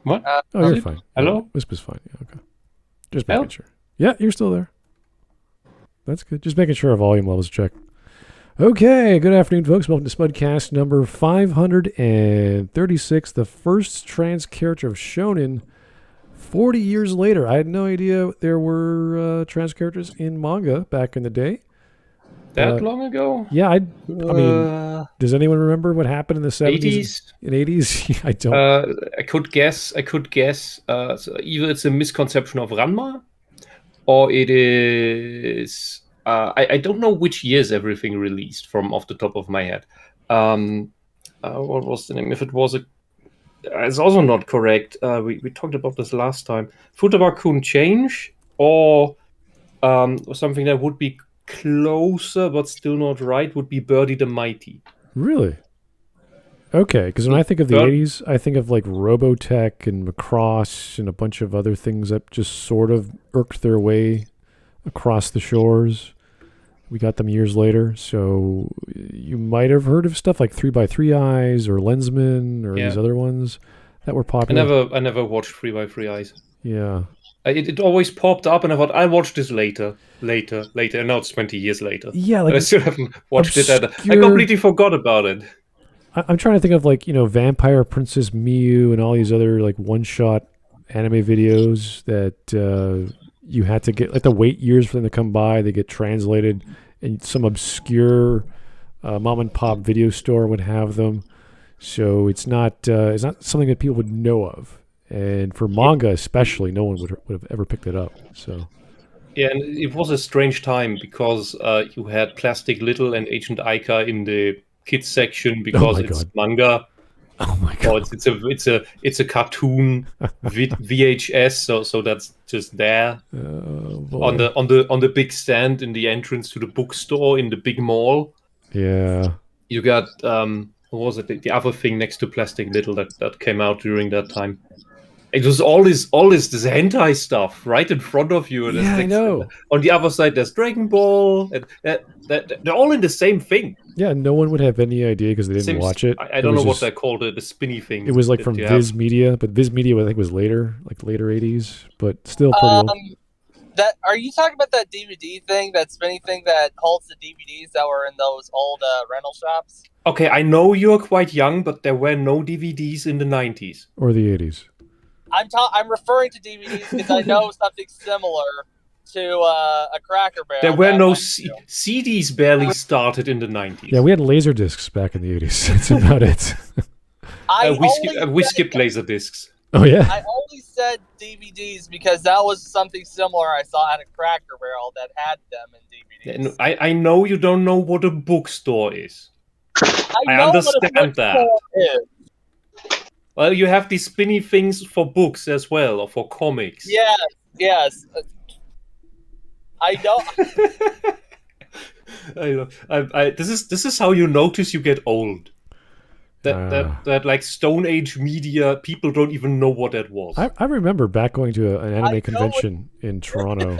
What? Oh, you're fine. Hello? Whisp is fine. Yeah, okay. Just making sure. Yeah, you're still there. That's good. Just making sure our volume levels check. Okay, good afternoon, folks. Welcome to Smudcast number 536, the first trans character of Shonen 40 years later. I had no idea there were trans characters in manga back in the day. That long ago? Yeah, I mean, does anyone remember what happened in the 70s? 80s? In 80s? I don't. I could guess. So either it's a misconception of Ranma, or it is... I don't know which years everything released from off the top of my head. What was the name? If it was a... It's also not correct. We talked about this last time. Futaba-kun Change, or something that would be closer but still not right would be Birdie the Mighty. Really? Okay, because when I think of the 80s, I think of like Robotech and Macross and a bunch of other things that just sort of irked their way across the shores. We got them years later, so you might have heard of stuff like 3x3 Eyes or Lensman or these other ones that were popular. I never watched 3x3 Eyes. Yeah. It always popped up, and I thought, I'll watch this later. And now it's 20 years later. Yeah, like I still haven't watched obscure... it. I completely forgot about it. I'm trying to think of like, Vampire Princess Miyu and all these other like one-shot anime videos that you had to get, like the wait years for them to come by. They get translated, and some obscure mom and pop video store would have them. So it's not something that people would know of. And for manga especially, no one would have ever picked it up. So yeah, and it was a strange time because you had Plastic Little and Agent Aika in the kids section because it's manga. Oh my god! It's a cartoon VHS, so that's just there on the big stand in the entrance to the bookstore in the big mall. Yeah, you got what was it? The other thing next to Plastic Little that came out during that time. It was all this hentai stuff right in front of you. Yeah, I know. On the other side, there's Dragon Ball. And they're all in the same thing. Yeah, no one would have any idea because they didn't watch it. I don't know what they're called, the spinny thing. It was like from Viz Media, but Viz Media I think was later 80s, but still pretty old. Are you talking about that DVD thing, that spinny thing that holds the DVDs that were in those old rental shops? Okay, I know you're quite young, but there were no DVDs in the 90s. Or the 80s. I'm referring to DVDs because I know something similar to a Cracker Barrel. There were no CDs. Barely started in the 90s. Yeah, we had laser discs back in the 80s. That's about it. We skipped laser discs. Oh yeah. I only said DVDs because that was something similar I saw at a Cracker Barrel that had them in DVDs. I know you don't know what a bookstore is. I understand that. Well, you have these spinny things for books as well, or for comics. Yes. I know. This is how you notice you get old. That like Stone Age media, people don't even know what that was. I remember back going to an anime convention in Toronto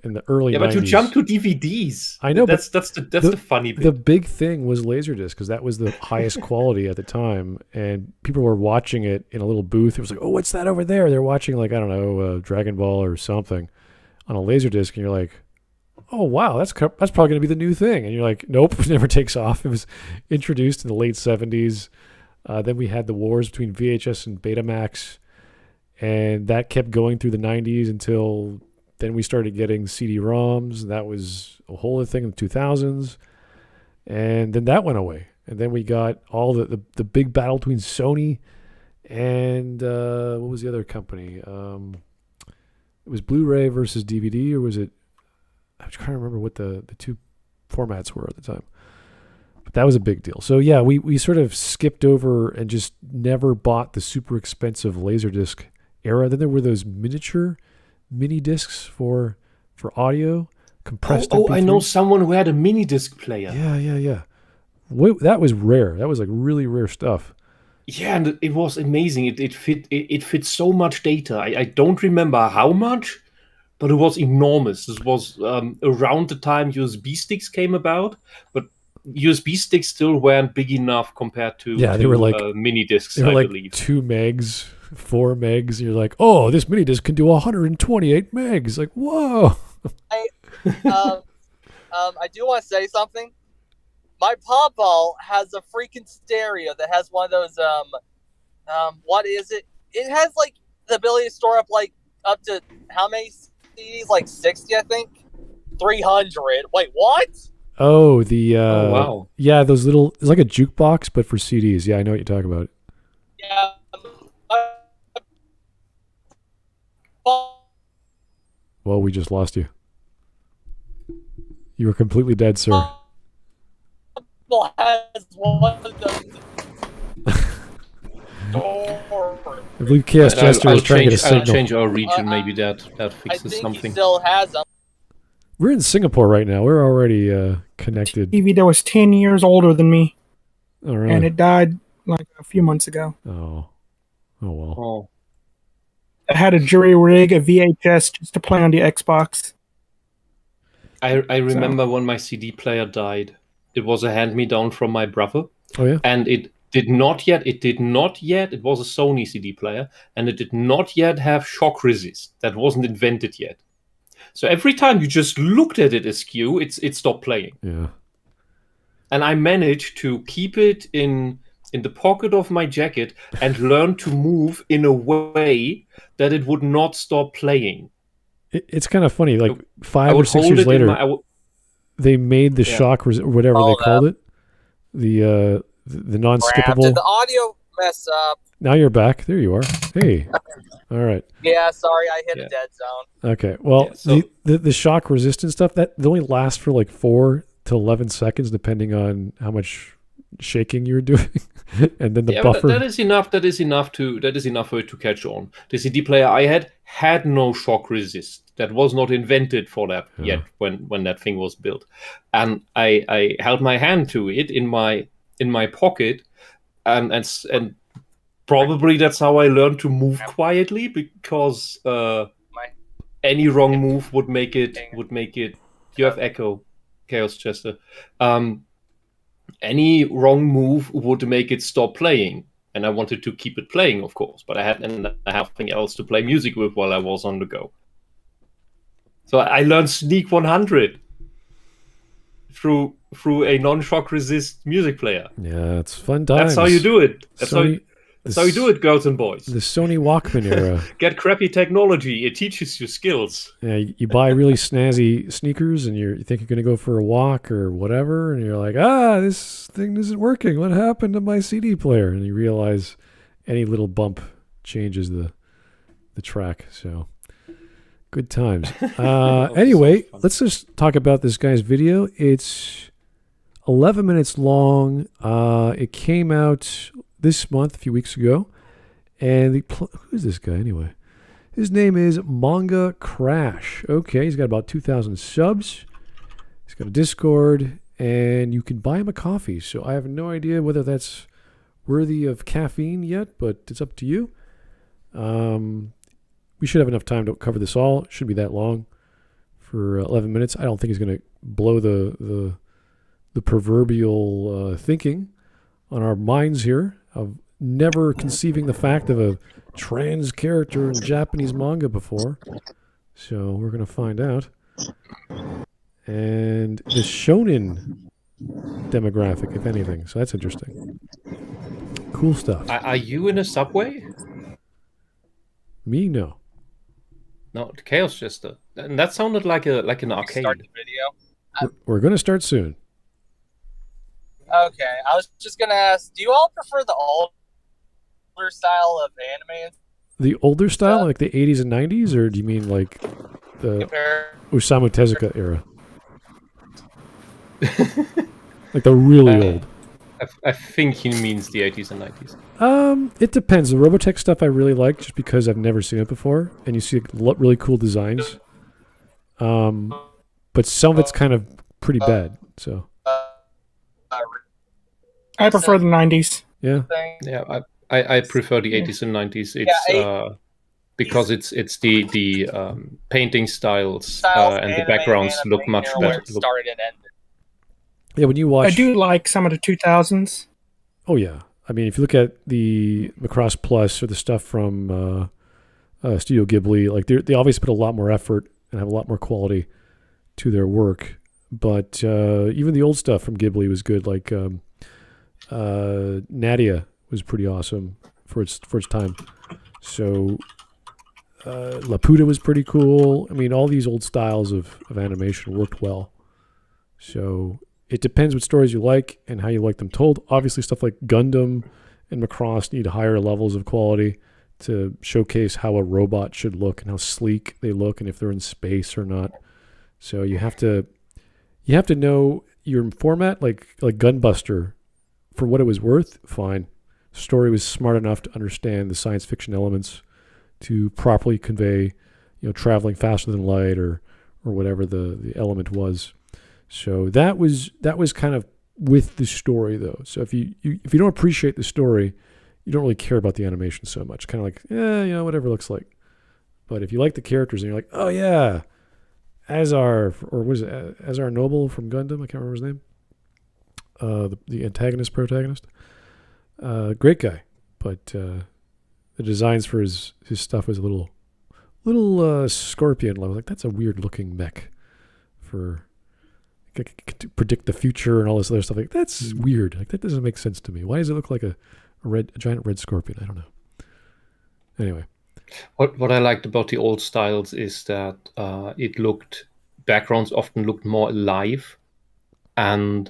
in the early 90s. But to jump to DVDs. I know, that's the funny bit. The big thing was Laserdisc because that was the highest quality at the time, and people were watching it in a little booth. It was like, oh, what's that over there? They're watching like, I don't know, Dragon Ball or something on a Laserdisc, and you're like, oh wow, that's probably going to be the new thing. And you're like, nope, it never takes off. It was introduced in the late 70s. Then we had the wars between VHS and Betamax, and that kept going through the 90s until then we started getting CD-ROMs, and that was a whole other thing in the 2000s. And then that went away. And then we got all the big battle between Sony and what was the other company? It was Blu-ray versus DVD, or was it? I'm trying to remember what the two formats were at the time. But that was a big deal. So yeah, we sort of skipped over and just never bought the super expensive Laserdisc era. Then there were those miniature mini discs for audio, compressed. Oh, I know someone who had a mini disc player. Yeah. That was rare. That was like really rare stuff. Yeah, and it was amazing. It fit so much data. I don't remember how much, but it was enormous. This was around the time USB sticks came about, but USB sticks still weren't big enough compared to they were like mini discs. They were I like believe 2 megs 4 megs. And you're like, oh, this mini disc can do 128 megs. Like, whoa. I do want to say something. My Pawpaw has a freaking stereo that has one of those what is it? It has like the ability to store up to how many CDs? Like 60, I think. 300. Wait, what? Oh, the Oh, wow. yeah, those little. It's like a jukebox, but for CDs. Yeah, I know what you're talking about. Yeah. Well, we just lost you. You were completely dead, sir. Has one of those. I believe Chaos Jester is trying to get a I'll signal. change our region. Maybe that I fixes think something. he still has them. We're in Singapore right now. We're already connected. TV that was 10 years older than me, Oh, really? and it died like a few months ago. Oh well. Oh. I had a jury rig, a VHS just to play on the Xbox. I remember when my CD player died. It was a hand-me-down from my brother. Oh yeah. And it did not yet, it was a Sony CD player, and it did not yet have shock resist. That wasn't invented yet. So every time you just looked at it askew, it stopped playing. Yeah. And I managed to keep it in the pocket of my jacket and learn to move in a way that it would not stop playing. It's kind of funny. Like I 5 or would 6 hold years it later, in my... they made the Yeah. shock or whatever Oh, they called it. The non-skippable. Did the audio mess up? Now you're back. There you are. Hey. All right. Yeah, sorry, I hit Yeah. a dead zone. Okay. Well, Yeah, so- the shock resistant stuff that only lasts for like 4 to 11 seconds, depending on how much shaking you're doing, and then the Yeah, but buffer. that is enough for it to catch on. The CD player I had no shock resist. That was not invented for that yet when that thing was built. And I held my hand to it in my pocket, and probably that's how I learned to move quietly, because any wrong move would make it. You have echo, Chaos Chester. Any wrong move would make it stop playing, and I wanted to keep it playing, of course. But I had nothing else to play music with while I was on the go. So I learned Sneak 100 through a non-shock resist music player. Yeah, it's fun times. That's how you do it. That's Sony- how you do it, girls and boys. The Sony Walkman era. Get crappy technology. It teaches you skills. Yeah, you buy really snazzy sneakers, and you think you're going to go for a walk or whatever, and you're like, this thing isn't working. What happened to my CD player? And you realize any little bump changes the track. So good times. Anyway, let's just talk about this guy's video. It's 11 minutes long. It came out this month, a few weeks ago. And who's this guy anyway? His name is Manga Crash. Okay, he's got about 2,000 subs. He's got a Discord, and you can buy him a coffee. So I have no idea whether that's worthy of caffeine yet, but it's up to you. We should have enough time to cover this all. It shouldn't be that long for 11 minutes. I don't think he's going to blow the proverbial thinking on our minds here of never conceiving the fact of a trans character in Japanese manga before. So we're going to find out. And the shonen demographic, if anything. So that's interesting. Cool stuff. Are you in a subway? Me, no. No, Chaos Chester. And that sounded like an arcade. Start the video. We're going to start soon. Okay, I was just gonna ask, do you all prefer the older style of anime The older style, like the 80s and 90s, or do you mean like the compared? Osamu Tezuka era? Like the really old. I think he means the 80s and 90s. It depends. The Robotech stuff I really like just because I've never seen it before, and you see really cool designs. But some of it's kind of pretty bad. So I prefer the 90s. yeah, Thing. Yeah, I prefer the 80s and 90s. It's because it's the painting styles and the anime, backgrounds anime, look much where better. it started and ended. yeah. When you watch, I do like some of the 2000s. oh yeah, I mean, if you look at the Macross Plus or the stuff from Studio Ghibli, like they obviously put a lot more effort and have a lot more quality to their work. But even the old stuff from Ghibli was good. Like Nadia was pretty awesome for its time. So Laputa was pretty cool. I mean, all these old styles of animation worked well. So it depends what stories you like and how you like them told. Obviously, stuff like Gundam and Macross need higher levels of quality to showcase how a robot should look and how sleek they look and if they're in space or not. So you have to know your format, like Gunbuster, for what it was worth, fine. Story was smart enough to understand the science fiction elements to properly convey, traveling faster than light or whatever the element was. So that was kind of with the story though. So if you don't appreciate the story, you don't really care about the animation so much. Kind of like, whatever it looks like. But if you like the characters and you're like, oh yeah, Azar, or was it Azar Noble from Gundam? I can't remember his name. The antagonist, protagonist. Great guy, but the designs for his stuff was a little Scorpion level. Like, that's a weird looking mech for to predict the future and all this other stuff. Like, that's weird. Like, that doesn't make sense to me. Why does it look like a giant red scorpion? I don't know. Anyway. What I liked about the old styles is that backgrounds often looked more alive and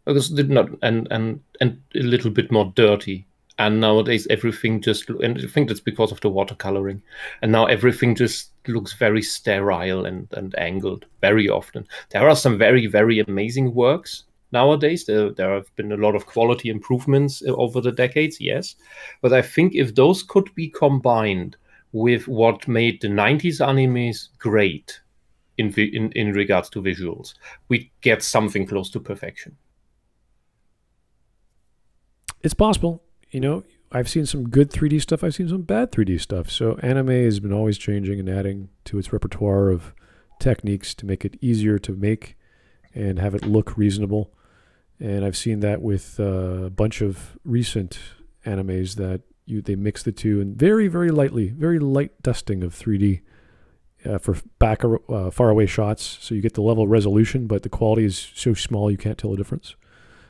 a little bit more dirty. And nowadays everything and I think that's because of the watercoloring. And now everything just looks very sterile and angled very often. There are some very, very amazing works nowadays. There have been a lot of quality improvements over the decades, yes. But I think if those could be combined with what made the 90s animes great in regards to visuals, we get something close to perfection. It's possible. I've seen some good 3D stuff. I've seen some bad 3D stuff. So anime has been always changing and adding to its repertoire of techniques to make it easier to make and have it look reasonable. And I've seen that with a bunch of recent animes that they mix the two and very, very light dusting of 3D for far away shots. So you get the level of resolution, but the quality is so small you can't tell the difference.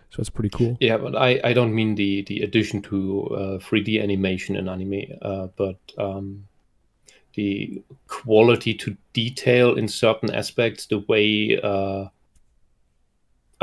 So that's pretty cool. Yeah, but I don't mean the addition to 3D animation in anime, but the quality to detail in certain aspects, the way I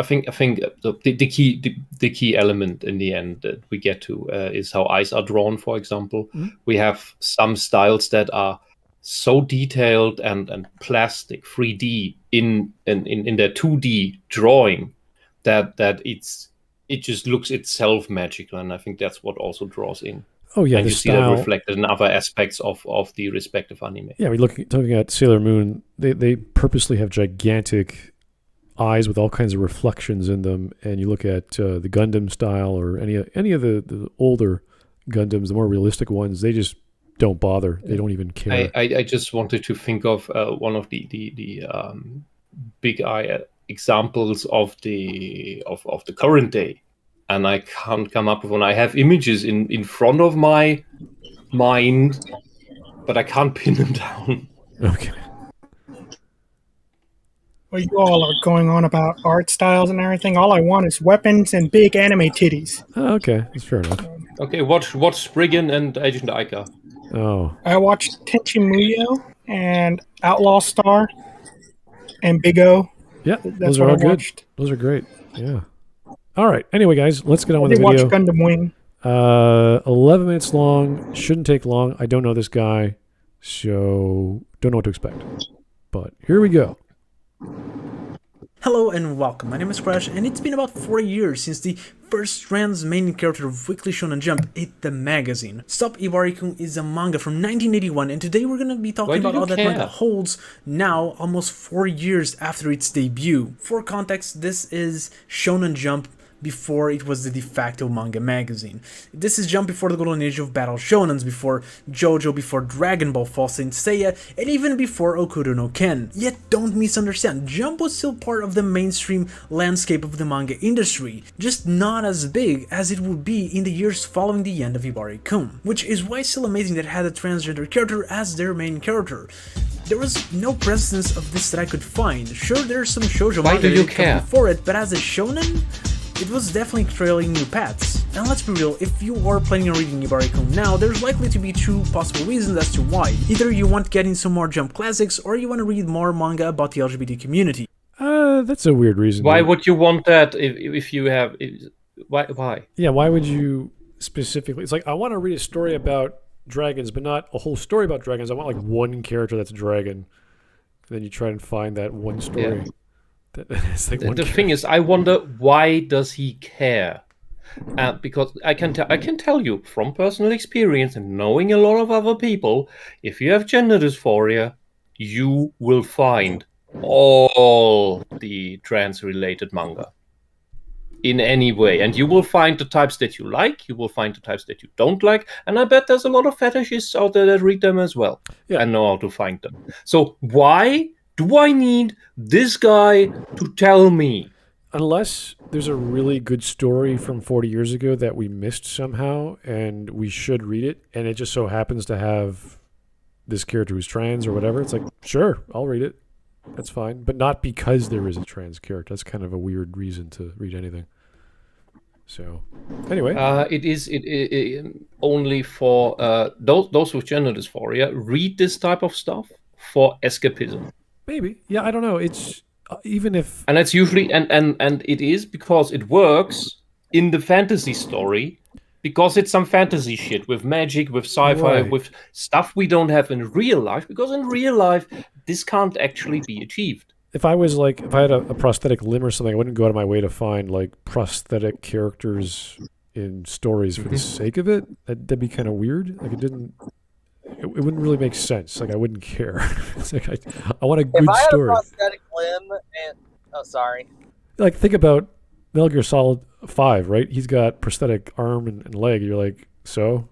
think the key element in the end that we get to is how eyes are drawn. For example, we have some styles that are so detailed and plastic 3D in their 2D drawing that it just looks itself magical, and I think that's what also draws in. Oh yeah, and you see that reflected in other aspects of the respective anime. Yeah, we're talking at Sailor Moon. They purposely have gigantic eyes with all kinds of reflections in them, and you look at the Gundam style or any of the older Gundams, the more realistic ones, they just don't bother. They don't even care. I just wanted to think of one of the big eye examples of the current day, and I can't come up with one. I have images in front of my mind, but I can't pin them down. Okay. Well, you all are going on about art styles and everything. All I want is weapons and big anime titties. Oh, okay, that's fair enough. Okay, watch Spriggan and Agent Aika. Oh. I watched Tenchi Muyo and Outlaw Star and Big O. Yeah, That's those are what all I good. watched. Those are great. Yeah. All right. Anyway, guys, let's get on with I the did watch video. Gundam Wing. 11 minutes long. Shouldn't take long. I don't know this guy, so don't know what to expect. But here we go. Hello and welcome, my name is Crash, and it's been about 4 years since the first trans main character of Weekly Shonen Jump hit the magazine. Stop Ibarikun is a manga from 1981, and today we're gonna be talking about how that manga holds now, almost 4 years after its debut. For context, this is Shonen Jump before it was the de facto manga magazine. This is Jump before the golden age of battle shonens, before JoJo, before Dragon Ball, Fall Saint Seiya, and even before Okudo no Ken. Yet don't misunderstand, Jump was still part of the mainstream landscape of the manga industry, just not as big as it would be in the years following the end of Ibari-kun, which is why it's still amazing that it had a transgender character as their main character. There was no precedence of this that I could find. Sure, there's some shoujo manga that comes before it, but as a shonen, it was definitely trailing new paths. And let's be real, if you are planning on reading Ibari-kun now, there's likely to be two possible reasons as to why. Either you want to get in some more Jump classics, or you want to read more manga about the LGBT community. That's a weird reason. Why would you want that if you have... Why? Yeah, why would you specifically... It's like, I want to read a story about dragons, but not a whole story about dragons. I want like one character that's a dragon. And then you try and find that one story. Yeah. The thing is, I wonder, why does he care? Because I can tell you from personal experience and knowing a lot of other people, if you have gender dysphoria, you will find all the trans-related manga in any way, and you will find the types that you like, you will find the types that you don't like, and I bet there's a lot of fetishists out there that read them as well, and know how to find them. So why do I need this guy to tell me? Unless there's a really good story from 40 years ago that we missed somehow, and we should read it, and it just so happens to have this character who's trans or whatever, it's like, sure, I'll read it. That's fine, but not because there is a trans character. That's kind of a weird reason to read anything. So, anyway, it is only for those with gender dysphoria. Read this type of stuff for escapism. Maybe, yeah, I don't know. It's even if, and that's usually and it is because it works in the fantasy story. Because it's some fantasy shit with magic, with sci-fi, with stuff we don't have in real life. Because in real life, this can't actually be achieved. If I had a prosthetic limb or something, I wouldn't go out of my way to find like prosthetic characters in stories for the sake of it. That'd be kind of weird. Like it wouldn't really make sense. Like I wouldn't care. It's like I want a good story. If I had a prosthetic limb and like think about Metal Gear Solid 5, right? He's got prosthetic arm and leg. You're like, so?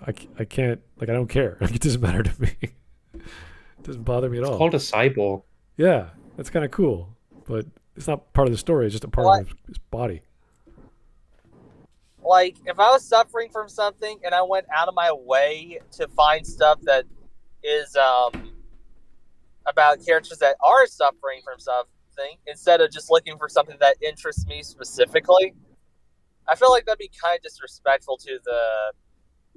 I can't, like, I don't care. Like, it doesn't matter to me. It doesn't bother me at all. It's called a cyborg. Yeah, that's kind of cool. But it's not part of the story. It's just a part of his body. Like, if I was suffering from something and I went out of my way to find stuff that is about characters that are suffering from something, instead of just looking for something that interests me specifically, I feel like that'd be kind of disrespectful to the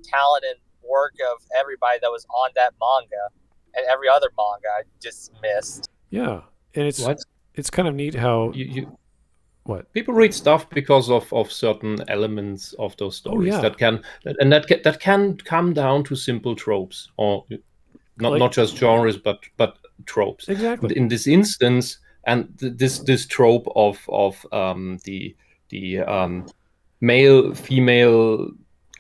talent and work of everybody that was on that manga and every other manga I dismissed. Yeah, and it's kind of neat how what people read stuff because of certain elements of those stories that can come down to simple tropes, or not just genres but tropes. Exactly. In this instance. And this trope of the male-female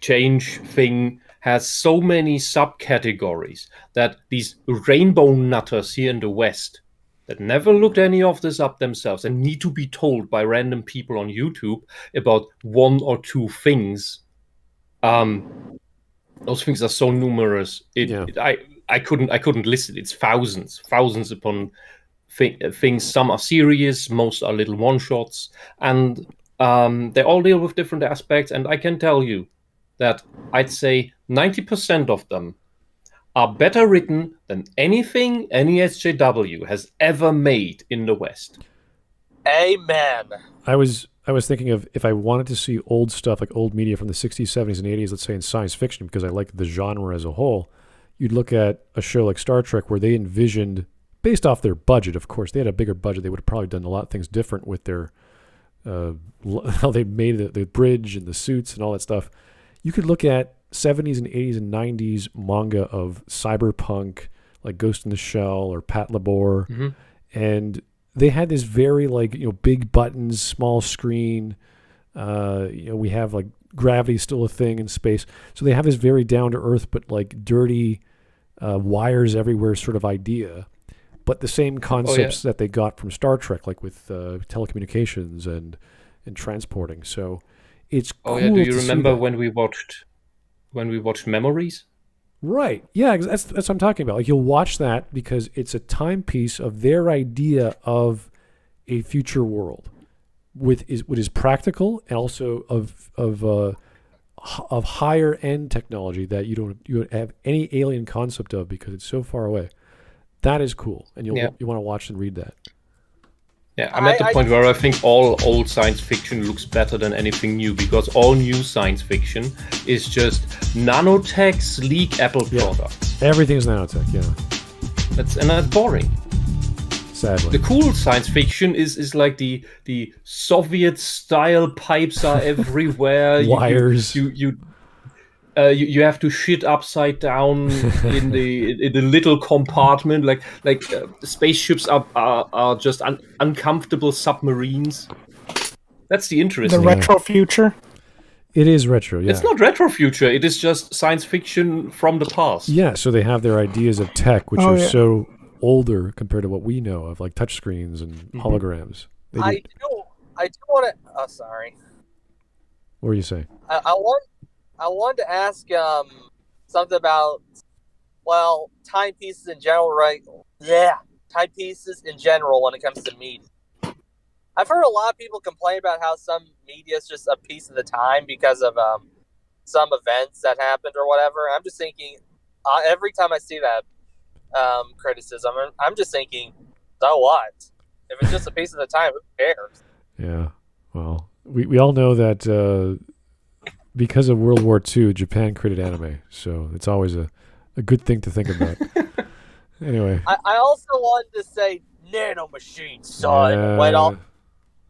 change thing has so many subcategories that these rainbow nutters here in the West that never looked any of this up themselves and need to be told by random people on YouTube about one or two things. Those things are so numerous. I couldn't list it. It's thousands upon things. Some are serious, most are little one-shots, and they all deal with different aspects. And I can tell you that I'd say 90% of them are better written than anything any SJW has ever made in the West. Amen. I was thinking of if I wanted to see old stuff, like old media from the 60s, 70s, and 80s, let's say in science fiction, because I like the genre as a whole, you'd look at a show like Star Trek where they envisioned, based off their budget, of course, they had a bigger budget. They would have probably done a lot of things different with their how they made the bridge and the suits and all that stuff. You could look at 70s and 80s and 90s manga of cyberpunk, like Ghost in the Shell or Pat Labor, and they had this very big buttons, small screen. We have like gravity still a thing in space, so they have this very down to earth but like dirty wires everywhere sort of idea. But the same concepts that they got from Star Trek, like with telecommunications and and transporting. So it's Oh cool yeah, do you to see remember that. when we watched Memories? Right. Yeah, that's what I'm talking about. Like you'll watch that because it's a timepiece of their idea of a future world what is practical and also of higher end technology that you don't have any alien concept of because it's so far away. That is cool, and you want to watch and read that. Yeah, I'm at the point where I think all old science fiction looks better than anything new because all new science fiction is just nanotech, sleek Apple products. Everything's nanotech, yeah. That's boring. Sadly. The cool science fiction is like the Soviet style pipes are everywhere. Wires. You have to shit upside down in the little compartment. Like spaceships are just uncomfortable submarines. That's the interesting. The retro future. It is retro. Yeah. It's not retro future. It is just science fiction from the past. Yeah. So they have their ideas of tech, which are so older compared to what we know of, like touchscreens and holograms. I do want to. Oh, sorry. What were you saying? I wanted to ask something about timepieces in general, right? Yeah, timepieces in general when it comes to media. I've heard a lot of people complain about how some media is just a piece of the time because of some events that happened or whatever. I'm just thinking every time I see that criticism, I'm just thinking, so what? If it's just a piece of the time, who cares? Yeah. Well, we all know that because of World War II, Japan created anime, so it's always a good thing to think about. Anyway. I also wanted to say nanomachines, son.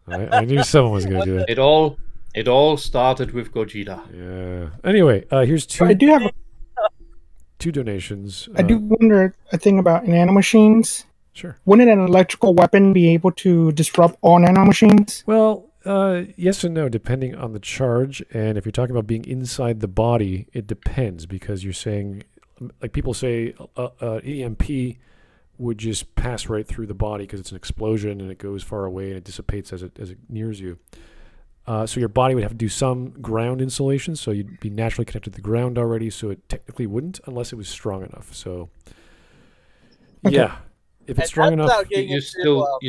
I knew someone was going to do that. It all started with Gogeta. Yeah. Anyway, here's two. I do have two donations. I do wonder a thing about nanomachines. Sure. Wouldn't an electrical weapon be able to disrupt all nanomachines? Well, yes and no, depending on the charge. And if you're talking about being inside the body, it depends because you're saying, like people say, EMP would just pass right through the body because it's an explosion and it goes far away and it dissipates as it nears you. So your body would have to do some ground insulation, so you'd be naturally connected to the ground already, so it technically wouldn't unless it was strong enough. So, yeah. If it's strong enough, you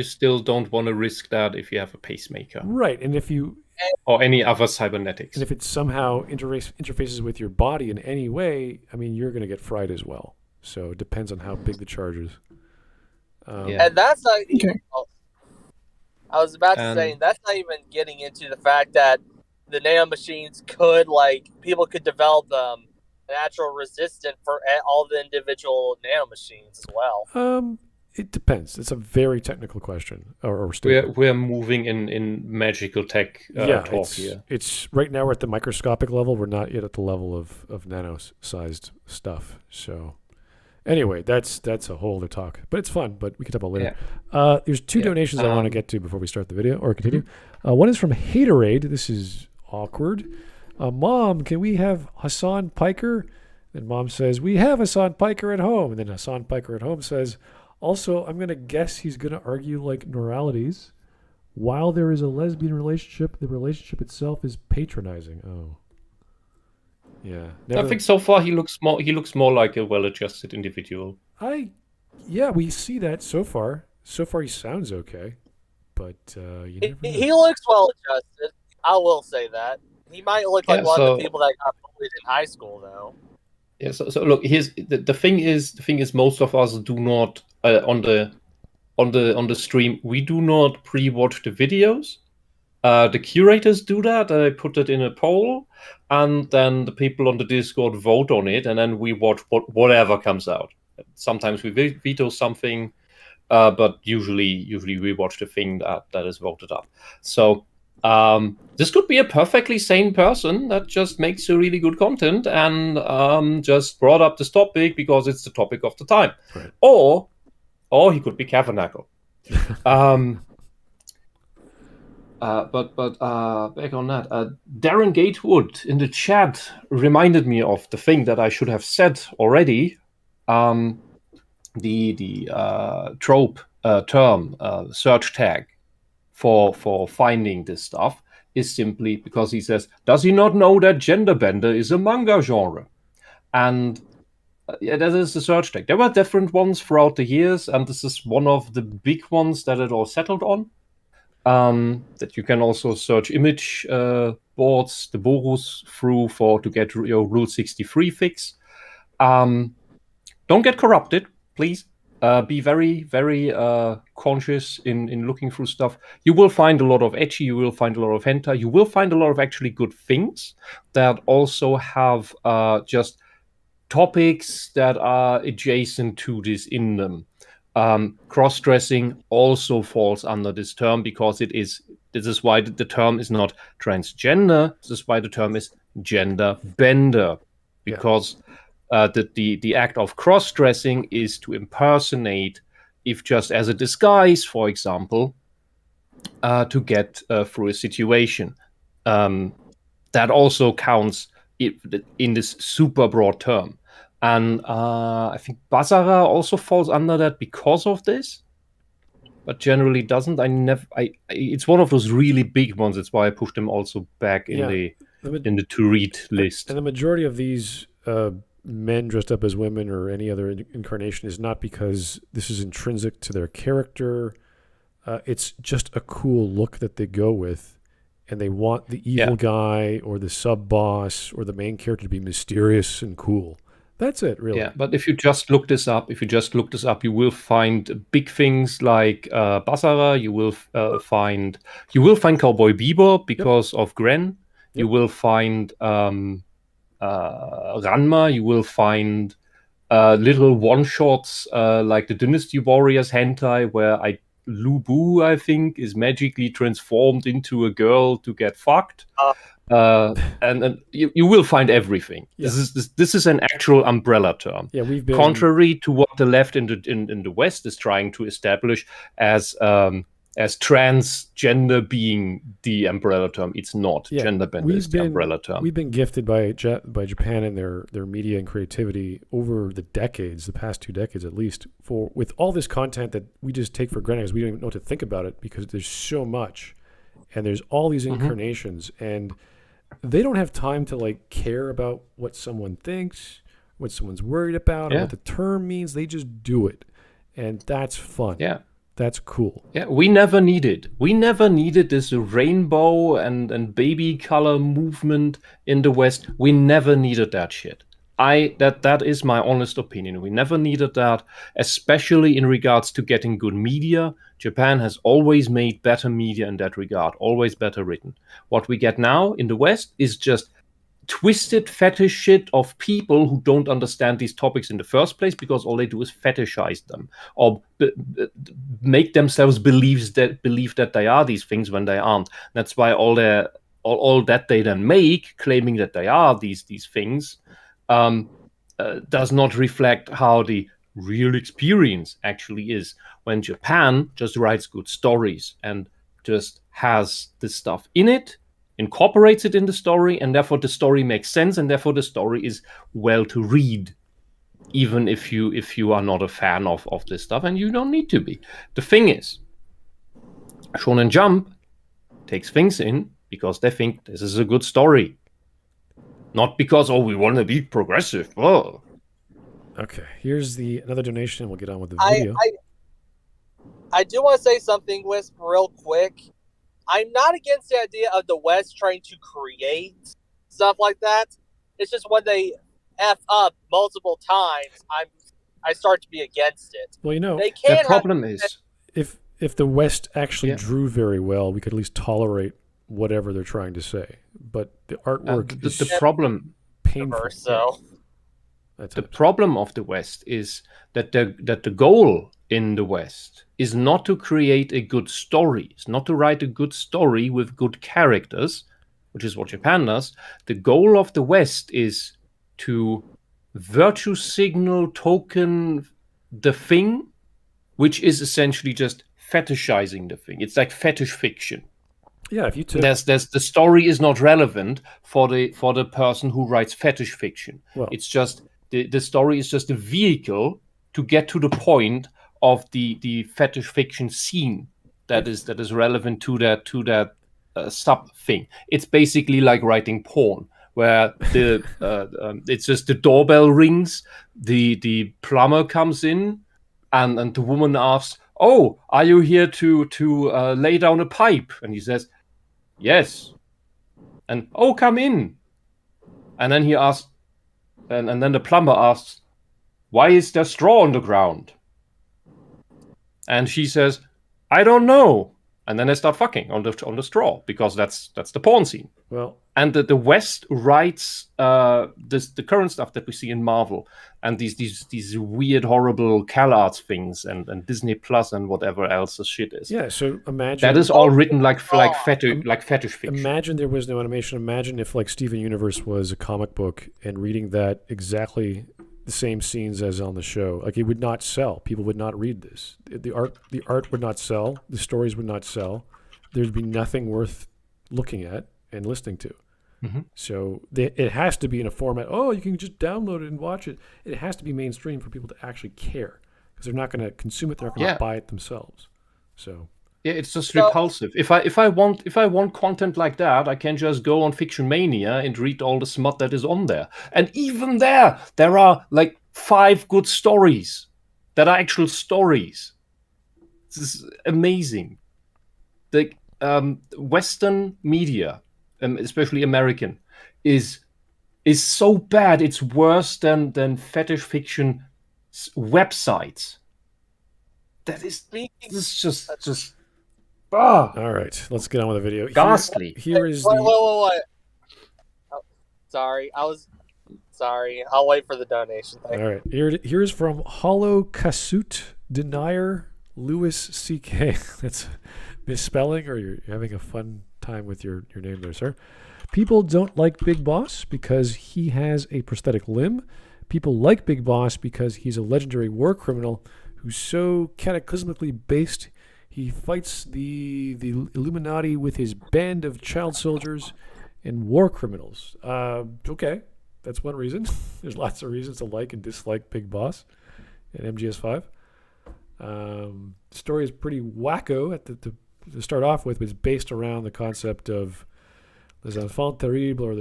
still don't want to risk that if you have a pacemaker, right? And if you or any other cybernetics, and if it somehow interfaces with your body in any way, I mean, you're going to get fried as well. So it depends on how big the charge is. And that's not. I was about to say that's not even getting into the fact that the nanomachines could people could develop natural resistance for all the individual nanomachines as well. It depends. It's a very technical question or statement. We're moving in magical tech talk here. It's right now we're at the microscopic level. We're not yet at the level of nano-sized stuff. So anyway, that's a whole other talk. But it's fun, but we can talk about later. Yeah. There's two donations I want to get to before we start the video or continue. One is from Haterade. This is awkward. Mom, can we have Hassan Piker? And Mom says, we have Hassan Piker at home. And then Hassan Piker at home says, also, I'm going to guess he's going to argue like normalities. While there is a lesbian relationship, the relationship itself is patronizing. Oh. Yeah. I think so far he looks more like a well-adjusted individual. We see that so far. So far he sounds okay. But you never know. He looks well-adjusted. I will say that. He might look like one of the people that got bullied in high school, though. Yeah, so look, here's the thing is most of us do not on the stream, we do not pre-watch the videos. The curators do that. They put it in a poll, and then the people on the Discord vote on it, and then we watch whatever comes out. Sometimes we veto something, but usually we watch the thing that is voted up. So this could be a perfectly sane person that just makes a really good content and just brought up this topic because it's the topic of the time. Right. Or he could be Kavanagh. But back on that, Darren Gatewood in the chat reminded me of the thing that I should have said already. The trope term search tag for finding this stuff. is simply because he says, does he not know that genderbender is a manga genre? And that is the search tag. There were different ones throughout the years, and this is one of the big ones that it all settled on. That you can also search image boards, the Borus, through to get your Rule 63 fix. Don't get corrupted, please. Be very, very conscious in looking through stuff. You will find a lot of ecchi, you will find a lot of hentai, you will find a lot of actually good things that also have just topics that are adjacent to this in them. Cross-dressing also falls under this term because this is why the term is not transgender. This is why the term is gender bender, because the act of cross-dressing is to impersonate, if just as a disguise, for example, to get through a situation. That also counts in this super broad term. And I think Basara also falls under that because of this, but generally doesn't. It's one of those really big ones. That's why I pushed them also back in the to read list. And the majority of these men dressed up as women or any other incarnation is not because this is intrinsic to their character. It's just a cool look that they go with, and they want the evil guy or the sub boss or the main character to be mysterious and cool. That's it, really. Yeah, but if you just look this up, you will find big things like Basara. You will find Cowboy Bebop because of Gren. Yep. You will find Ranma. You will find little one shots like the Dynasty Warriors hentai, where Lubu, I think, is magically transformed into a girl to get fucked. And you will find everything. Yeah. This is an actual umbrella term. Yeah, we've been contrary to what the left in the West is trying to establish as transgender being the umbrella term. It's not. Gender bender is the umbrella term. We've been gifted by Japan and their media and creativity over the decades, the past 2 decades at least, with all this content that we just take for granted because we don't even know what to think about it because there's so much, and there's all these incarnations, and they don't have time to care about what someone thinks, what someone's worried about, or what the term means. They just do it, and that's fun. Yeah. That's cool. Yeah, we never needed this rainbow and baby color movement in the West. We never needed that shit. That is my honest opinion. We never needed that, especially in regards to getting good media. Japan has always made better media in that regard, always better written. What we get now in the West is just twisted fetish shit of people who don't understand these topics in the first place because all they do is fetishize them or make themselves believe that they are these things when they aren't. That's why all that they then make, claiming that they are these things, does not reflect how the real experience actually is. When Japan just writes good stories and just has this stuff in it, incorporates it in the story, and therefore the story makes sense, and therefore the story is well to read, even if you are not a fan of this stuff, and you don't need to be. The thing is, Shonen Jump takes things in because they think this is a good story, not because we want to be progressive. Oh. Okay, here's another donation, and we'll get on with the video. I do want to say something, Wisp, real quick. I'm not against the idea of the West trying to create stuff like that. It's just when they F up multiple times, I start to be against it. Well, the problem is if the West actually drew very well, we could at least tolerate whatever they're trying to say. But the artwork is the problem painful. The problem of the West is that the goal in the West is not to create a good story. It's not to write a good story with good characters, which is what Japan does. The goal of the West is to virtue signal token the thing, which is essentially just fetishizing the thing. It's like fetish fiction. Yeah, if you took... There's the story is not relevant for the person who writes fetish fiction. Well, it's just the story is just a vehicle to get to the point of the fetish fiction scene that is relevant to that sub thing. It's basically like writing porn, where it's just the doorbell rings, the plumber comes in, and the woman asks, "Oh, are you here to lay down a pipe?" And he says, "Yes." And, "Oh, come in." And then he asks, and then the plumber asks, "Why is there straw on the ground?" And she says, "I don't know." And then they start fucking on the straw, because that's the porn scene. Well, and the West writes the current stuff that we see in Marvel, and these weird, horrible CalArts things, and Disney Plus and whatever else the shit is. Yeah, so imagine that is all written like fetish fiction. Imagine there was no animation. Imagine if like Steven Universe was a comic book and reading that exactly the same scenes as on the show. Like, it would not sell. People would not read this. The art would not sell. The stories would not sell. There'd be nothing worth looking at and listening to. Mm-hmm. So it has to be in a format. Oh, you can just download it and watch it. It has to be mainstream for people to actually care, because they're not going to consume it. They're not going to buy it themselves. So yeah, it's just repulsive. If I want content like that, I can just go on Fiction Mania and read all the smut that is on there. And even there are like 5 good stories that are actual stories. This is amazing. The Western media, especially American, is so bad. It's worse than fetish fiction websites. That is just. All right, let's get on with the video. Ghastly. Here is Wait. the. Oh, sorry, I'll wait for the donation thing. All right, here is from Hollow Kasut Denier Lewis CK. That's misspelling, or you're having a fun time with your name there, sir. People don't like Big Boss because he has a prosthetic limb. People like Big Boss because he's a legendary war criminal who's so cataclysmically based. He fights the Illuminati with his band of child soldiers and war criminals. Okay, that's one reason. There's lots of reasons to like and dislike Big Boss in MGS5. The story is pretty wacko to start off with, but it's based around the concept of les enfants terribles, or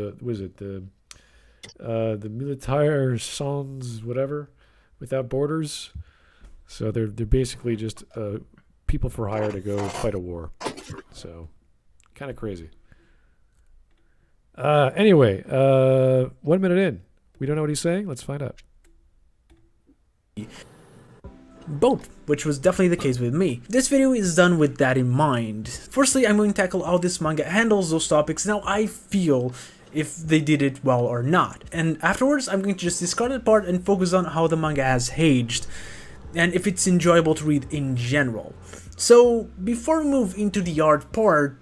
the militaire sans whatever, without borders. So they're basically just people for hire to go fight a war. So kind of crazy. Anyway, 1 minute in. We don't know what he's saying. Let's find out. Both, which was definitely the case with me. This video is done with that in mind. Firstly, I'm going to tackle how this manga handles those topics, and how I feel if they did it well or not. And afterwards, I'm going to just discard that part and focus on how the manga has aged, and if it's enjoyable to read in general. So, before we move into the art part,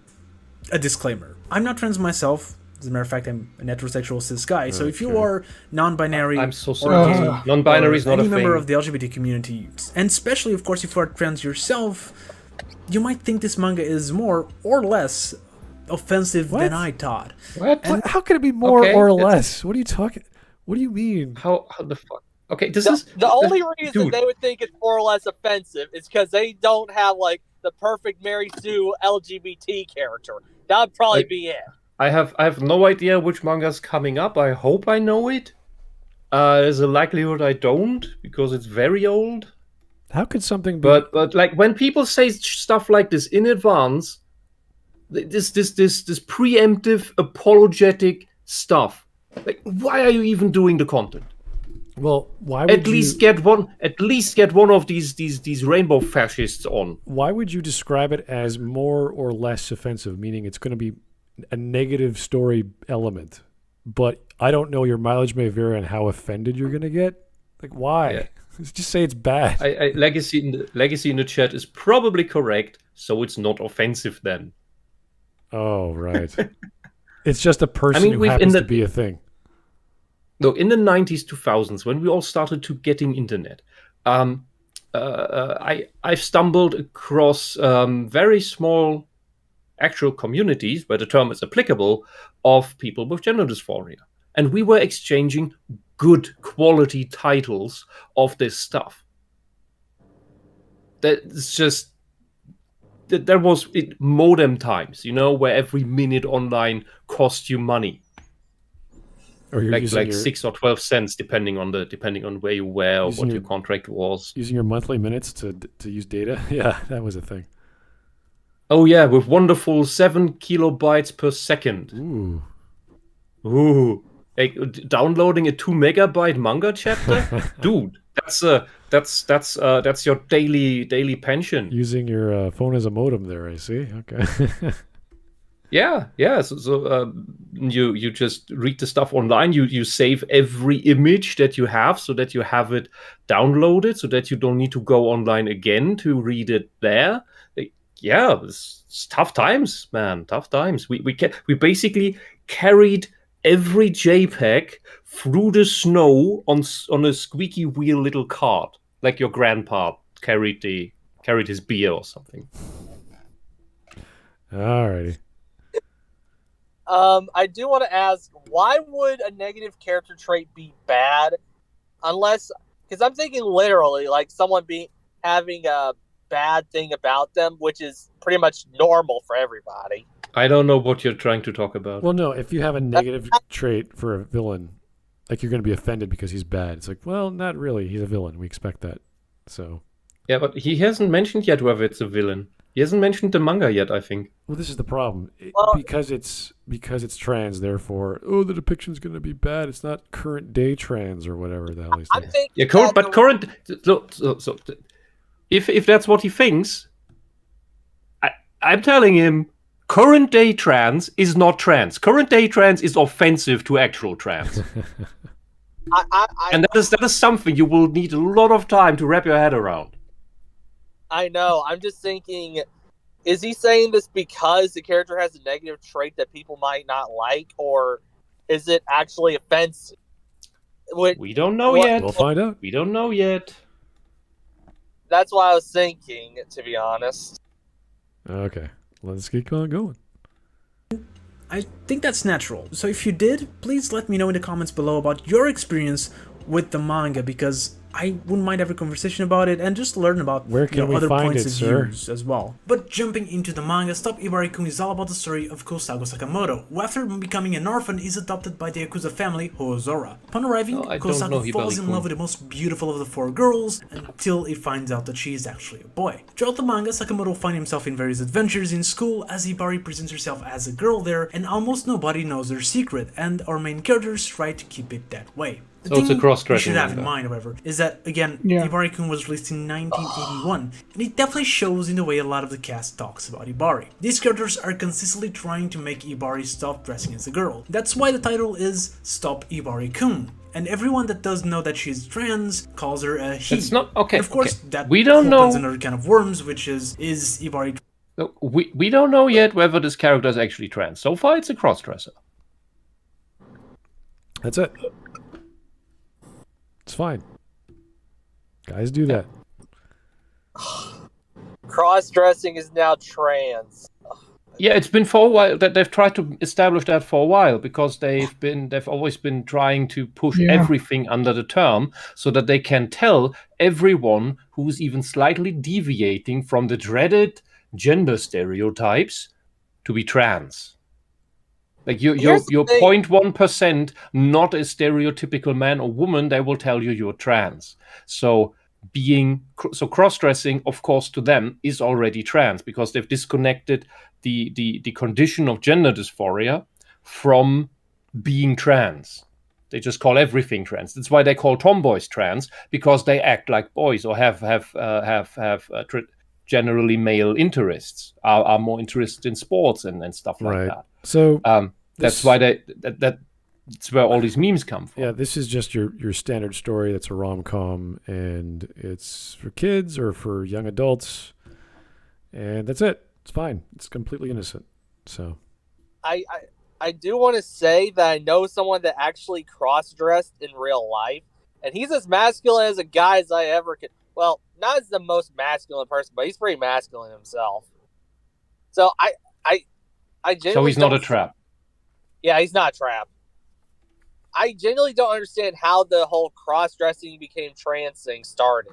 a disclaimer. I'm not trans myself. As a matter of fact, I'm a heterosexual cis guy, so if you are non-binary, I'm so sorry. Non-binary is not any a member thing. of the LGBT community, and especially, of course, if you are trans yourself, you might think this manga is more or less offensive than I thought. What? How can it be more or less? What are you talking? What do you mean? How the fuck? Okay, The only reason they would think it's more or less offensive is because they don't have like the perfect Mary Sue LGBT character. That would probably be it. I have no idea which manga's coming up. I hope I know it. There's a likelihood I don't, because it's very old. How could something be? But like, when people say stuff like this in advance, this preemptive apologetic stuff, like, why are you even doing the content? Well, why would at least get one of these rainbow fascists on? Why would you describe it as more or less offensive, meaning it's going to be a negative story element, but I don't know, your mileage may vary on how offended you're going to get? Like, why? Yeah. Just say it's bad. Legacy in the chat is probably correct, so it's not offensive then. Oh, right. It's just a person who happens to be a thing. No, in the 90s, 2000s, when we all started to getting internet, I've stumbled across very small actual communities, where the term is applicable, of people with gender dysphoria. And we were exchanging good quality titles of this stuff. That's just there was modem times, where every minute online cost you money. Or you're like 6 or 12 cents, depending on where you were or what your contract was. Using your monthly minutes to use data. Yeah, that was a thing. Oh yeah, with wonderful 7 kilobytes per second. Ooh. Like, downloading a 2 megabyte manga chapter, dude. That's your daily pension. Using your phone as a modem there, I see. Okay. Yeah. So you just read the stuff online. You save every image that you have so that you have it downloaded, so that you don't need to go online again to read it there. Yeah, it's tough times, man. Tough times. We basically carried every JPEG through the snow on a squeaky wheel little cart, like your grandpa carried his beer or something. Alrighty. I do want to ask, why would a negative character trait be bad? Because I'm thinking literally, like someone having a bad thing about them, which is pretty much normal for everybody. I don't know what you're trying to talk about. Well, no, if you have a negative trait for a villain, like you're going to be offended because he's bad. It's like, well, not really. He's a villain. We expect that. So. Yeah, but he hasn't mentioned yet whether it's a villain. He hasn't mentioned the manga yet, I think. Well, this is the problem. Because it's trans, therefore, the depiction's going to be bad. It's not current day trans or whatever the hell he's saying. Yeah, current. So, if that's what he thinks, I'm telling him, current day trans is not trans. Current day trans is offensive to actual trans. And that is something you will need a lot of time to wrap your head around. I know. I'm just thinking, is he saying this because the character has a negative trait that people might not like, or is it actually offensive? We don't know yet. We'll find out. We don't know yet. That's what I was thinking, to be honest. Okay. Let's keep on going. I think that's natural. So if you did, please let me know in the comments below about your experience with the manga, because I wouldn't mind having a conversation about it and just learn about other points of views as well. But jumping into the manga, Stop Ibari-kun is all about the story of Kosago Sakamoto, who after becoming an orphan is adopted by the Yakuza family Hoozora. Upon arriving, Kosago falls in love with the most beautiful of the 4 girls until he finds out that she is actually a boy. Throughout the manga, Sakamoto finds himself in various adventures in school as Ibari presents herself as a girl there, and almost nobody knows her secret, and our main characters try to keep it that way. The it's a cross-dressing you should have in mind, however, is that, again, Ibari-kun was released in 1981, and it definitely shows in the way a lot of the cast talks about Ibari. These characters are consistently trying to make Ibari stop dressing as a girl. That's why the title is Stop Ibari-kun. And everyone that does know that she's trans calls her a he. It's not okay. And of course, that we don't know another kind of worms, which is Ibari. We don't know yet whether this character is actually trans. So far, it's a crossdresser. That's it. It's fine. Guys do that. Cross-dressing is now trans. Yeah, it's been for a while that they've tried to establish that for a while, because they've always been trying to push everything under the term so that they can tell everyone who's even slightly deviating from the dreaded gender stereotypes to be trans. Like you're 0.1% not a stereotypical man or woman, they will tell you're trans. So cross-dressing, of course, to them is already trans, because they've disconnected the condition of gender dysphoria from being trans. They just call everything trans. That's why they call tomboys trans, because they act like boys or have generally male interests, are more interested in sports and stuff like that. So that's why that's where all these memes come from. Yeah, this is just your standard story. That's a rom-com, and it's for kids or for young adults, and that's it. It's fine. It's completely innocent. So, I do want to say that I know someone that actually cross-dressed in real life, and he's as masculine as a guy as I ever could. Well, not as the most masculine person, but he's pretty masculine himself. So I genuinely So he's not a trap. Yeah, he's not a trap. I genuinely don't understand how the whole cross-dressing became trans thing started.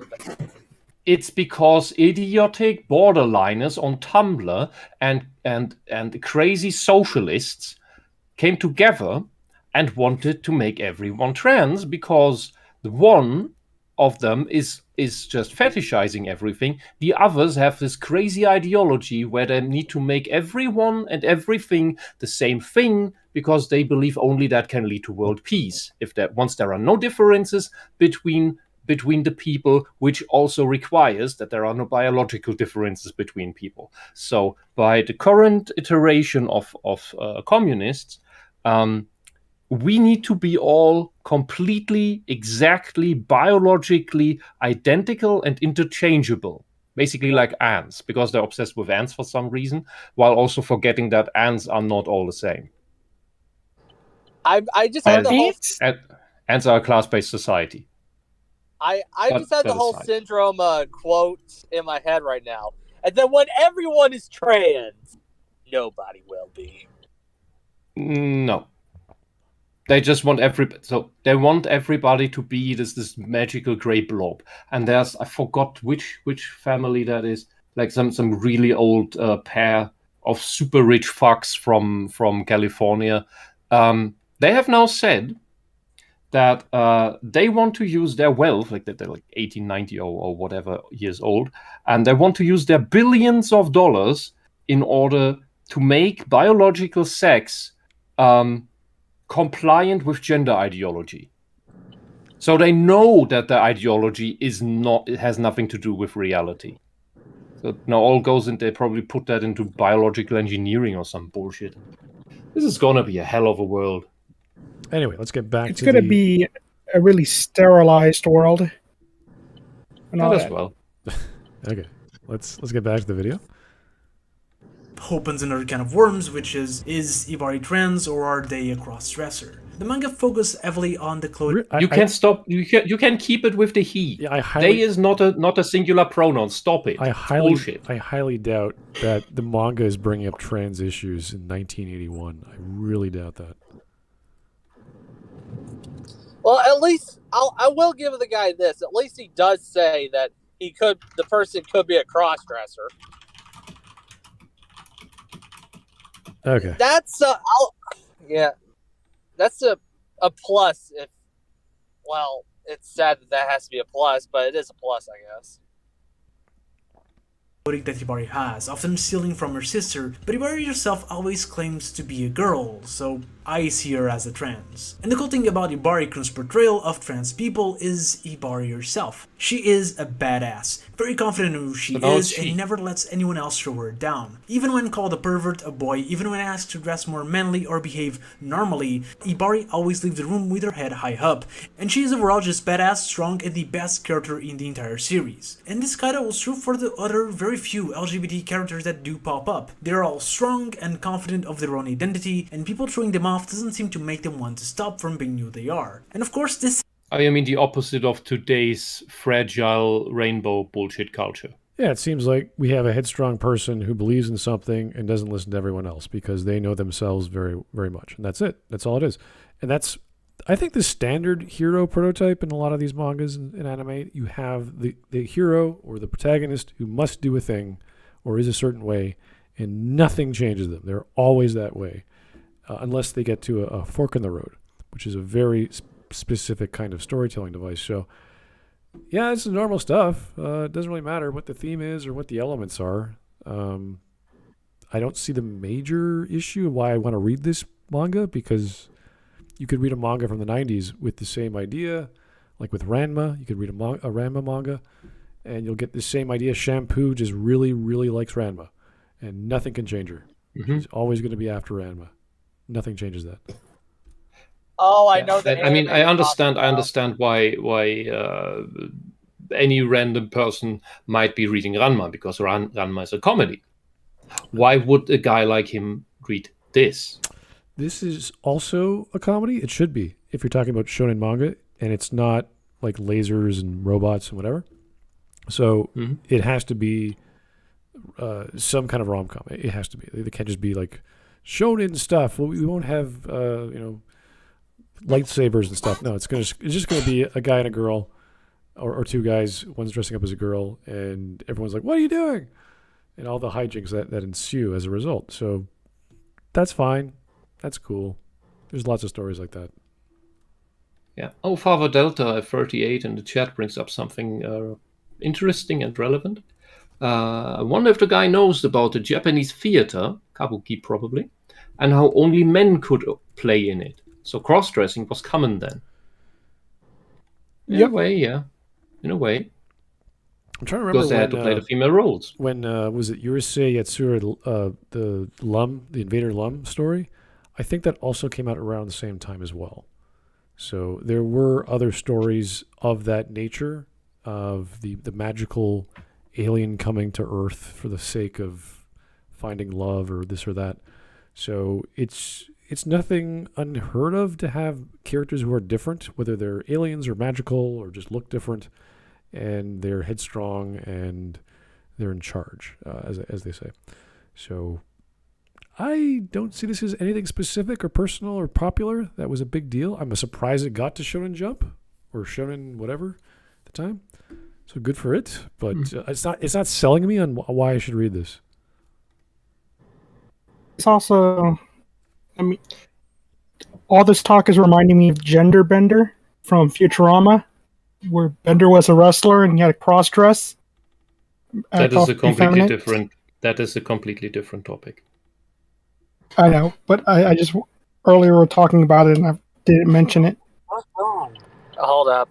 it's because idiotic borderliners on Tumblr and crazy socialists came together and wanted to make everyone trans, because the one of them is just fetishizing everything. The others have this crazy ideology where they need to make everyone and everything the same thing, because they believe only that can lead to world peace. Once there are no differences between the people, which also requires that there are no biological differences between people. So by the current iteration of communists, we need to be all completely, exactly, biologically identical and interchangeable. Basically like ants, because they're obsessed with ants for some reason, while also forgetting that ants are not all the same. I just had the whole... Ants are a class-based society. I just had the whole syndrome quote in my head right now. And then when everyone is trans, nobody will be. No. They just want they want everybody to be this magical gray blob. And there's, I forgot which family that is, like some really old pair of super rich fucks from California. They have now said that they want to use their wealth, like they're like 18, 90 or whatever years old, and they want to use their billions of dollars in order to make biological sex compliant with gender ideology. So they know that the ideology it has nothing to do with reality. So now all goes in, they probably put that into biological engineering or some bullshit. This is gonna be a hell of a world. Anyway, let's get back to It's gonna be a really sterilized world. Not as well. Okay, let's get back to the video. Opens another can of worms, which is Ibari trans or are they a cross-dresser? The manga focuses heavily on the clothing. You can stop. You can keep it with the he. Yeah, they is not a singular pronoun. Stop it. I Bullshit. highly doubt that the manga is bringing up trans issues in 1981. I really doubt that. Well, at least I will give the guy this. At least he does say that the person could be a cross-dresser. Okay. That's that's a plus. It's sad that has to be a plus, but it is a plus, I guess. That Ibari has, often stealing from her sister, but Ibari herself always claims to be a girl, so I see her as a trans. And the cool thing about Ibari-kun's portrayal of trans people is Ibari herself. She is a badass, very confident in who she is, and never lets anyone else show her down. Even when called a pervert, a boy, even when asked to dress more manly or behave normally, Ibari always leaves the room with her head high up, and she is overall just badass, strong, and the best character in the entire series. And this kinda holds true for the other very few LGBT characters that do pop up. They're all strong and confident of their own identity, and people throwing them off doesn't seem to make them want to stop from being who they are. And of course this... I mean the opposite of today's fragile rainbow bullshit culture. Yeah, it seems like we have a headstrong person who believes in something and doesn't listen to everyone else because they know themselves very, very much. And that's it. That's all it is. And that's, I think, the standard hero prototype in a lot of these mangas and anime. You have the hero or the protagonist who must do a thing or is a certain way, and nothing changes them. They're always that way, unless they get to a fork in the road, which is a very specific kind of storytelling device. So, yeah, it's normal stuff. It doesn't really matter what the theme is or what the elements are. I don't see the major issue of why I want to read this manga, because you could read a manga from the 90s with the same idea, like with Ranma. You could read a Ranma manga, and you'll get the same idea. Shampoo just really, really likes Ranma, and nothing can change her. Mm-hmm. She's always going to be after Ranma. Nothing changes that. Oh, I know that. I mean, I understand why any random person might be reading Ranma, because Ranma is a comedy. Why would a guy like him read this? This is also a comedy. It should be, if you're talking about shonen manga, and it's not like lasers and robots and whatever. So it has to be some kind of rom-com. It has to be. It can't just be like shonen stuff. We won't have lightsabers and stuff. No, it's just gonna be a guy and a girl or two guys, one's dressing up as a girl, and everyone's like, "What are you doing?" And all the hijinks that ensue as a result. So that's fine. That's cool. There's lots of stories like that. Yeah. Oh, Father Delta 38 in the chat brings up something interesting and relevant. I wonder if the guy knows about the Japanese theater, kabuki probably, and how only men could play in it. So cross-dressing was common then. In a way, yeah. In a way. I'm trying to remember because they had to play the female roles. When was it Urusei Yatsura, the Invader Lum story? I think that also came out around the same time as well. So there were other stories of that nature, of the magical alien coming to Earth for the sake of finding love or this or that. So it's nothing unheard of to have characters who are different, whether they're aliens or magical or just look different, and they're headstrong and they're in charge, as they say. So I don't see this as anything specific or personal or popular. That was a big deal. I'm surprised it got to Shonen Jump or Shonen whatever at the time. So good for it, but it's not selling me on why I should read this. It's also, I mean, all this talk is reminding me of Gender Bender from Futurama, where Bender was a wrestler and he had a cross dress. That is a completely different. That is a completely different topic. I know, but I just earlier were talking about it and I didn't mention it. Hold up.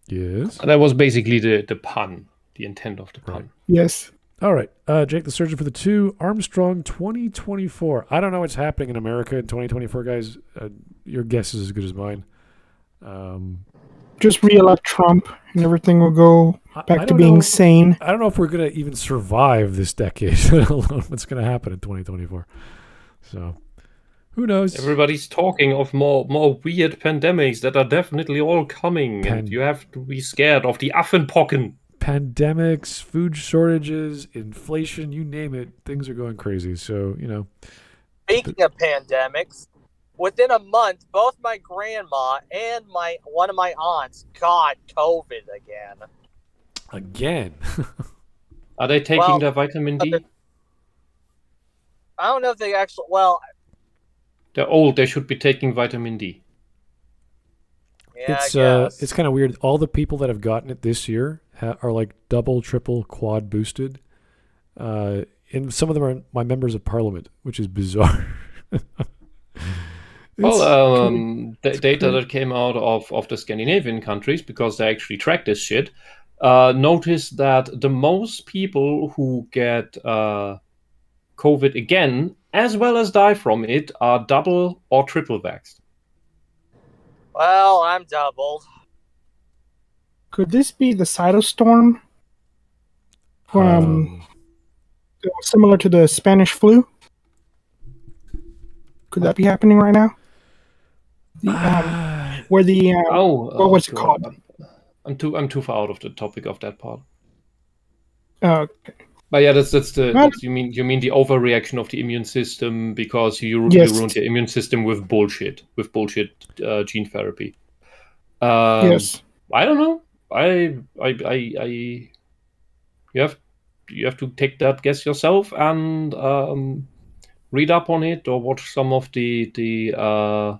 Yes. That was basically the pun, the intent of the pun. Right. Yes. All right. Jake the Surgeon for the 2. Armstrong 2024. I don't know what's happening in America in 2024, guys. Your guess is as good as mine. Just re-elect Trump and everything will go back to being sane. I don't know if we're going to even survive this decade, let alone what's going to happen in 2024. So, who knows? Everybody's talking of more weird pandemics that are definitely all coming, and you have to be scared of the Affenpocken. Pandemics, food shortages, inflation, you name it, things are going crazy. So, Speaking of pandemics, within a month, both my grandma and one of my aunts got COVID again. Again? Are they taking their vitamin D? I don't know if they actually... They're old. They should be taking vitamin D. Yeah, it's kind of weird. All the people that have gotten it this year are like double, triple, quad boosted. And some of them are my members of parliament, which is bizarre. Data that came out of the Scandinavian countries, because they actually track this shit, noticed that the most people who get COVID again, as well as die from it, are double or triple vaxxed. Well, I'm doubled. Could this be the cytostorm from similar to the Spanish flu? Could that be happening right now? What was it called? I'm too far out of the topic of that part. Okay. But yeah, you mean the overreaction of the immune system because you ruined your immune system with bullshit gene therapy. Yes. I don't know. You have to take that guess yourself and read up on it or watch some of the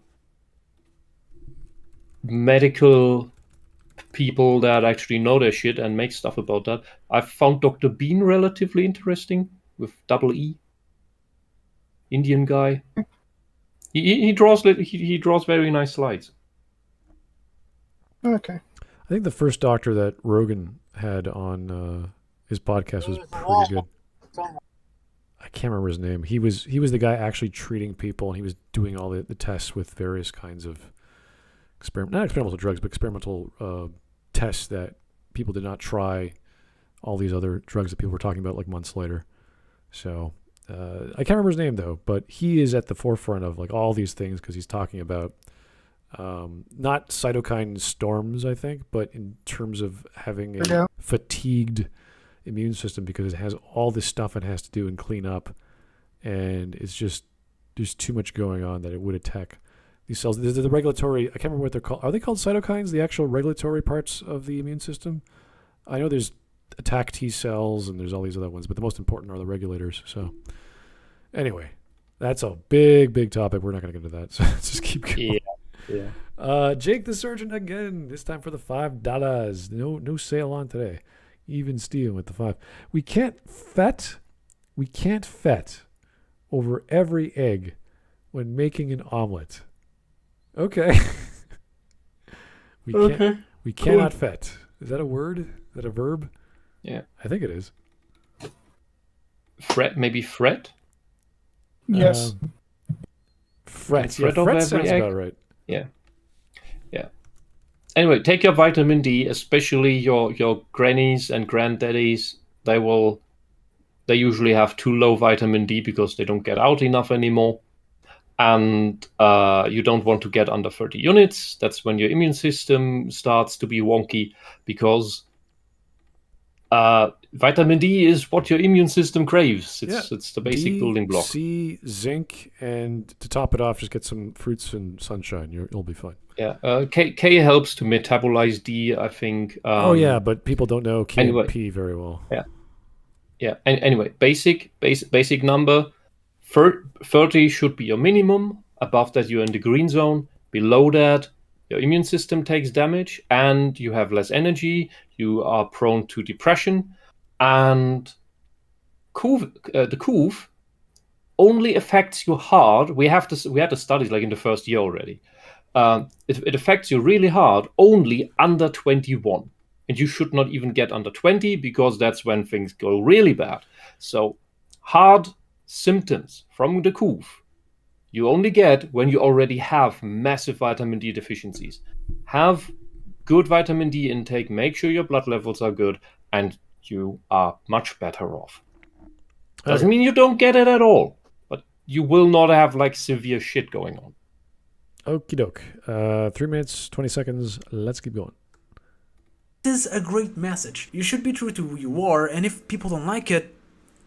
medical people that actually know their shit and make stuff about that. I found Dr. Bean relatively interesting with double E. Indian guy. He draws very nice slides. Okay. I think the first doctor that Rogan had on his podcast was pretty good. I can't remember his name. He was the guy actually treating people, and he was doing all the tests with various kinds of not experimental drugs, but experimental tests that people did not try all these other drugs that people were talking about like months later. So I can't remember his name though, but he is at the forefront of like all these things because he's talking about not cytokine storms, I think, but in terms of having a fatigued immune system because it has all this stuff it has to do and clean up, and it's just there's too much going on that it would attack These cells, the regulatory. I can't remember what they're called. Are they called cytokines? The actual regulatory parts of the immune system. I know there's attack T cells and there's all these other ones, but the most important are the regulators. So, anyway, that's a big topic. We're not going to get into that. So let's just keep going. Yeah. Jake the Surgeon again. This time for the $5. No sale on today. Even Steven with the 5. We can't fet over every egg when making an omelet. Okay. We cannot fet. Is that a word? Is that a verb? Yeah. I think it is. Maybe fret? Yes. Fret. Fret Yeah, over fret every sounds egg. about right. Yeah. Anyway, take your vitamin D, especially your grannies and granddaddies. They usually have too low vitamin D because they don't get out enough anymore. And you don't want to get under 30 units. That's when your immune system starts to be wonky because vitamin D is what your immune system craves. It's the basic building block. C, zinc, and to top it off, just get some fruits and sunshine. You'll be fine. Yeah, K helps to metabolize D, I think. But people don't know K anyway, and P very well. Yeah. Anyway, basic number. 30 should be your minimum. Above that, you're in the green zone. Below that, your immune system takes damage and you have less energy. You are prone to depression. And the COOF only affects you hard. We had the studies like in the first year already. It affects you really hard only under 21. And you should not even get under 20 because that's when things go really bad. So hard symptoms from the COOF you only get when you already have massive vitamin D deficiencies. Have good vitamin D intake, make sure your blood levels are good, and you are much better off. Doesn't mean you don't get it at all, but you will not have like severe shit going on. Okie doke. 3 minutes, 20 seconds. Let's keep going. This is a great message. You should be true to who you are, and if people don't like it,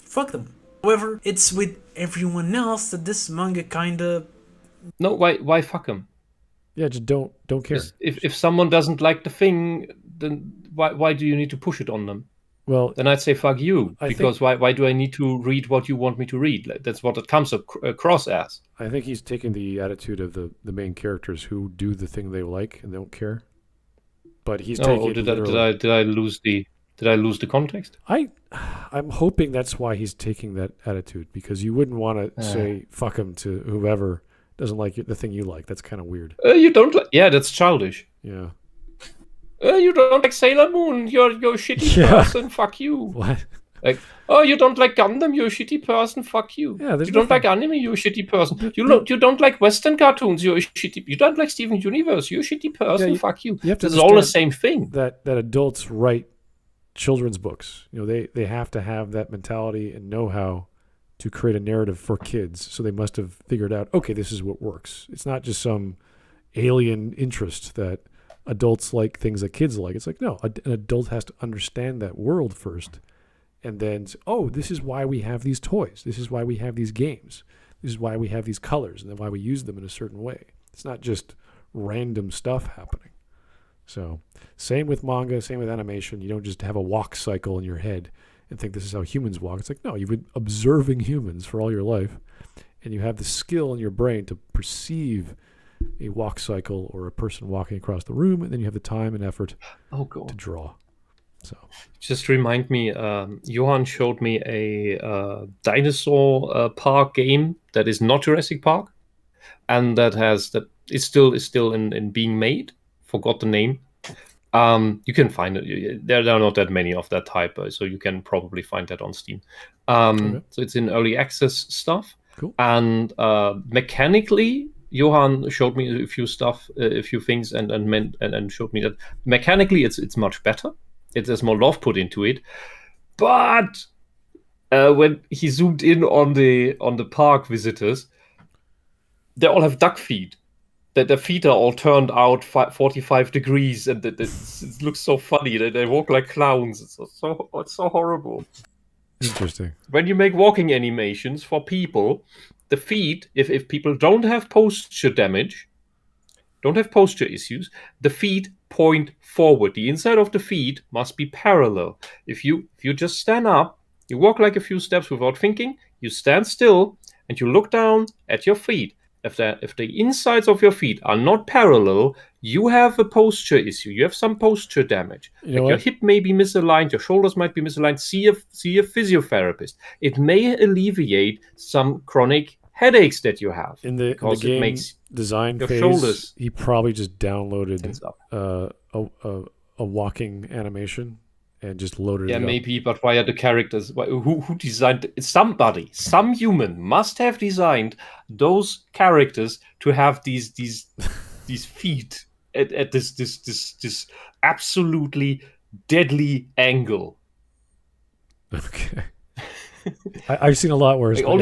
fuck them. However, it's with everyone else that this manga kinda... No, why fuck them? Yeah, just don't care. If someone doesn't like the thing, then why do you need to push it on them? Well, then I'd say fuck you, because why do I need to read what you want me to read? That's what it comes across as. I think he's taking the attitude of the main characters who do the thing they like and don't care. But he's taking it literally. Did I lose the context? I'm hoping that's why he's taking that attitude, because you wouldn't want to say fuck him to whoever doesn't like the thing you like. That's kind of weird. You don't like... Yeah, that's childish. Yeah. You don't like Sailor Moon. You're a shitty person. Fuck you. What? Like, oh, you don't like Gundam. You're a shitty person. Fuck you. Yeah, you don't like anime. You're a shitty person. You don't like Western cartoons. You're a shitty... You don't like Steven Universe. You're a shitty person. Fuck you. This is all the same thing. That adults write children's books. They have to have that mentality and know how to create a narrative for kids. So they must have figured out, okay, this is what works. It's not just some alien interest that adults like things that kids like. It's like, no, an adult has to understand that world first and then say, oh, this is why we have these toys. This is why we have these games. This is why we have these colors and then why we use them in a certain way. It's not just random stuff happening. So same with manga, same with animation. You don't just have a walk cycle in your head and think this is how humans walk. It's like, no, you've been observing humans for all your life and you have the skill in your brain to perceive a walk cycle or a person walking across the room, and then you have the time and effort to draw. So just remind me, Johan showed me a dinosaur park game that is not Jurassic Park, and that is still in being made. Forgot the name. You can find it. There are not that many of that type, so you can probably find that on Steam. So it's in early access stuff. Cool. And mechanically, Johan showed me a few things, and showed me that mechanically it's much better. There's more love put into it, but when he zoomed in on the park visitors, they all have duck feet. That their feet are all turned out 45 degrees, and it looks so funny. They walk like clowns. It's so horrible. Interesting. When you make walking animations for people, the feet, if people don't have posture damage, don't have posture issues, the feet point forward. The inside of the feet must be parallel. If you just stand up, you walk like a few steps without thinking, you stand still, and you look down at your feet. If the insides of your feet are not parallel, you have a posture issue. You have some posture damage. Your hip may be misaligned, your shoulders might be misaligned. See a physiotherapist. It may alleviate some chronic headaches that you have. In the game makes design your phase, shoulders he probably just downloaded a walking animation and just loaded it up. Yeah, maybe, but why are the characters? Who designed it? Some human must have designed those characters to have these feet at this absolutely deadly angle. Okay. I've seen a lot worse. Like, all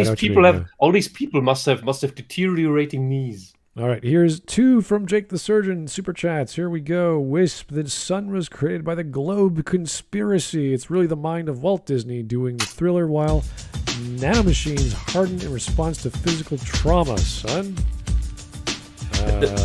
these people must have deteriorating knees. All right, here's 2 from Jake the Surgeon super chats. Here we go. Whisp: the sun was created by the Globe Conspiracy. It's really the mind of Walt Disney doing the thriller while nanomachines harden in response to physical trauma. Son.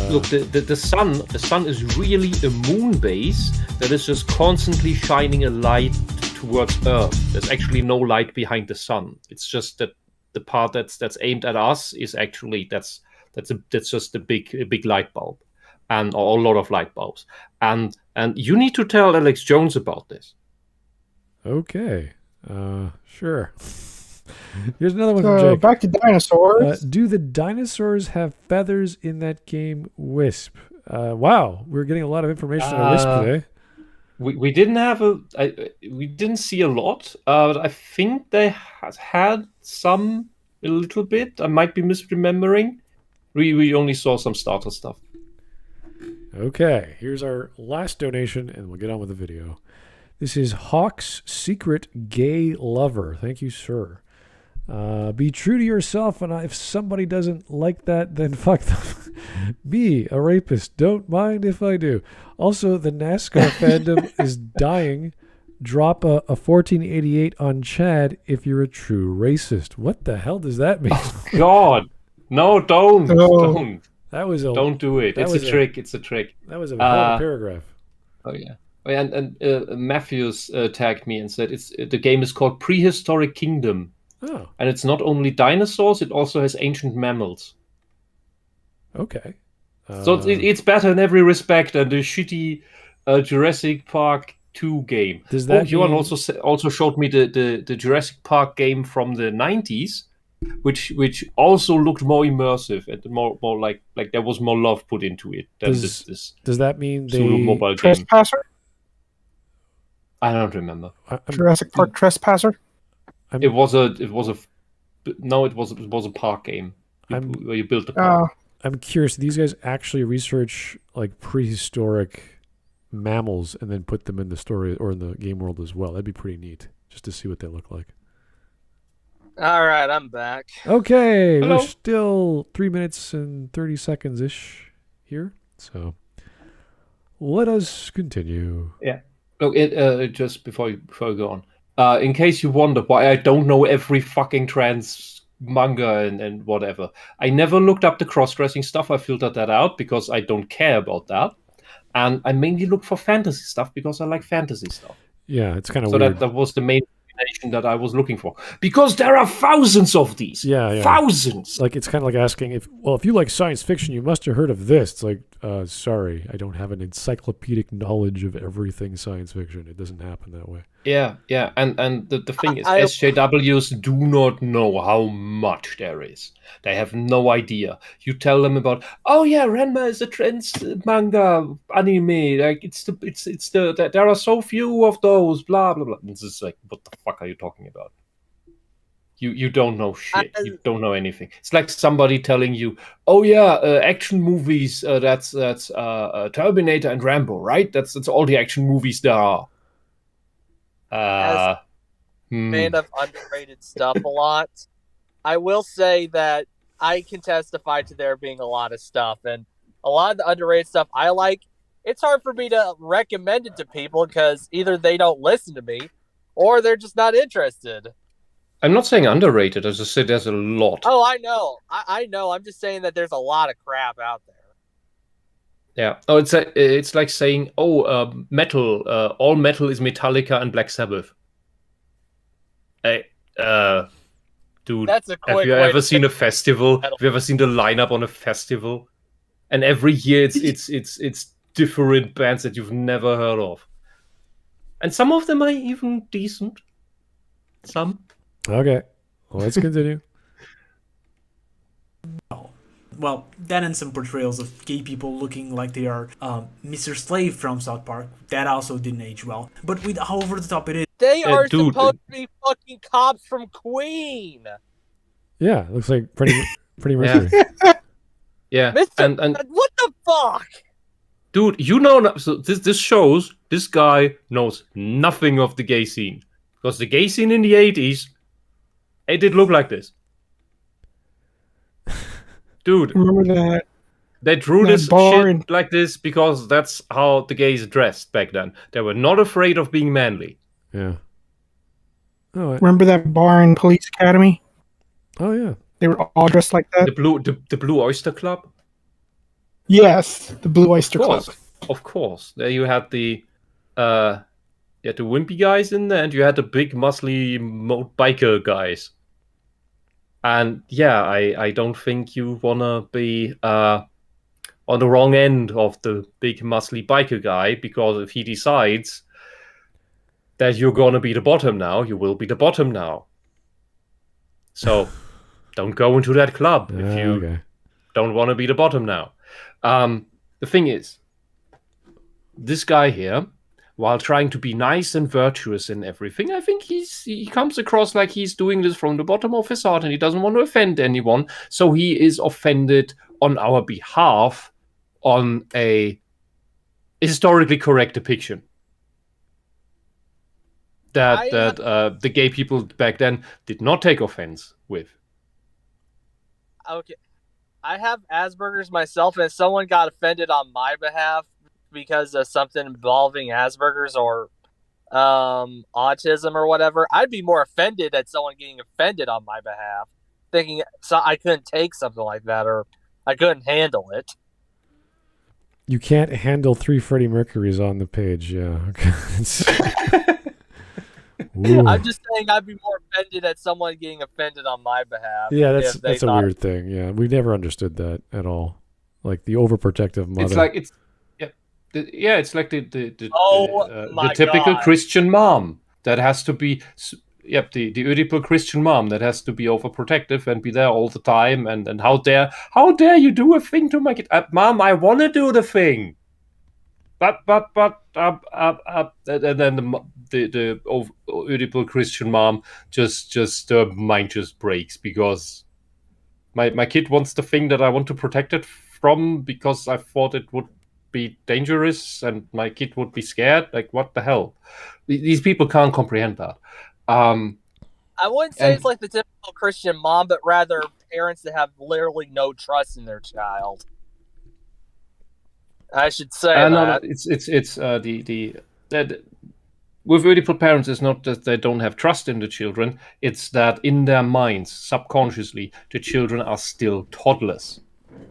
Look, the sun is really a moon base that is just constantly shining a light towards Earth. There's actually no light behind the sun. It's just that the part that's aimed at us is actually that's just a big light bulb, and or a lot of light bulbs. And you need to tell Alex Jones about this. Okay, sure. Here's another one from Jake. Back to dinosaurs. Do the dinosaurs have feathers in that game, Whisp? Wow, we're getting a lot of information on Whisp today. We didn't see a lot, but I think they had some a little bit. I might be misremembering. We only saw some starter stuff. Okay, here's our last donation, and we'll get on with the video. This is Hawk's Secret Gay Lover. Thank you, sir. Be true to yourself, and if somebody doesn't like that, then fuck them. Be a rapist. Don't mind if I do. Also, the NASCAR fandom is dying. Drop a 1488 on Chad if you're a true racist. What the hell does that mean? Oh, God. No, don't. Don't. Don't do it. It's a trick. It's a trick. That was a whole paragraph. Oh, yeah. And Matthews tagged me and said the game is called Prehistoric Kingdom. Oh. And it's not only dinosaurs, it also has ancient mammals. Okay. So it's better in every respect than the shitty Jurassic Park 2 game. Does that Johan also showed me the Jurassic Park game from the 90s, which also looked more immersive and more like there was more love put into it than this. Does that mean Zulu mobile game? Trespasser? I don't remember. Jurassic Park Trespasser? It was a park game where you built a park. I'm curious. These guys actually research like prehistoric mammals and then put them in the story or in the game world as well. That'd be pretty neat, just to see what they look like. All right, I'm back. Okay, Hello. we're still 3 minutes and 30 seconds ish here, so let us continue. Yeah. Look, just before we go on, in case you wonder why I don't know every fucking trans manga and whatever, I never looked up the cross-dressing stuff. I filtered that out because I don't care about that, and I mainly look for fantasy stuff because I like fantasy stuff. Yeah, it's kind of so weird. that was the main combination that I was looking for, because there are thousands of these. Yeah. Thousands. Like, it's kind of like asking if you like science fiction, you must have heard of this. It's like, sorry, I don't have an encyclopedic knowledge of everything science fiction. It doesn't happen that way. Yeah, and the thing is, SJWs do not know how much there is. They have no idea. You tell them about, oh yeah, Ranma is a trans manga anime. Like it's the there are so few of those. Blah blah blah. It's just like, what the fuck are you talking about? You don't know shit. You don't know anything. It's like somebody telling you, oh yeah, action movies. That's Terminator and Rambo, right? That's all the action movies there are. As fan of underrated stuff a lot, I will say that I can testify to there being a lot of stuff, and a lot of the underrated stuff I like. It's hard for me to recommend it to people because either they don't listen to me or they're just not interested. I'm not saying underrated. I just said there's a lot. Oh, I know. I know. I'm just saying that there's a lot of crap out there. Yeah. Oh, it's like saying, metal. All metal is Metallica and Black Sabbath. Hey, dude, That's a have quick you way ever to seen a festival? metal. Have you ever seen the lineup on a festival? And every year it's different bands that you've never heard of, and some of them are even decent. Some. Okay, well, let's continue. Well, that and some portrayals of gay people looking like they are Mr. Slave from South Park. That also didn't age well. But with how over the top it is, They are dude, supposed to be fucking cops from Queen. Yeah, looks like Freddie Mercury. Yeah, Mr. and What the fuck? dude, you know, so this shows this guy knows nothing of the gay scene, because the gay scene in the 80s, it did look like this. Dude, Remember that? they drew that this bar shit in- like this because that's how the gays dressed back then. They were not afraid of being manly. Yeah. Oh, Remember that bar in Police Academy? oh yeah. They were all dressed like that. The Blue Oyster Club? Yes, the Blue Oyster Club. Of course. There you had the wimpy guys in there, and you had the big muscly biker guys. And yeah, I don't think you wanna be on the wrong end of the big muscly biker guy, because if he decides that you're gonna be the bottom now, you will be the bottom now. So don't go into that club if you Okay. don't want to be the bottom now. The thing is, this guy here, while trying to be nice and virtuous and everything, I think he comes across like he's doing this from the bottom of his heart, and he doesn't want to offend anyone. So he is offended on our behalf on a historically correct depiction that the gay people back then did not take offense with. Okay, I have Asperger's myself, and if someone got offended on my behalf because of something involving Asperger's or autism or whatever, I'd be more offended at someone getting offended on my behalf, thinking so I couldn't take something like that or I couldn't handle it. You can't handle 3 Freddie Mercurys on the page. Yeah. Okay. Ooh. I'm just saying I'd be more offended at someone getting offended on my behalf. Yeah, if they that's a thought- weird thing. Yeah, we never understood that at all. Like the overprotective mother. It's like it's the Oh, my typical God. Christian mom that has to be the Oedipal Christian mom that has to be overprotective and be there all the time, and how dare you do a thing to my kid? Mom, I want to do the thing, but and then the Oedipal Christian mom just mind just breaks because my kid wants the thing that I want to protect it from because I thought it would be dangerous and my kid would be scared. Like, what the hell? These people can't comprehend that. I wouldn't say And- it's like the typical Christian mom, but rather parents that have literally no trust in their child. I should say that. With Oedipal parents, it's not that they don't have trust in the children; it's that in their minds, subconsciously, the children are still toddlers.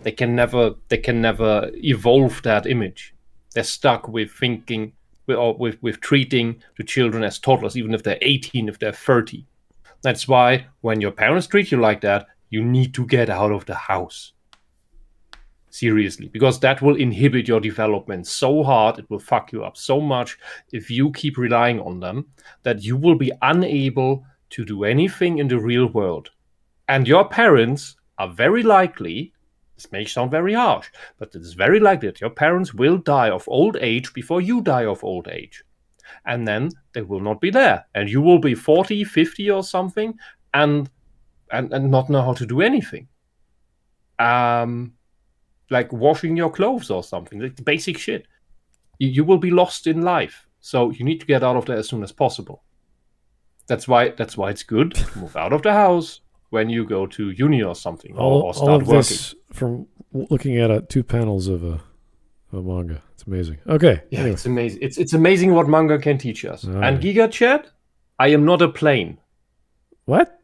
They can never evolve that image. They're stuck with thinking, with treating the children as toddlers, even if they're 18, if they're 30. That's why when your parents treat you like that, you need to get out of the house. Seriously, because that will inhibit your development so hard, it will fuck you up so much if you keep relying on them, that you will be unable to do anything in the real world. And your parents are very likely, this may sound very harsh, but it is very likely that your parents will die of old age before you die of old age. And then they will not be there. And you will be 40, 50 or something and not know how to do anything. Like washing your clothes or something, like the basic shit. You will be lost in life. So you need to get out of there as soon as possible. That's why it's good to move out of the house when you go to uni or something, or start all of working. this from looking at 2 panels of a manga. It's amazing. Okay. Yeah, anyway. it's amazing. It's amazing what manga can teach us. All And right. Giga Chat, I am not a plane. What?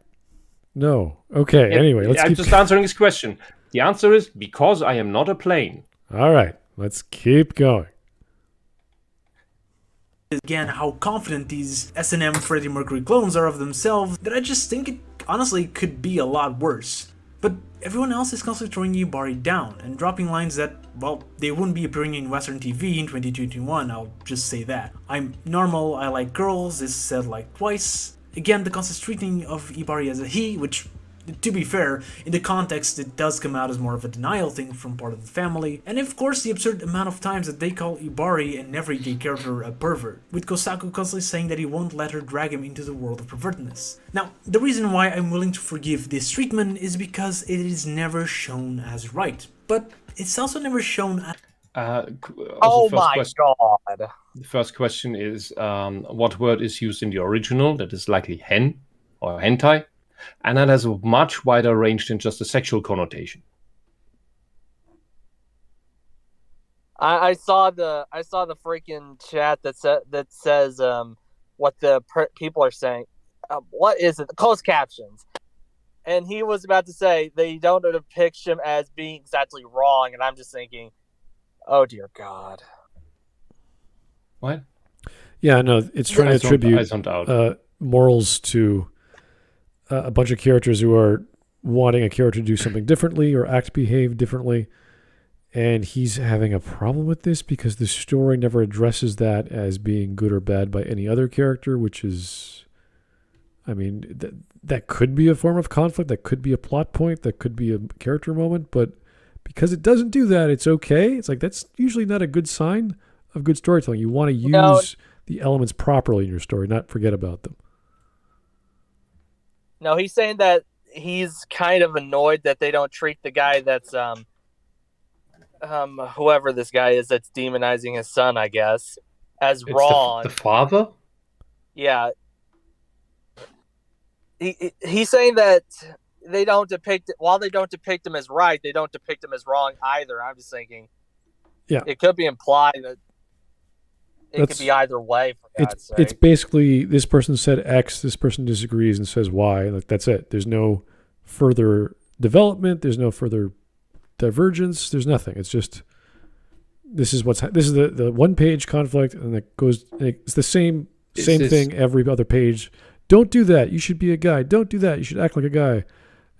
No. Okay. Anyway, let's I'm keep. just answering his question. The answer is because I am not a plane. All right. Let's keep going. Again, how confident these S&M Freddie Mercury clones are of themselves that I just think it honestly could be a lot worse. But everyone else is constantly throwing Yubari down and dropping lines that, well, they wouldn't be appearing in Western TV in 2021, I'll just say that. I'm normal, I like girls, is said like twice. Again, the constant treating of Yubari as a he, which, to be fair, in the context it does come out as more of a denial thing from part of the family, and of course the absurd amount of times that they call Ibari an everyday character a pervert, with Kosago constantly saying that he won't let her drag him into the world of pervertedness. Now, the reason why I'm willing to forgive this treatment is because it is never shown as right, but it's also never shown as... Oh my god. The first question is, what word is used in the original? That is likely hen or hentai. And that has a much wider range than just a sexual connotation. I saw the freaking chat that says what the people are saying. What is it? The closed captions. And he was about to say they don't depict him as being exactly wrong, and I'm just thinking, oh dear God. What? Yeah, no, it's trying to attribute morals to a bunch of characters who are wanting a character to do something differently or behave differently. And he's having a problem with this because the story never addresses that as being good or bad by any other character, which is, I mean, that could be a form of conflict. That could be a plot point. That could be a character moment. But because it doesn't do that, it's okay. It's like, that's usually not a good sign of good storytelling. You want to use the elements properly in your story, not forget about them. No, he's saying that he's kind of annoyed that they don't treat the guy that's whoever this guy is that's demonizing his son, I guess, as wrong. The father? Yeah. He's saying that they don't depict while they don't depict him as right, they don't depict him as wrong either. I'm just thinking, yeah, it could be implied that it could be either way. For God's sake. It's basically this person said X, this person disagrees and says Y. Like, that's it. There's no further development. There's no further divergence. There's nothing. It's just this is the one page conflict, and it goes. It's the same thing every other page. Don't do that. You should be a guy. Don't do that. You should act like a guy.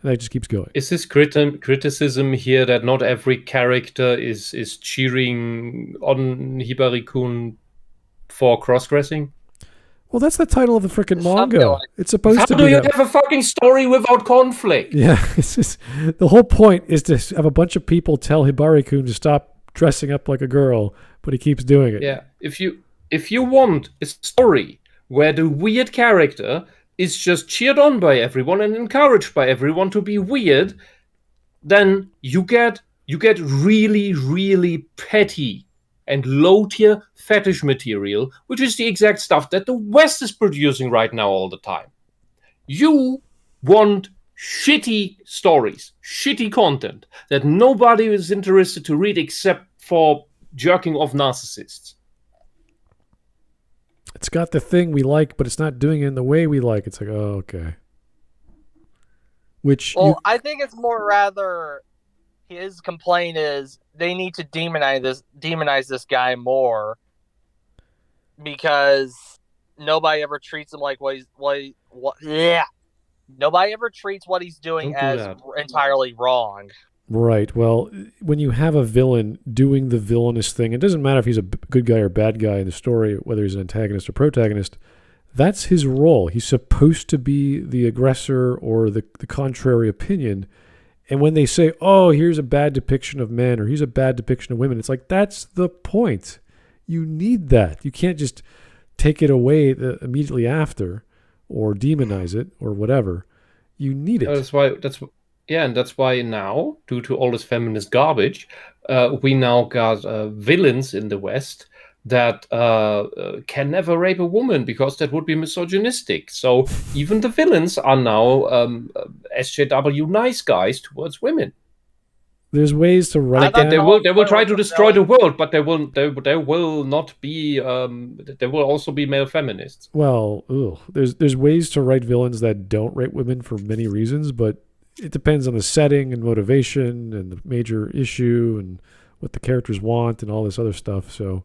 And that just keeps going. Is this criticism here that not every character is cheering on Hibari-kun for cross-dressing? Well, that's the title of the freaking manga. It's supposed to be. How do you have a fucking story without conflict? Yeah, it's just, the whole point is to have a bunch of people tell Hibari-kun to stop dressing up like a girl, but he keeps doing it. Yeah, if you want a story where the weird character is just cheered on by everyone and encouraged by everyone to be weird, then you get really, really petty and low-tier fetish material, which is the exact stuff that the West is producing right now all the time. You want shitty stories, shitty content that nobody is interested to read except for jerking off narcissists. It's got the thing we like, but it's not doing it in the way we like. It's like, oh, okay. I think it's more rather his complaint is they need to demonize this guy more because nobody ever treats him like nobody ever treats what he's doing as entirely wrong. Right. Well, when you have a villain doing the villainous thing, it doesn't matter if he's a good guy or bad guy in the story, whether he's an antagonist or protagonist. That's his role. He's supposed to be the aggressor or the contrary opinion. And when they say, oh, here's a bad depiction of men or here's a bad depiction of women, it's like, that's the point. You need that. You can't just take it away immediately after or demonize it or whatever. You need it. That's why now, due to all this feminist garbage, we now got villains in the West that can never rape a woman because that would be misogynistic. So even the villains are now SJW nice guys towards women. There's ways to write that. They will try to destroy the world, but they will not be. There will also be male feminists. Well, there's ways to write villains that don't rape women for many reasons, but it depends on the setting and motivation and the major issue and what the characters want and all this other stuff. So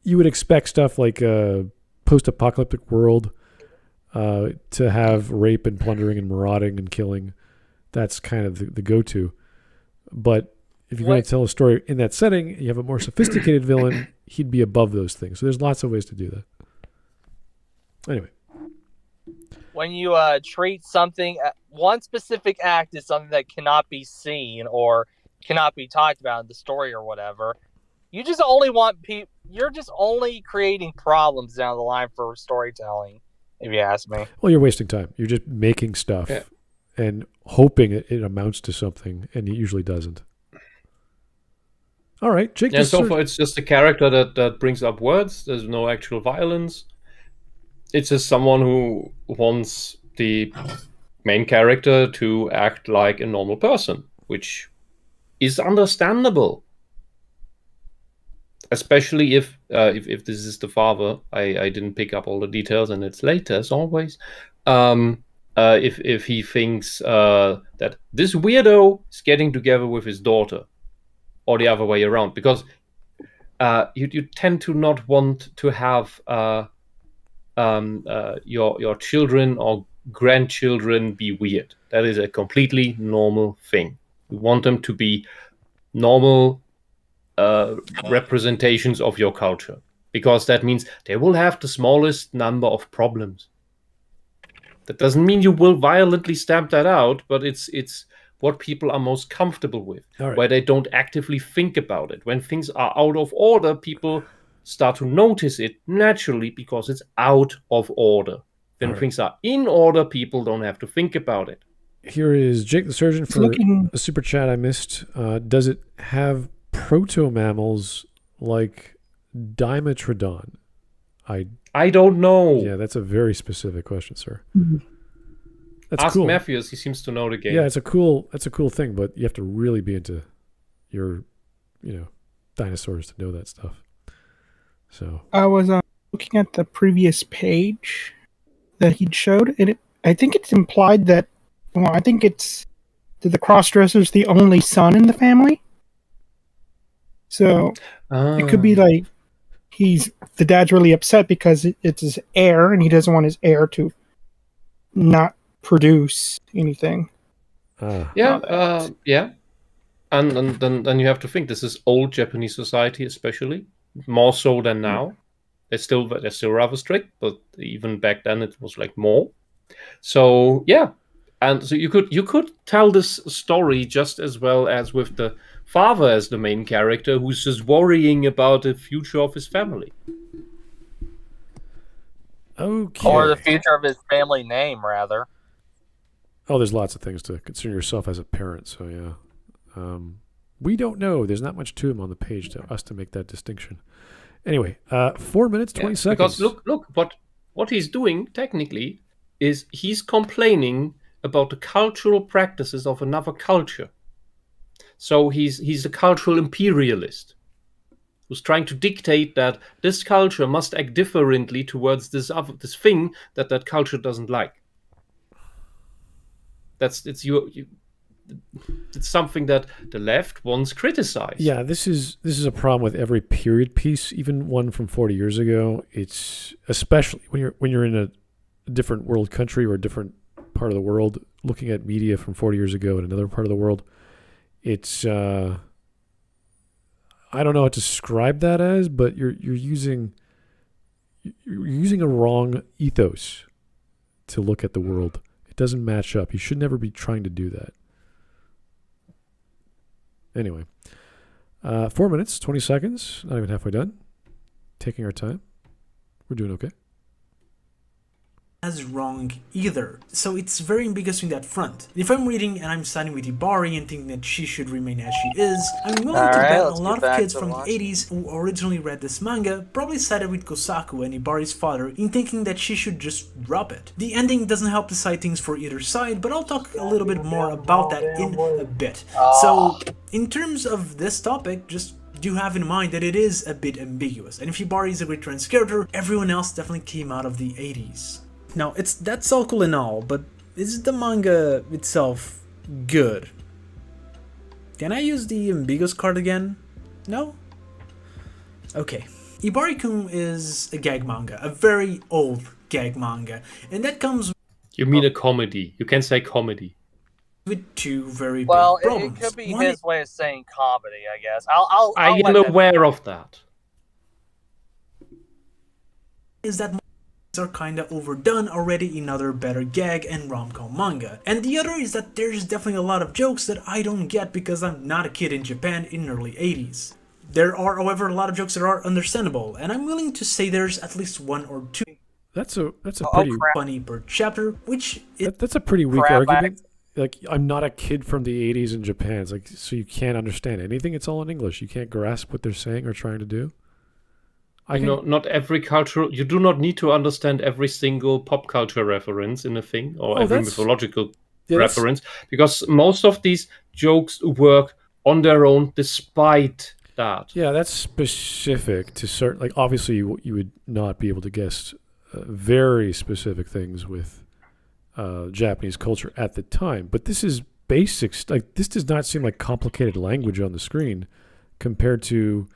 you would expect stuff like a post-apocalyptic world to have rape and plundering and marauding and killing. That's kind of the go-to. But if you're going to tell a story in that setting, you have a more sophisticated villain, he'd be above those things. So there's lots of ways to do that. Anyway. When you treat something, one specific act is something that cannot be seen or cannot be talked about in the story or whatever, you just only want people. You're just only creating problems down the line for storytelling, if you ask me. Well, you're wasting time. You're just making stuff and hoping it amounts to something, and it usually doesn't. All right, Jake. And so far, it's just a character that brings up words. There's no actual violence. It's just someone who wants the main character to act like a normal person, which is understandable. Especially if this is the father. I didn't pick up all the details, and it's later, as always. If he thinks that this weirdo is getting together with his daughter, or the other way around, because you tend to not want to have your children or grandchildren be weird. That is a completely normal thing. You want them to be normal representations of your culture, because that means they will have the smallest number of problems. That doesn't mean you will violently stamp that out, but it's what people are most comfortable with, where they don't actively think about it. When things are out of order, people start to notice it naturally because it's out of order. When things are in order, people don't have to think about it. Here is Jake the Surgeon for a super chat I missed. Does it have proto-mammals like Dimetrodon? I don't know. Yeah, that's a very specific question, sir. Mm-hmm. That's Ask cool. Matthews, he seems to know the game. Yeah, that's a cool thing, but you have to really be into your, dinosaurs to know that stuff. So I was looking at the previous page that he'd showed, and I think it's implied that, that the crossdresser's the only son in the family. So it could be like the dad's really upset because it's his heir, and he doesn't want his heir to not produce anything. Yeah. And then you have to think, this is old Japanese society, especially more so than now. They're still rather strict, but even back then it was like more. So yeah, and so you could tell this story just as well as with the father as the main character, who's just worrying about the future of his family. Okay. Or the future of his family name, rather. Oh, there's lots of things to consider yourself as a parent, so yeah. We don't know. There's not much to him on the page to us to make that distinction. Anyway, 4 minutes, 20 seconds. Because look, what he's doing technically is he's complaining about the cultural practices of another culture. So he's a cultural imperialist who's trying to dictate that this culture must act differently towards this thing that culture doesn't like. It's something that the left once criticized. Yeah, this is a problem with every period piece, even one from 40 years ago. It's especially when you're in a different world country or a different part of the world, looking at media from 40 years ago in another part of the world. It's I don't know what to describe that as, but you're using a wrong ethos to look at the world. It doesn't match up. You should never be trying to do that. Anyway, 4 minutes, 20 seconds, not even halfway done. Taking our time. We're doing okay. As wrong either. So it's very ambiguous in that front. If I'm reading and I'm siding with Ibari and thinking that she should remain as she is, I'm willing to bet a lot of kids from the 80s who originally read this manga probably sided with Kosaku and Ibari's father in thinking that she should just drop it. The ending doesn't help decide things for either side, but I'll talk a little bit more about that in a bit. So, in terms of this topic, just do have in mind that it is a bit ambiguous, and if Ibari is a great trans character, everyone else definitely came out of the 80s. Now, that's all cool and all, but is the manga itself good? Can I use the ambiguous card again? No? Okay. Ibarikun is a gag manga, a very old gag manga, and that comes You mean a comedy? You can say comedy. with two very Well, big problems. it could be One his way of saying comedy, I guess. I'll I let am that- aware of that. is that are kinda overdone already in other better gag and rom-com manga. And the other is that there's definitely a lot of jokes that I don't get because I'm not a kid in Japan in early 80s. There are, however, a lot of jokes that are understandable, and I'm willing to say there's at least one or two That's a pretty funny per chapter, which is that's a pretty weak Crap argument. Like, I'm not a kid from the 80s in Japan. It's like, so you can't understand anything. It's all in English. You can't grasp what they're saying or trying to do. Not every cultural. You do not need to understand every single pop culture reference in a thing or every mythological reference, because most of these jokes work on their own despite that. Yeah, that's specific to certain. Like, obviously, you would not be able to guess very specific things with Japanese culture at the time. But this is basics. Like, this does not seem like complicated language on the screen compared to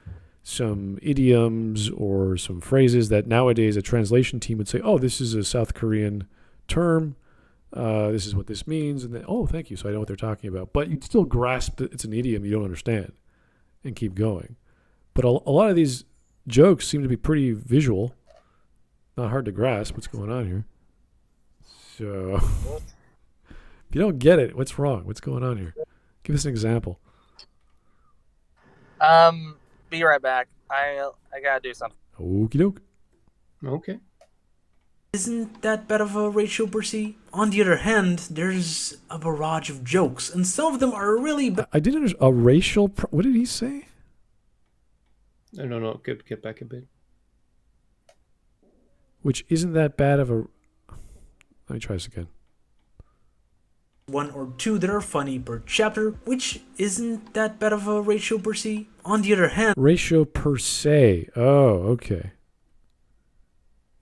some idioms or some phrases that nowadays a translation team would say, oh, this is a South Korean term. This is what this means. And then, oh, thank you. So I know what they're talking about. But you'd still grasp that it's an idiom you don't understand and keep going. But a lot of these jokes seem to be pretty visual. Not hard to grasp what's going on here. So if you don't get it, what's wrong? What's going on here? Give us an example. Be right back. I gotta do something. Okie doke. Okay. Isn't that bad of a ratio per se? On the other hand, there's a barrage of jokes, and some of them are really bad. I didn't understand. A racial... what did he say? No. Get back a bit. Which isn't that bad of a... Let me try this again. One or two that are funny per chapter, which isn't that bad of a ratio per se. On the other hand, Ratio per se. Oh, okay.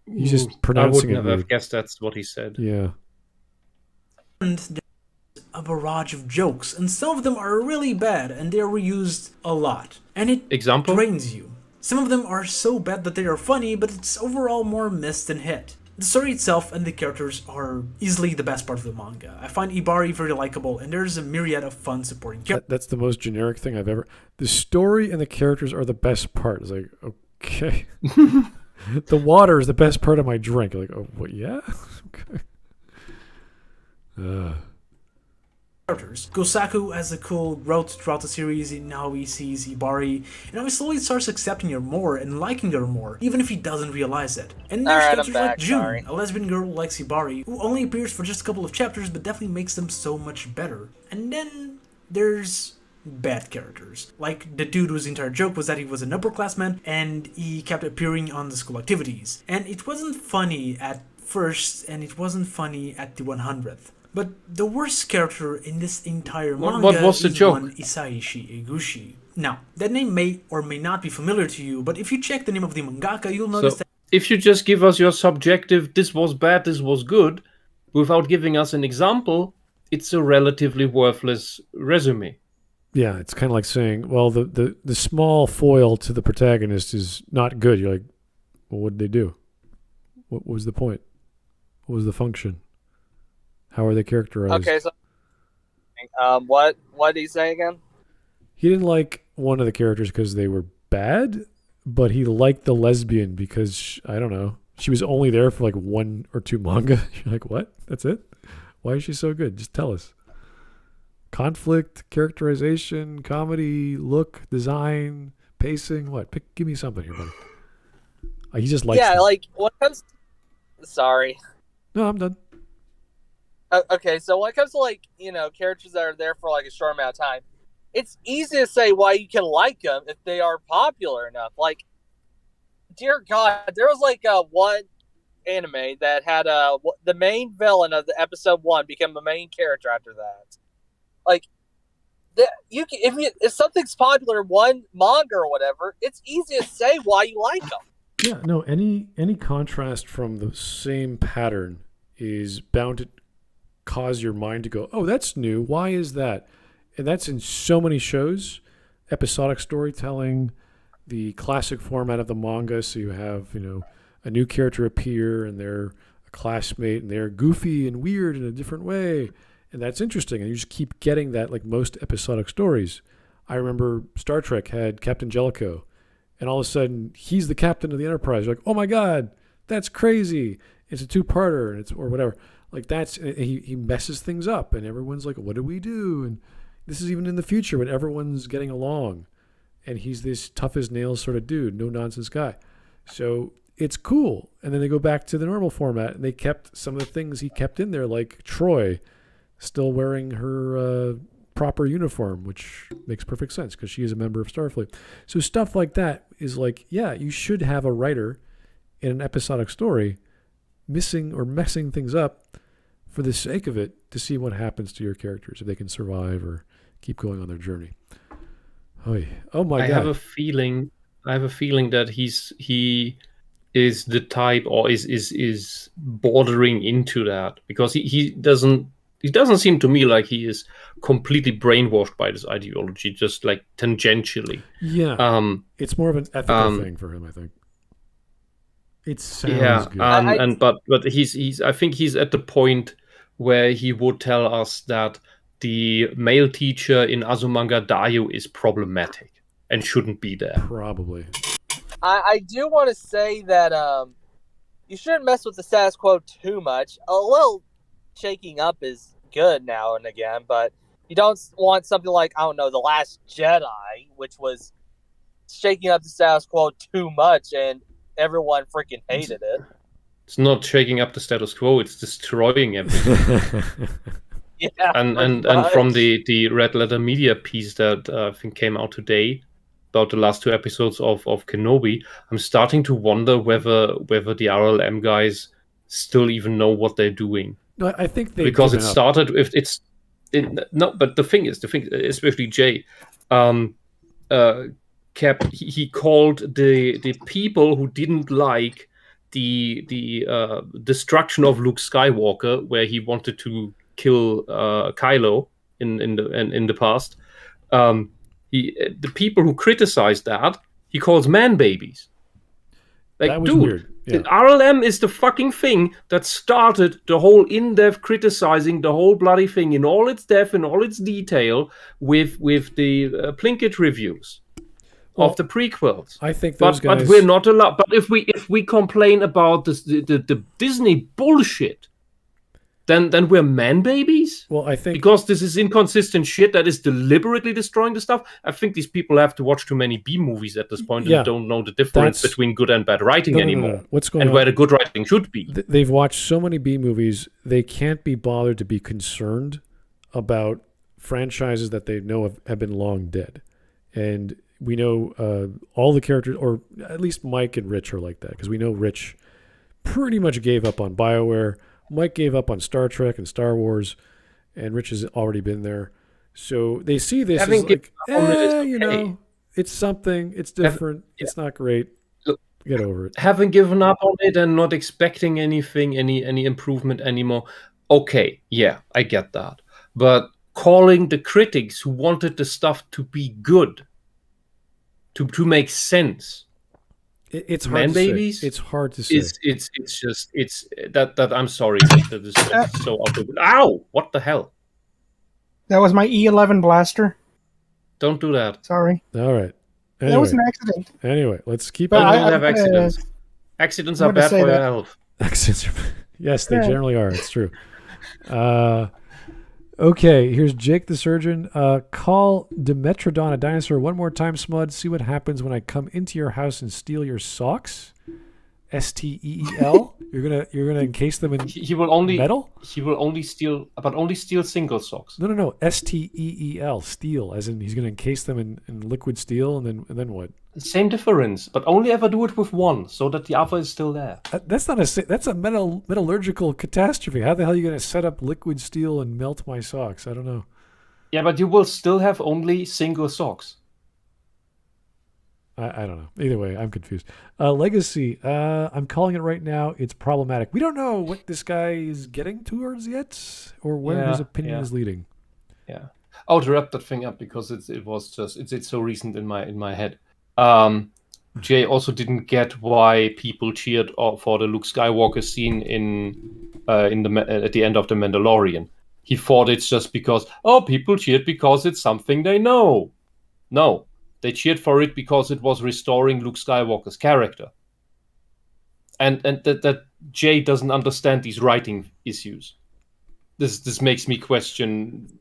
He's just pronouncing I it wouldn't weird. have guessed that's what he said. Yeah. and there's a barrage of jokes, and some of them are really bad, and they're reused a lot. And it Example? drains you. Some of them are so bad that they are funny, but it's overall more miss than hit. The story itself and the characters are easily the best part of the manga. I find Ibari very likable, and there's a myriad of fun supporting characters. That's the most generic thing I've ever... The story and the characters are the best part. It's like, okay. The water is the best part of my drink. Like, oh, what? Yeah? Okay. Kosaku has a cool growth throughout the series in how he sees Ibari, and how he slowly starts accepting her more and liking her more, even if he doesn't realize it. And there's Alright, characters I'm like back, June, sorry. a lesbian girl who likes Ibari, who only appears for just a couple of chapters but definitely makes them so much better. And then there's bad characters. Like the dude whose entire joke was that he was an upperclassman and he kept appearing on the school activities. And it wasn't funny at first, and it wasn't funny at the 100th. But the worst character in this entire manga What was the is joke? one Isaishi Eguchi. Now, that name may or may not be familiar to you, but if you check the name of the mangaka, you'll notice So, that if you just give us your subjective, this was bad, this was good, without giving us an example, it's a relatively worthless resume. Yeah, it's kind of like saying, well, the small foil to the protagonist is not good. You're like, well, what did they do? What was the point? What was the function? How are they characterized? Okay, so what did he say again? He didn't like one of the characters because they were bad, but he liked the lesbian because, I don't know, she was only there for like one or two manga. You're like, what? That's it? Why is she so good? Just tell us. Conflict, characterization, comedy, look, design, pacing, what? Give me something here, buddy. He just likes them. Like when it comes. Sorry. No, I'm done. Okay, so when it comes to like characters that are there for like a short amount of time, it's easy to say why you can like them if they are popular enough. Like, dear God, there was like one anime that had the main villain of the episode 1 become the main character after that. Like, if something's popular in one manga or whatever, it's easy to say why you like them. Yeah, no, any contrast from the same pattern is bound to cause your mind to go, oh, that's new. Why is that? And that's in so many shows. Episodic storytelling, the classic format of the manga. So you have, a new character appear and they're a classmate and they're goofy and weird in a different way. And that's interesting. And you just keep getting that like most episodic stories. I remember Star Trek had Captain Jellicoe. And all of a sudden, he's the captain of the Enterprise. You're like, oh my God, that's crazy. It's a two-parter or whatever. Like he messes things up. And everyone's like, what do we do? And this is even in the future when everyone's getting along. And he's this tough as nails sort of dude, no nonsense guy. So it's cool. And then they go back to the normal format and they kept some of the things he kept in there, like Troy still wearing her proper uniform, which makes perfect sense because she is a member of Starfleet. So stuff like that is like, yeah, you should have a writer in an episodic story missing or messing things up for the sake of it to see what happens to your characters, if they can survive or keep going on their journey. Oh my God. I have a feeling that he is the type, or is bordering into that, because he doesn't seem to me like he is completely brainwashed by this ideology, just like tangentially. Yeah. It's more of an ethical thing for him, I think. It sounds good. But he's I think he's at the point where he would tell us that the male teacher in Azumanga Daioh is problematic and shouldn't be there. Probably. I do want to say that you shouldn't mess with the status quo too much. A little shaking up is good now and again, but you don't want something like, I don't know, The Last Jedi, which was shaking up the status quo too much and everyone freaking hated it. It's not shaking up the status quo, it's destroying everything. Yeah. And from the Red Letter Media piece that I think came out today about the last 2 episodes of Kenobi, I'm starting to wonder whether the RLM guys still even know what they're doing. No, I think they, because it started with but the thing is, especially Jay, he called the people who didn't like the destruction of Luke Skywalker, where he wanted to kill Kylo in the past. The people who criticized that, he calls man babies. Like, that was dude, weird. Yeah. RLM is the fucking thing that started the whole in-depth criticizing the whole bloody thing in all its depth, in all its detail, with the Plinkett reviews of the prequels. I think those guys. But we're not allowed. But if we complain about the Disney bullshit, then we're man babies? Well, I think because this is inconsistent shit that is deliberately destroying the stuff. I think these people have to watch too many B movies at this point and don't know the difference between good and bad writing anymore. No. What's going on? And where the good writing should be. They've watched so many B movies, they can't be bothered to be concerned about franchises that they know have been long dead. And we know all the characters, or at least Mike and Rich are like that, because we know Rich pretty much gave up on BioWare. Mike gave up on Star Trek and Star Wars, and Rich has already been there. So they see this as like, it's something, it's different, it's not great. Look, get over it. Having given up on it and not expecting anything, any improvement anymore, okay, yeah, I get that. But calling the critics who wanted the stuff to be good, to make sense, it's hard man to babies. Say. It's hard to say. It's just that I'm sorry that is so out of. Ow! What the hell? That was my E11 blaster. Don't do that. Sorry. All right. Anyway, that was an accident. Anyway, let's keep. Don't have accidents. Accidents are bad for your health. Accidents are. Yes, they generally are. It's true. Okay, here's Jake the Surgeon. Call Dimetrodon a dinosaur one more time, Smud. See what happens when I come into your house and steal your socks. STEEL. You're gonna encase them in he will only metal. He will only steal, but only steal single socks. No. STEEL. Steel, as in he's gonna encase them in liquid steel, and then what? Same difference, but only ever do it with one, so that the other is still there. That's a metallurgical catastrophe. How the hell are you gonna set up liquid steel and melt my socks? I don't know. Yeah, but you will still have only single socks. I don't know. Either way, I'm confused. Legacy, I'm calling it right now. It's problematic. We don't know what this guy is getting towards yet, or where his opinion is leading. Yeah. to wrap that thing up because it's so recent in my head. Jay also didn't get why people cheered for the Luke Skywalker scene at the end of The Mandalorian. He thought it's just because people cheered because it's something they know. No, they cheered for it because it was restoring Luke Skywalker's character. And that Jay doesn't understand these writing issues. This makes me question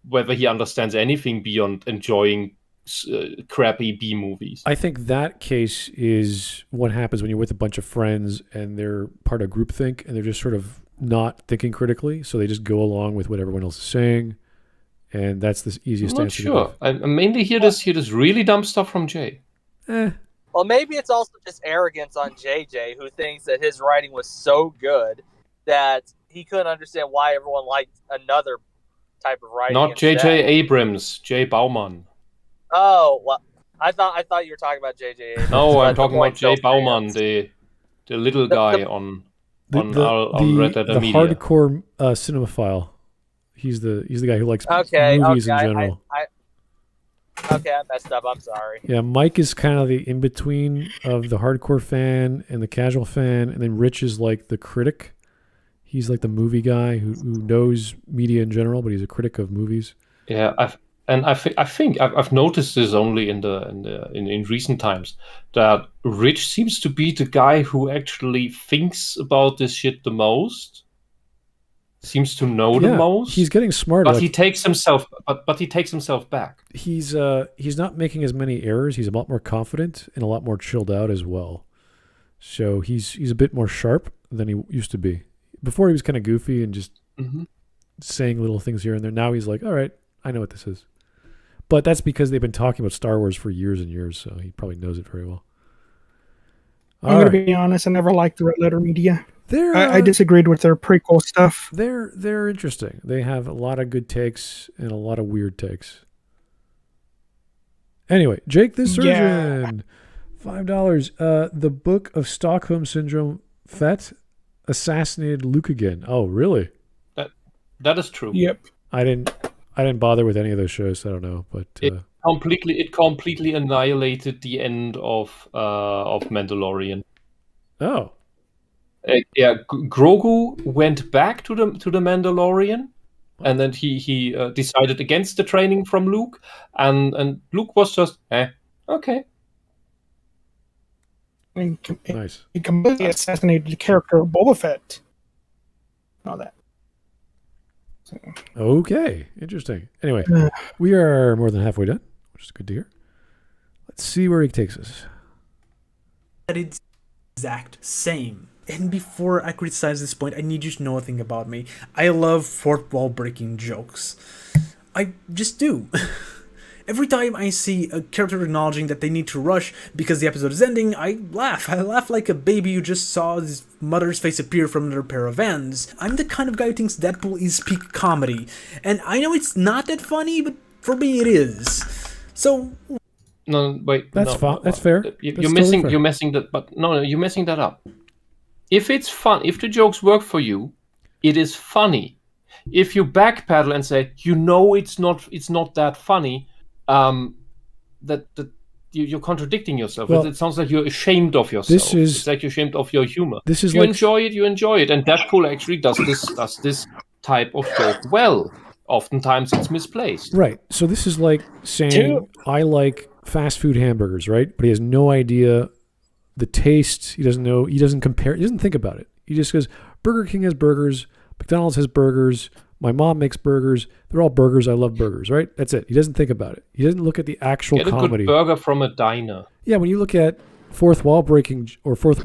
whether he understands anything beyond enjoying crappy B movies. I think that case is what happens when you're with a bunch of friends and they're part of groupthink and they're just sort of not thinking critically, so they just go along with what everyone else is saying, and that's the easiest I'm not answer. sure. I mainly hear this really dumb stuff from Jay. Well, maybe it's also just arrogance on JJ, who thinks that his writing was so good that he couldn't understand why everyone liked another type of writing. Not J.J. Abrams, Jay Bauman. Oh, well, I thought you were talking about J.J. Abrams. No, I'm talking about Jay Bauman, the little guy on Red Dead the Media. hardcore cinemaphile. He's the guy who likes movies in general. Okay, I messed up. I'm sorry. Yeah, Mike is kind of the in-between of the hardcore fan and the casual fan, and then Rich is like the critic. He's like the movie guy who knows media in general, but he's a critic of movies. Yeah, I think I've noticed this only in recent times, that Rich seems to be the guy who actually thinks about this shit the most. Seems to know the most. He's getting smarter. But he takes himself back. He's not making as many errors. He's a lot more confident and a lot more chilled out as well. So he's a bit more sharp than he used to be. Before he was kind of goofy and just saying little things here and there. Now he's like, all right, I know what this is. But that's because they've been talking about Star Wars for years and years, so he probably knows it very well. I'm going to be honest, I never liked the Red Letter Media. I disagreed with their prequel stuff. They're interesting. They have a lot of good takes and a lot of weird takes. Anyway, Jake the Surgeon, $5. The Book of Stockholm Syndrome. Fett assassinated Luke again. Oh, really? That is true. Yep. I didn't bother with any of those shows. So I don't know, but it completely annihilated the end of Mandalorian. Oh. Grogu went back to the Mandalorian, and then he decided against the training from Luke, and Luke was just okay. Nice. He completely assassinated the character of Boba Fett. All that. So. Okay, interesting. Anyway, we are more than halfway done, which is good to hear. Let's see where he takes us. It's exact same. And before I criticize this point, I need you to know a thing about me. I love fourth wall breaking jokes. I just do. Every time I see a character acknowledging that they need to rush because the episode is ending, I laugh. I laugh like a baby who just saw his mother's face appear from another pair of ends. I'm the kind of guy who thinks Deadpool is peak comedy. And I know it's not that funny, but for me it is. So... No, wait. That's fair. You're messing that up. If it's fun, if the jokes work for you, it is funny. If you backpedal and say, it's not that funny, you're contradicting yourself. Well, it sounds like you're ashamed of yourself. It's like you're ashamed of your humor. You enjoy it, and Deadpool actually does this type of joke well. Oftentimes it's misplaced. Right. So this is like saying, I like fast food hamburgers, right? But he has no idea the taste. He doesn't know. He doesn't compare. He doesn't think about it. He just goes, Burger King has burgers. McDonald's has burgers. My mom makes burgers. They're all burgers. I love burgers, right? That's it. He doesn't think about it. He doesn't look at the actual comedy. Get a good burger from a diner. Yeah, when you look at fourth wall breaking jokes or fourth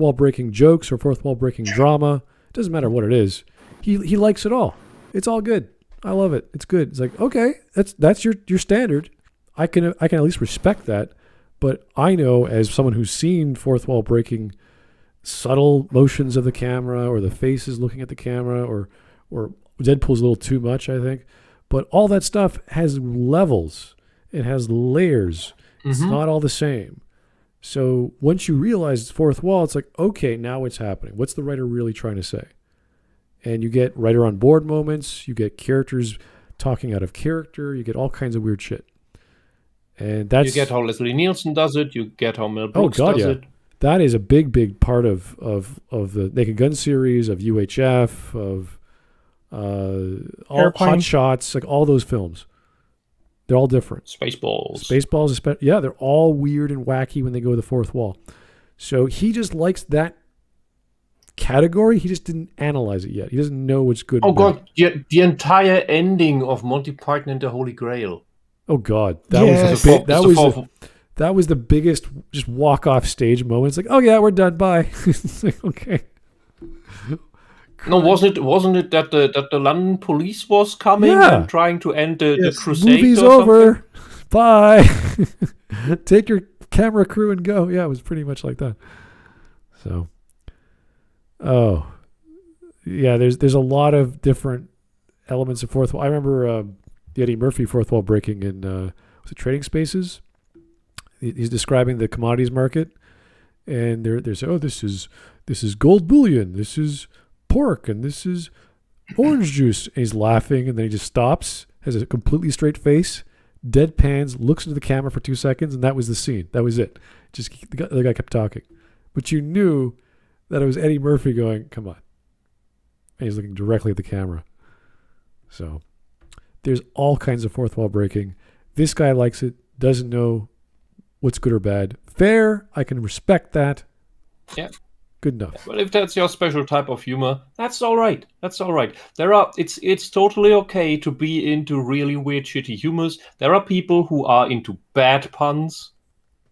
wall breaking drama, it doesn't matter what it is. He likes it all. It's all good. I love it. It's good. It's like, okay, that's your standard. I can at least respect that. But I know, as someone who's seen fourth wall breaking, subtle motions of the camera or the faces looking at the camera or Deadpool's a little too much, I think. But all that stuff has levels. It has layers. It's not all the same. So once you realize it's fourth wall, it's like, okay, now what's happening? What's the writer really trying to say? And you get writer on board moments. You get characters talking out of character. You get all kinds of weird shit. And that's... You get how Leslie Nielsen does it. You get how Mel Brooks does it. That is a big part of the Naked Gun series, of UHF, of all Hot Shots, like all those films. They're all different. Spaceballs. Yeah, they're all weird and wacky when they go to the fourth wall. So he just likes that category. He just didn't analyze it yet. He doesn't know what's good. Oh God, the entire ending of Monty Python and the Holy Grail. Oh God, that was the biggest just walk off stage moment. It's like, oh yeah, we're done. Bye. It's like, okay. No, wasn't it that the London police was coming and trying to end the crusade? Movie's over. Bye. Take your camera crew and go. Yeah, it was pretty much like that. So, yeah, there's a lot of different elements of fourth wall. I remember the Eddie Murphy fourth wall breaking in was it Trading Spaces? He's describing the commodities market, and they're saying, oh, this is gold bullion, this is pork, and this is orange juice. And he's laughing, and then he just stops, has a completely straight face, deadpans, looks into the camera for 2 seconds, and that was the scene. That was it. Just the guy kept talking, but you knew that it was Eddie Murphy going, "Come on," and he's looking directly at the camera. So there's all kinds of fourth wall breaking. This guy likes it. Doesn't know what's good or bad. Fair. I can respect that. Yeah. Good enough. Well, if that's your special type of humor, that's all right. It's totally okay to be into really weird, shitty humors. There are people who are into bad puns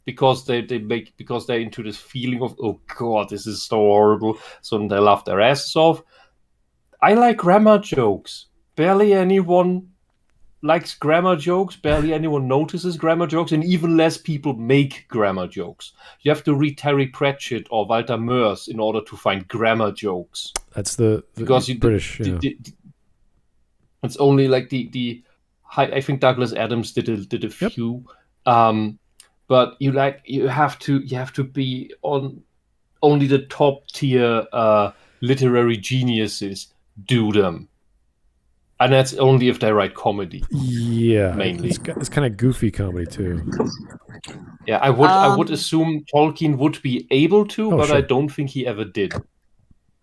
because they're into this feeling of, oh God, this is so horrible. So they laugh their asses off. I like grammar jokes. Barely anyone likes grammar jokes. Barely anyone notices grammar jokes, and even less people make grammar jokes. You have to read Terry Pratchett or Walter Mörs in order to find grammar jokes. That's the British. It's only like I think Douglas Adams did a few, but you have to be on only the top tier literary geniuses do them. And that's only if they write comedy. Yeah, mainly. It's kind of goofy comedy too. Yeah, I would assume Tolkien would be able to, but sure. I don't think he ever did.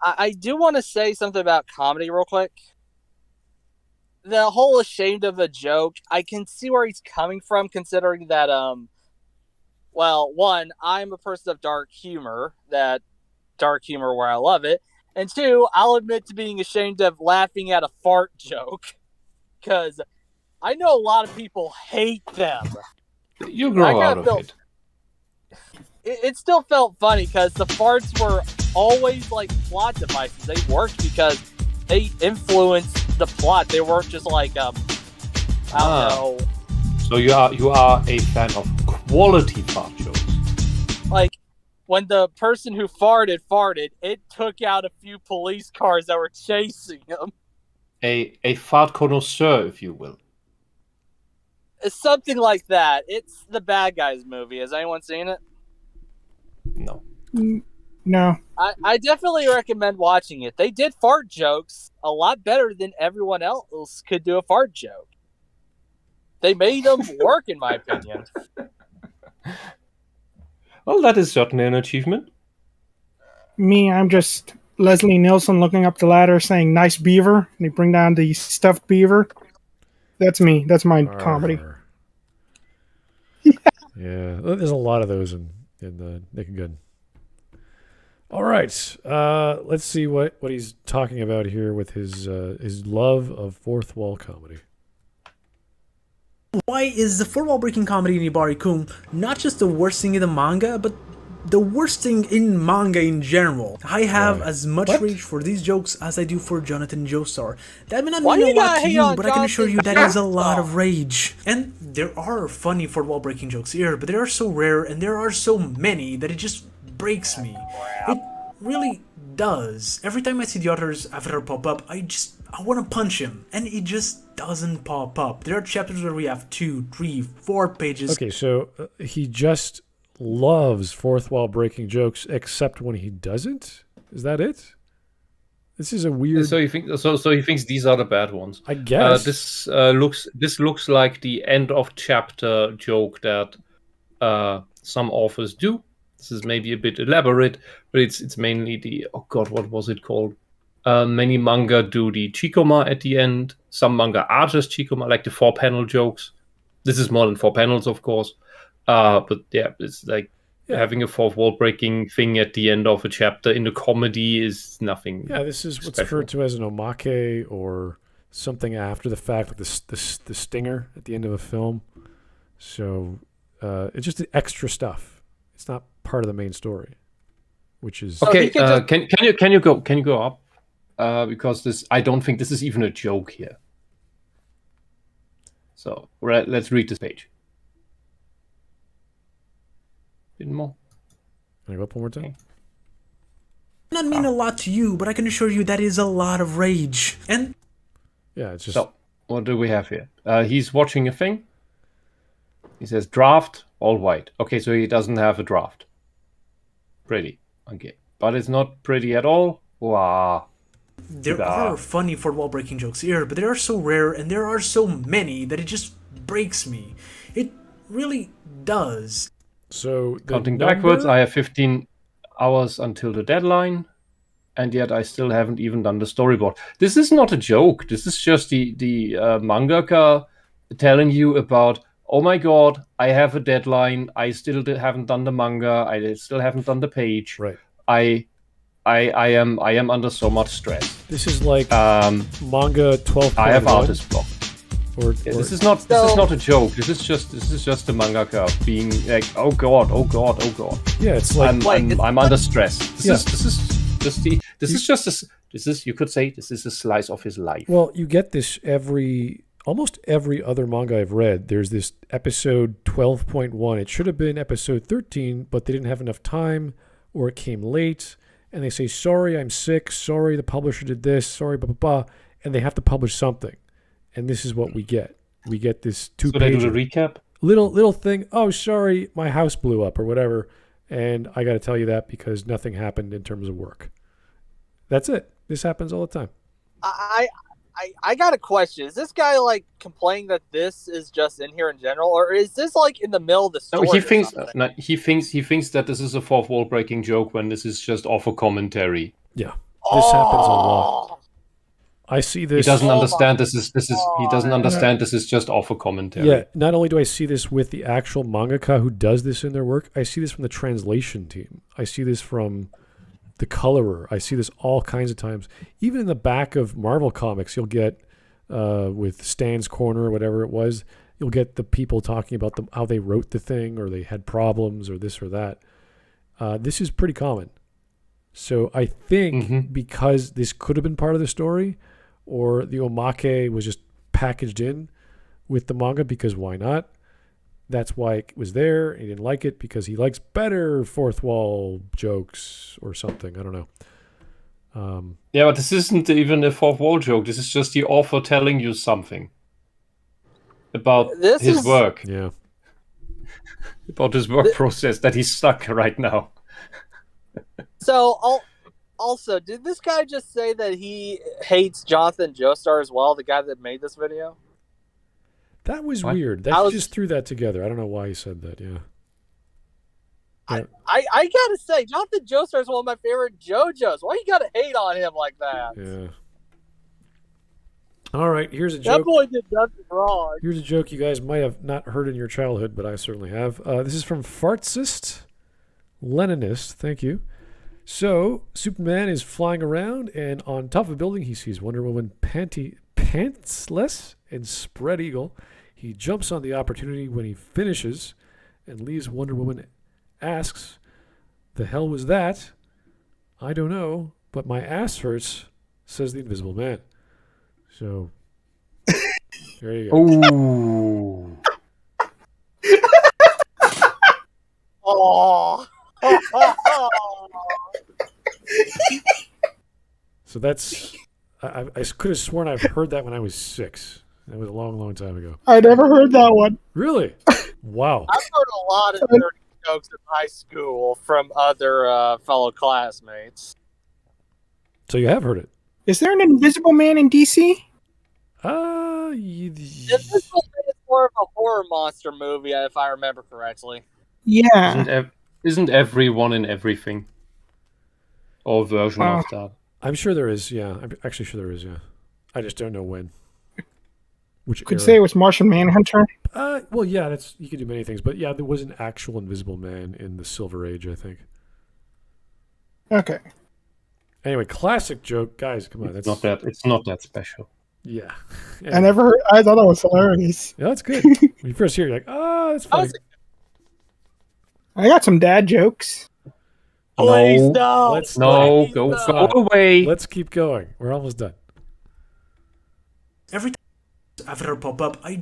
I do want to say something about comedy real quick. The whole ashamed of a joke, I can see where he's coming from, considering that, well, one, I'm a person of dark humor where I love it. And two, I'll admit to being ashamed of laughing at a fart joke, because I know a lot of people hate them. You grow out of it. It still felt funny because the farts were always like plot devices. They worked because they influenced the plot. They weren't just like I don't know. So you are a fan of quality fart jokes. Like, when the person who farted, it took out a few police cars that were chasing him. A fart connoisseur, if you will. It's something like that. It's the Bad Guys movie. Has anyone seen it? No. No. I definitely recommend watching it. They did fart jokes a lot better than everyone else could do a fart joke. They made them work, in my opinion. Well, that is certainly an achievement. Me, I'm just Leslie Nielsen looking up the ladder saying, nice beaver. And they bring down the stuffed beaver. That's me. That's my comedy. Yeah, there's a lot of those in the Naked Gun. All right, let's see what he's talking about here with his love of fourth wall comedy. Why is the fourth wall breaking comedy in Ibari-kun not just the worst thing in the manga, but the worst thing in manga in general? I have as much rage for these jokes as I do for Jonathan Joestar. That may not mean a lot to you, but I can assure you that is a lot of rage. And there are funny fourth wall breaking jokes here, but they are so rare and there are so many that it just breaks me. It really does. Every time I see the author's avatar pop up, I want to punch him, and it just doesn't pop up. There are chapters where we have 2, 3, 4 pages. Okay, so he just loves fourth wall breaking jokes, except when he doesn't? Is that it? This is a weird. So he thinks these are the bad ones. I guess this looks like the end of chapter joke that some authors do. This is maybe a bit elaborate, but it's mainly the what was it called? Many manga do the chikoma at the end. Some manga are just chikoma, like the 4-panel jokes. This is more than 4 panels, of course. But yeah, it's like having a fourth wall breaking thing at the end of a chapter in a comedy is nothing. Yeah, this is what's special. referred to as an omake or something after the fact, like the stinger at the end of a film. So it's just extra stuff. It's not part of the main story, which is okay. Can you go up? Because I don't think this is even a joke here. So let's read this page. Bit more. Can I go up one more time? Okay. Not mean a lot to you, but I can assure you that is a lot of rage. And yeah, it's just. So what do we have here? He's watching a thing. He says draft all white. Okay, so he doesn't have a draft. Pretty. Okay, but it's not pretty at all. Wow. There are funny fourth wall breaking jokes here, but they are so rare and there are so many that it just breaks me. It really does. So counting backwards, I have 15 hours until the deadline, and yet I still haven't even done the storyboard. This is not a joke. This is just the mangaka telling you about, oh my god, I have a deadline. I still haven't done the manga. I still haven't done the page. Right. I am under so much stress. This is like manga 12. I have artist block. This is not a joke. This is just the mangaka being like, oh god. Yeah, it's like I'm under stress. You could say this is a slice of his life. Well, you get this almost every other manga I've read. There's this episode 12.1. It should have been episode 13, but they didn't have enough time, or it came late, and they say, sorry, I'm sick. Sorry, the publisher did this. Sorry, blah blah blah, and they have to publish something. And this is what we get. We get this 2-page. So they do the recap? Little thing. Oh, sorry, my house blew up or whatever. And I got to tell you that because nothing happened in terms of work. That's it. This happens all the time. I got a question. Is this guy like complaining that this is just in here in general, or is this like in the middle of the story? No, he thinks that this is a fourth wall breaking joke when this is just off a commentary. Yeah, this happens a lot. I see this. He doesn't understand this is. He doesn't understand this is just off a commentary. Yeah. Not only do I see this with the actual mangaka who does this in their work, I see this from the translation team. I see this from the colorer. I see this all kinds of times. Even in the back of Marvel comics, you'll get with Stan's Corner or whatever it was, you'll get the people talking about how they wrote the thing or they had problems or this or that. This is pretty common. So I think because this could have been part of the story, or the omake was just packaged in with the manga because why not? That's why it was there. He didn't like it because he likes better fourth wall jokes or something. I don't know. Yeah, but this isn't even a fourth wall joke. This is just the author telling you something about his work. Yeah. About his work process that he's stuck right now. So, also, did this guy just say that he hates Jonathan Joestar as well, the guy that made this video? That was weird. That just threw that together. I don't know why he said that. Yeah. I gotta say, Jonathan Joestar is one of my favorite JoJo's. Why you gotta hate on him like that? Yeah. All right, here's a joke. That boy did nothing wrong. Here's a joke you guys might have not heard in your childhood, but I certainly have. This is from Fartsist Leninist. Thank you. So, Superman is flying around, and on top of a building, he sees Wonder Woman pantsless and spread eagle. He jumps on the opportunity when he finishes and leaves Wonder Woman, asks, "The hell was that?" "I don't know, but my ass hurts," says the Invisible Man. So, there you go. Ooh. Oh. So that's, I could have sworn I've heard that when I was 6. That was a long, long time ago. I never heard that one. Really? Wow. I've heard a lot of dirty jokes in high school from other fellow classmates. So you have heard it? Is there an Invisible Man in DC? This is more of a horror monster movie, if I remember correctly. Yeah. Isn't everyone in everything? Or version of that? I'm sure there is, yeah. I'm actually sure there is, yeah. I just don't know when. Which Could era. say it was Martian Manhunter. Well, yeah, you could do many things, but yeah, there was an actual Invisible Man in the Silver Age, I think. Okay. Anyway, classic joke, guys. Come on, It's not that special. Yeah. I never heard. I thought that was hilarious. Yeah, that's good. When you first hear it, you're like, that's funny. I got some dad jokes. Please No. no. Go away. Let's keep going. We're almost done. Every time after a pop up, I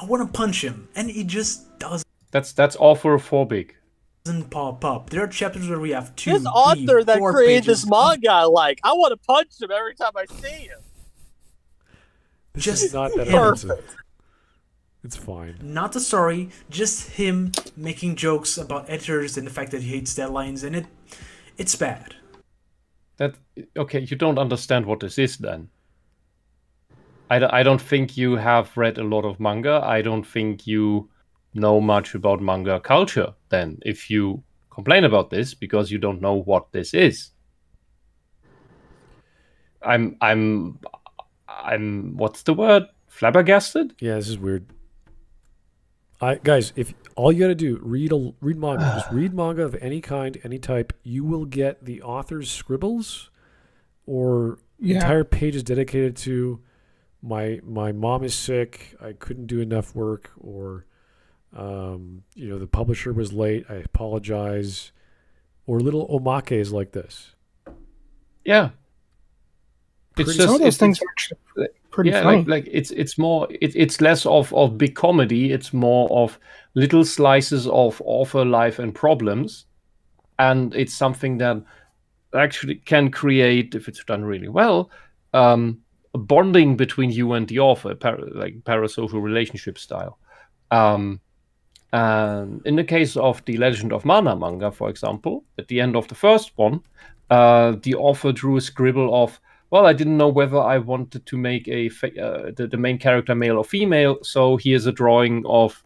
want to punch him, and it just doesn't That's autophobic. pop up. There are chapters where we have 2, This 3, author that 4 created pages this manga, I want to punch him every time I see him. This Just is not that him. offensive. It's fine. Not the story, just him making jokes about editors and the fact that he hates deadlines, and it's bad. Okay, you don't understand what this is then. I don't think you have read a lot of manga. I don't think you know much about manga culture then, if you complain about this because you don't know what this is. I'm what's the word? Flabbergasted? Yeah, this is weird. Guys, if all you gotta do, read manga. Just read manga of any kind, any type. You will get the author's scribbles or entire pages dedicated to my mom is sick, I couldn't do enough work, or the publisher was late, I apologize, or little omakes like this. Yeah. Some of those things are actually pretty funny. like it's more it's less of big comedy, it's more of little slices of author life and problems, and it's something that actually can create, if it's done really well, a bonding between you and the author, like parasocial relationship style. And in the case of the Legend of Mana manga, for example, at the end of the first one, the author drew a scribble of, well, I didn't know whether I wanted to make the main character male or female, so here's a drawing of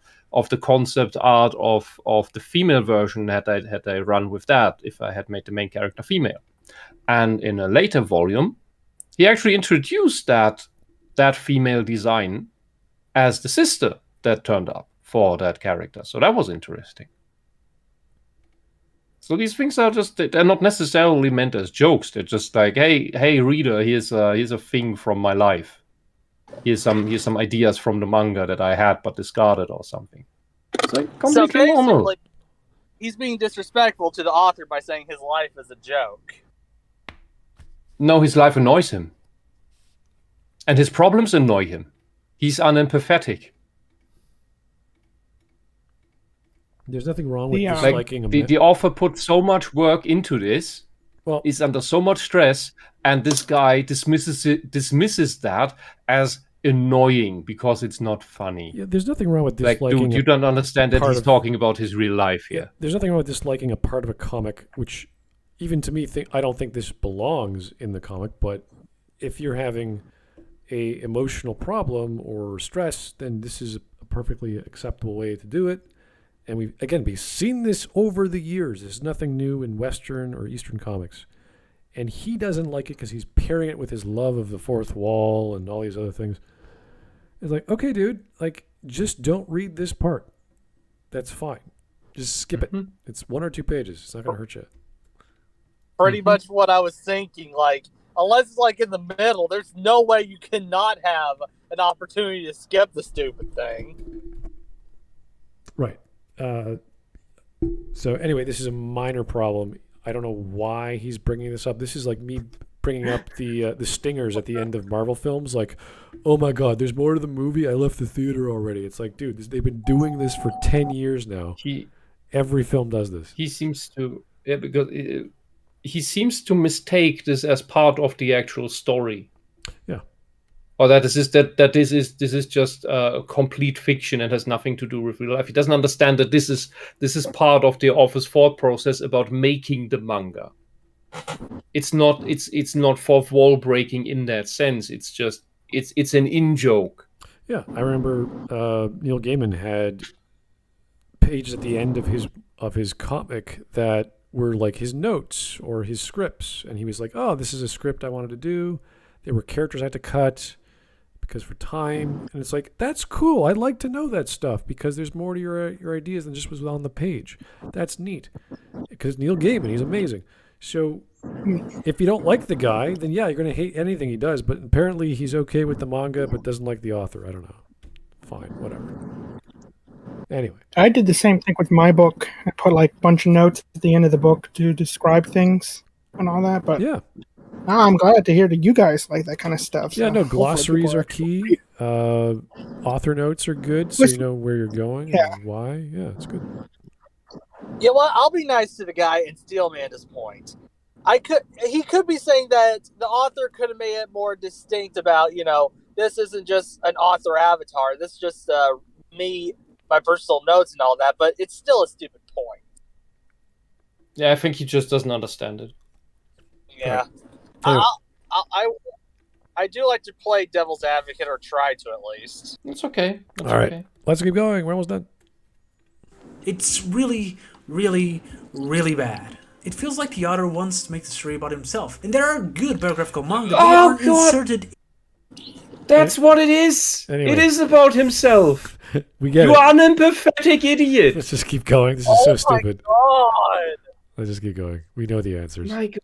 the concept art of the female version had I run with that, if I had made the main character female. And in a later volume, he actually introduced that female design as the sister that turned up for that character. So that was interesting. So these things are they're not necessarily meant as jokes. They're just like, hey reader, here's a thing from my life. Here's some ideas from the manga that I had but discarded or something. It's like completely normal. He's being disrespectful to the author by saying his life is a joke. No, his life annoys him. And his problems annoy him. He's unempathetic. There's nothing wrong with disliking him. The author put so much work into this, is under so much stress, and this guy dismisses that as annoying because it's not funny. Yeah, there's nothing wrong with disliking. Like, dude, you don't understand that he's talking about his real life here. Yeah, there's nothing wrong with disliking a part of a comic, which even to me, I don't think this belongs in the comic, but if you're having a emotional problem or stress, then this is a perfectly acceptable way to do it. And we've seen this over the years. There's nothing new in Western or Eastern comics. And he doesn't like it because he's pairing it with his love of the fourth wall and all these other things. It's like, okay, dude, just don't read this part. That's fine. Just skip it. It's 1 or 2 pages. It's not going to hurt you. Pretty much what I was thinking. Unless it's in the middle, there's no way you cannot have an opportunity to skip the stupid thing. Right. So anyway, this is a minor problem. I don't know why he's bringing this up. This is like me bringing up the stingers at the end of Marvel films. Like, oh my God, there's more to the movie. I left the theater already. It's like, dude, they've been doing this for 10 years now. Every film does this. He seems to, because he seems to mistake this as part of the actual story. Yeah. Or that this is just complete fiction and has nothing to do with real life. He doesn't understand that this is part of the author's thought process about making the manga. it's not fourth wall breaking in that sense. It's just it's an in joke. Yeah, I remember Neil Gaiman had pages at the end of his comic that were like his notes or his scripts, and he was like, "Oh, this is a script I wanted to do. There were characters I had to cut because for time," and it's like, that's cool. I'd like to know that stuff because there's more to your ideas than just was on the page. That's neat because Neil Gaiman, he's amazing. So if you don't like the guy, then yeah, you're going to hate anything he does. But apparently he's okay with the manga, but doesn't like the author. I don't know. Fine, whatever. Anyway. I did the same thing with my book. I put like a bunch of notes at the end of the book to describe things and all that. But yeah, I'm glad to hear that you guys like that kind of stuff. Yeah, so no, hopefully glossaries people are key. Author notes are good, so you know where you're going and why. Yeah, it's good. You know what? I'll be nice to the guy and steal Amanda's point. He could be saying that the author could have made it more distinct about, this isn't just an author avatar. This is just me, my personal notes and all that, but it's still a stupid point. Yeah, I think he just doesn't understand it. Yeah. Right. I do like to play devil's advocate, or try to at least. It's okay. That's All right, okay. let's keep going. We're almost done. It's really, really, really bad. It feels like the author wants to make the story about himself. And there are good biographical manga that are inserted. That's what it is. Anyway. It is about himself. We get You it. are an empathetic idiot. Let's just keep going. This is so stupid. God. Let's just keep going. We know the answers. My God.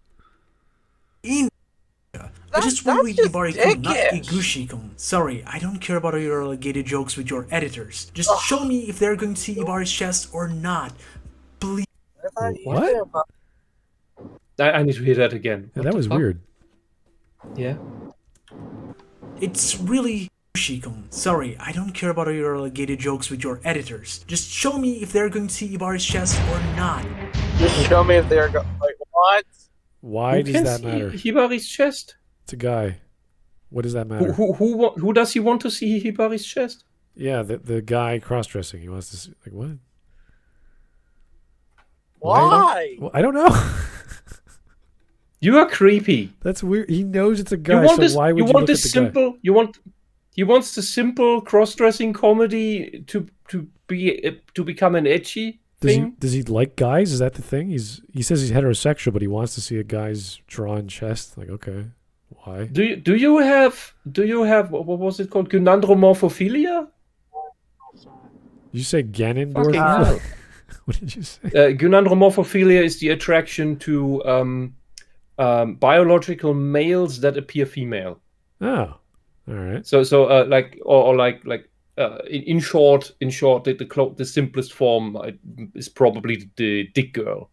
I just want to read Ibari-kun, not dickish. Iguchi-kun. Sorry, I don't care about all your alligator jokes with your editors. Just show me if they're going to see Ibari's chest or not. Please. What? I need to hear that again. Yeah, What that the was fuck? weird. Yeah. It's really Iguchi-kun. Sorry, I don't care about all your alligator jokes with your editors. Just show me if they're going to see Ibari's chest or not. Just show me if they're going. Like, what? Why Who does can that see matter? Hibari's chest? It's a guy. What does that matter? Who does he want to see Hibari's chest? Yeah, the guy cross-dressing. He wants to see, like, what? Why? Well, I don't know. You are creepy. That's weird. He knows it's a You guy, want so this? why would You you want look this at the guy? simple? He wants the simple cross-dressing comedy to become an edgy thing. Does he like guys? Is that the thing? He says he's heterosexual, but he wants to see a guy's drawn chest. Like, okay, why? Do you have what was it called? Gynandromorphophilia? Did you say Ganondorf? Fucking hell. What did you say? Gynandromorphophilia is the attraction to biological males that appear female. Oh, all right. So in short, the simplest form is probably the dick girl.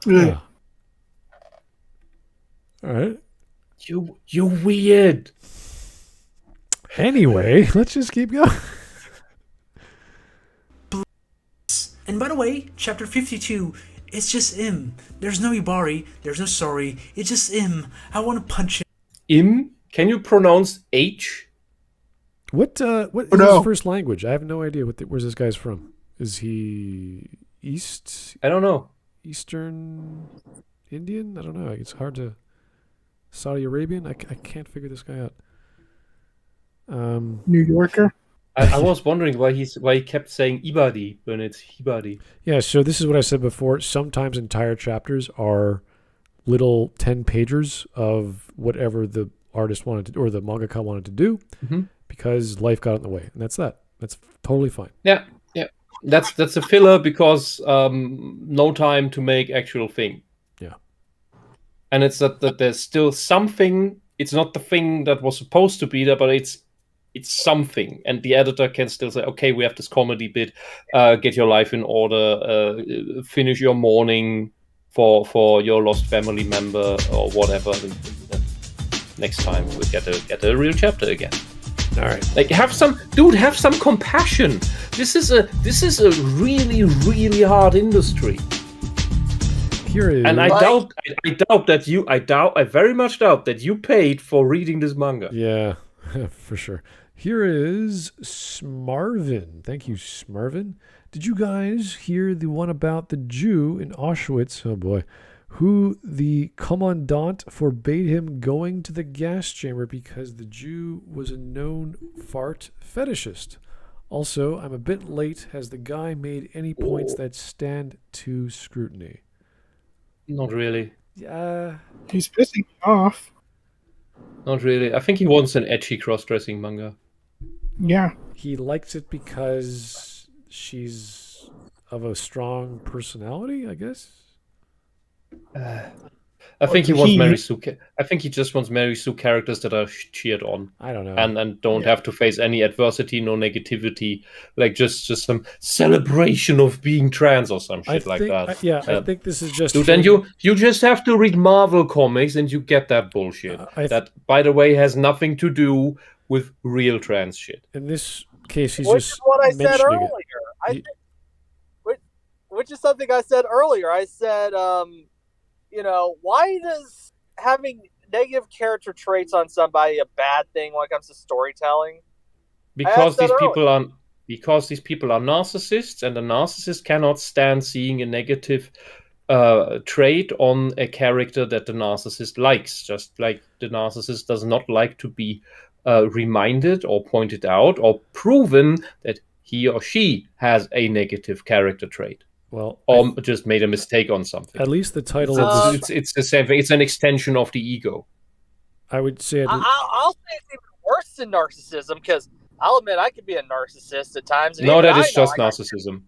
Oh. All right. You're weird. Anyway, let's just keep going. And by the way, chapter 52, it's just him. There's no Ibari, there's no sorry, it's just him. I want to punch him. Can you pronounce H? What is his first language? I have no idea. Where's this guy's from? Is he I don't know. Eastern Indian? I don't know. It's hard to... Saudi Arabian? I can't figure this guy out. New Yorker. I was wondering why he kept saying Ibadi when it's Hibadi. Yeah, so this is what I said before. Sometimes entire chapters are little 10-pagers of whatever the artist wanted to, or the mangaka wanted to do, because life got in the way, and that's that. That's totally fine. Yeah. That's a filler because no time to make actual thing. Yeah. And it's that there's still something. It's not the thing that was supposed to be there, but it's something, and the editor can still say, okay, we have this comedy bit, get your life in order, finish your mourning for your lost family member or whatever. Next time we get a real chapter again. All right. Like, have some compassion. This is a really, really hard industry. Here is... And I very much doubt that you paid for reading this manga. Yeah, for sure. Here is Smarvin. Thank you, Smarvin. Did you guys hear the one about the Jew in Auschwitz, oh boy, who the commandant forbade him going to the gas chamber because the Jew was a known fart fetishist. Also, I'm a bit late. Has the guy made any points that stand to scrutiny? Not really. Yeah. He's pissing me off. Not really. I think he wants an edgy cross-dressing manga. Yeah. He likes it because she's of a strong personality, I guess. I think he wants Mary Sue. I think he just wants Mary Sue characters that are cheered on. I don't know. And don't have to face any adversity, no negativity, like just some celebration of being trans or some shit like that. I think this is just. Dude, then you just have to read Marvel comics and you get that bullshit. That, by the way, has nothing to do with real trans shit. In this case, he's Which just is what I said mentioning earlier. Which is something I said earlier. I said, why does having negative character traits on somebody a bad thing when it comes to storytelling? Because these people are narcissists, and the narcissist cannot stand seeing a negative trait on a character that the narcissist likes. Just like the narcissist does not like to be reminded or pointed out or proven that he or she has a negative character trait. Well, or just made a mistake on something. At least the title it's the same thing. It's an extension of the ego. I would say I'll say it's even worse than narcissism, because I'll admit I could be a narcissist at times. No, that is just narcissism.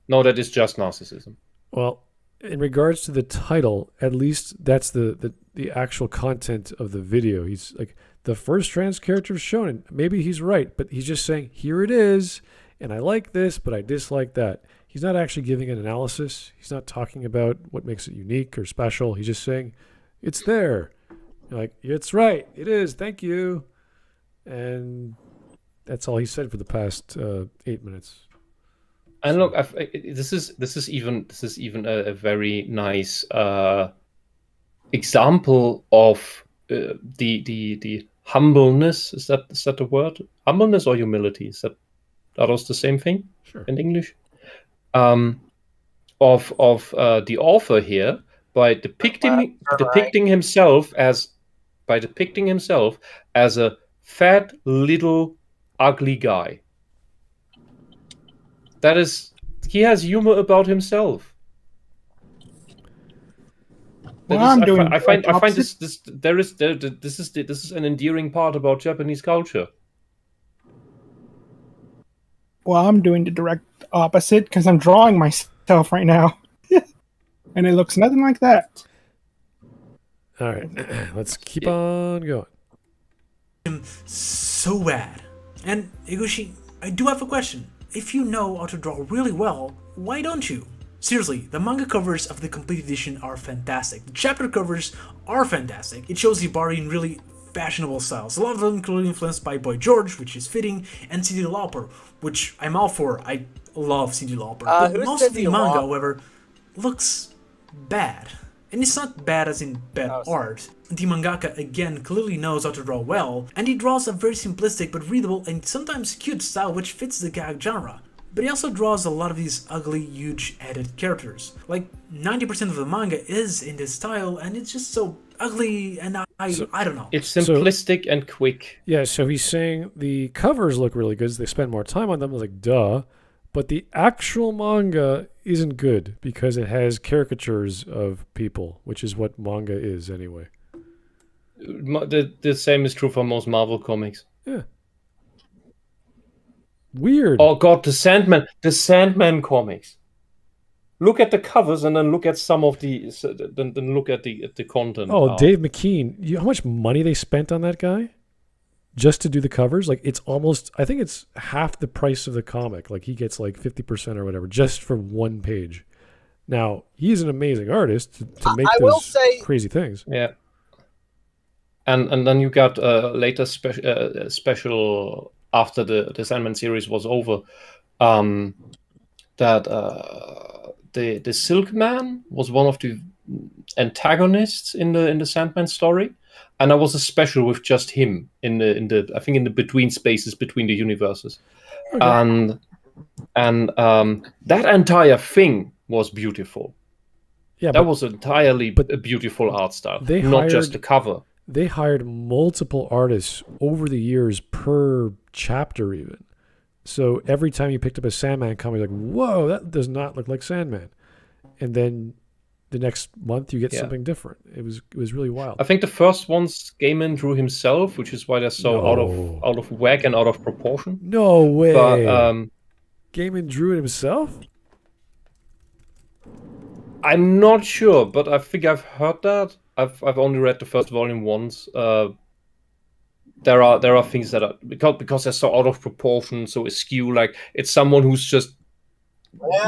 No, that is just narcissism. Well, in regards to the title, at least that's the actual content of the video. He's like, the first trans character is shown. Maybe he's right, but he's just saying, here it is, and I like this, but I dislike that. He's not actually giving an analysis. He's not talking about what makes it unique or special. He's just saying, it's there. You're like, it's right. It is. Thank you. And that's all he said for the past 8 minutes. And look, this is even a very nice example of the humbleness. Is that the word? Humbleness or humility? Are those the same thing? Sure. In English? Of the author here by depicting himself as a fat little ugly guy. That is, he has humor about himself. I find this is an endearing part about Japanese culture. Well, I'm doing the direct opposite because I'm drawing myself right now. And it looks nothing like that. All right, let's keep on going. So bad. And Iguchi, I do have a question. If you know how to draw really well, why don't you? Seriously, the manga covers of the complete edition are fantastic. The chapter covers are fantastic. It shows Hibari in really fashionable styles. A lot of them including influenced by Boy George, which is fitting, and Cyndi Lauper, which I'm all for. I love Cyndi Lauper. But most of the manga, however, looks bad. And it's not bad as in bad art. The mangaka again clearly knows how to draw well, and he draws a very simplistic but readable and sometimes cute style which fits the gag genre. But he also draws a lot of these ugly, huge headed characters. Like 90% of the manga is in this style, and it's just so ugly, and I don't know. It's simplistic and quick. Yeah, so he's saying the covers look really good, so they spend more time on them. I was like, duh. But the actual manga isn't good because it has caricatures of people, which is what manga is anyway. The same is true for most Marvel comics. Yeah. Weird. Oh god, the Sandman comics. Look at the covers and then look at some of the then look at the content. Oh, Dave McKean. You know how much money they spent on that guy just to do the covers? Like, it's almost, I think it's half the price of the comic. Like, he gets like 50% or whatever just for one page. Now, he's an amazing artist to make those crazy things. Yeah. And then you got later special after the Sandman series was over, that the Silkman was one of the antagonists in the Sandman story, and there was a special with just him in the I think in the between spaces between the universes, and that entire thing was beautiful. Yeah, that was entirely but a beautiful art style, they not just hired- the cover. They hired multiple artists over the years per chapter even. So every time you picked up a Sandman comic, you're like, whoa, that does not look like Sandman. And then the next month you get something different. It was really wild. I think the first ones Gaiman drew himself, which is why they're so out of whack and out of proportion. No way. But Gaiman drew it himself? I'm not sure, but I think I've heard that. I've only read the first volume once. There are things that are because they're so out of proportion, so askew. Like it's someone who's just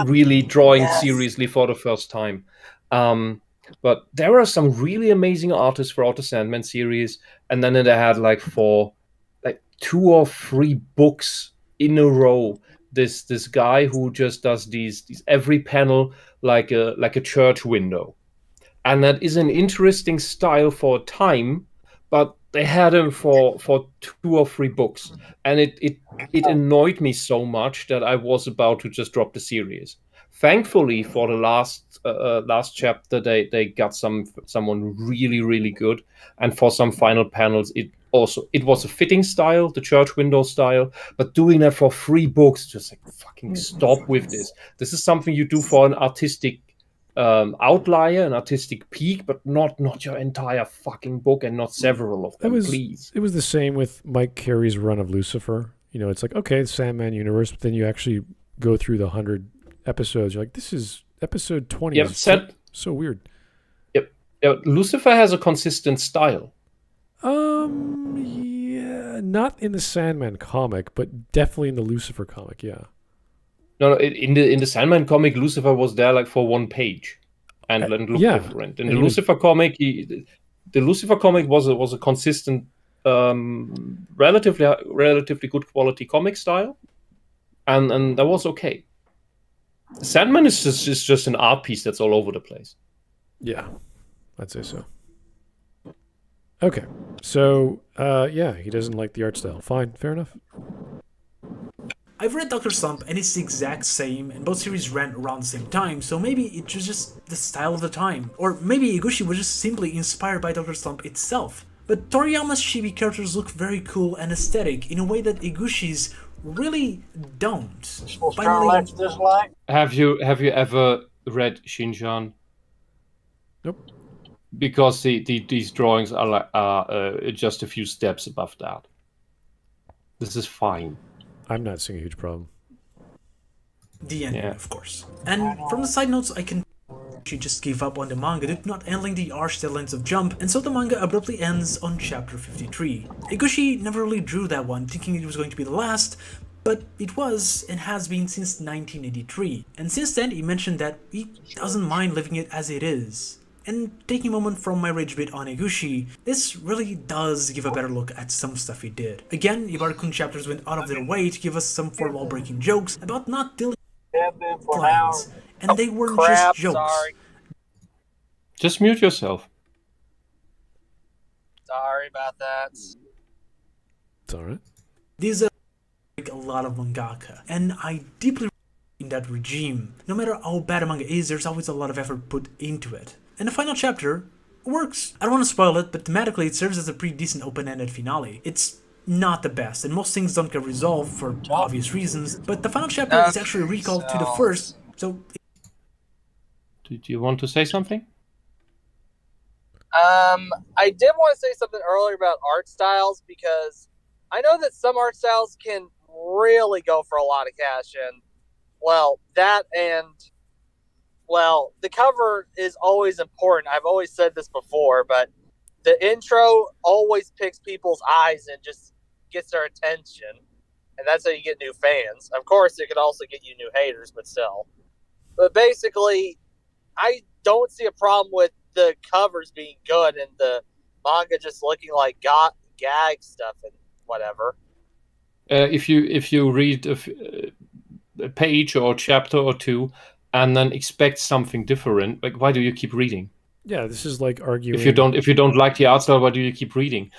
really drawing seriously for the first time. But there are some really amazing artists throughout the Sandman series, and then they had like 2 or 3 books in a row. This guy who just does these every panel like a church window, and that is an interesting style for a time. But they had him for 2 or 3 books, and it annoyed me so much that I was about to just drop the series. Thankfully, for the last chapter, they got someone really, really good, and for some final panels, it was a fitting style, the church window style. But doing that for 3 books, just like fucking stop with this. This is something you do for an artistic outlier, an artistic peak, but not your entire fucking book and not several of them, please. It was the same with Mike Carey's run of Lucifer. You know, it's like, okay, Sandman universe, but then you actually go through the 100 episodes. You're like, this is episode 20. Yep, so weird. Yep. Lucifer has a consistent style. Yeah, not in the Sandman comic, but definitely in the Lucifer comic, yeah. No, in the Sandman comic, Lucifer was there like for 1 page, and looked different. In the Lucifer comic, the Lucifer comic was a consistent, relatively good quality comic style, and that was okay. Sandman is just an art piece that's all over the place. Yeah, I'd say so. Okay, so he doesn't like the art style. Fine, fair enough. I've read Dr. Slump and it's the exact same, and both series ran around the same time, so maybe it was just the style of the time. Or maybe Iguchi was just simply inspired by Dr. Slump itself. But Toriyama's chibi characters look very cool and aesthetic in a way that Iguchi's really don't. Finally, have you ever read Shinjan? Nope. Because these drawings are just a few steps above that. This is fine. I'm not seeing a huge problem. The ending, of course. And from the side notes, I can she just gave up on the manga due to not handling the arch deadlines of Jump, and so the manga abruptly ends on chapter 53. Iguchi never really drew that one, thinking it was going to be the last, but it was and has been since 1983. And since then, he mentioned that he doesn't mind leaving it as it is. And taking a moment from my rage bit on Iguchi, this really does give a better look at some stuff he did. Again, Ibarra-kun chapters went out of their way to give us some four-wall-breaking jokes about not dealing with lines, and they weren't just jokes. Sorry. Just mute yourself. Sorry about that. It's alright. These are like a lot of mangaka, and I deeply in that regime. No matter how bad a manga is, there's always a lot of effort put into it. And the final chapter works. I don't want to spoil it, but thematically it serves as a pretty decent open-ended finale. It's not the best, and most things don't get resolved for obvious reasons, but the final chapter is actually a recall to the first, so... Do you want to say something? I did want to say something earlier about art styles, because I know that some art styles can really go for a lot of cash, and, well, that and... Well, the cover is always important. I've always said this before, but the intro always picks people's eyes and just gets their attention. And that's how you get new fans. Of course, it could also get you new haters, but still. But basically, I don't see a problem with the covers being good and the manga just looking like gag stuff and whatever. If you read a page or a chapter or two, and then expect something different, like why do you keep reading? Yeah, this is like arguing. If you don't like the art style, why do you keep reading?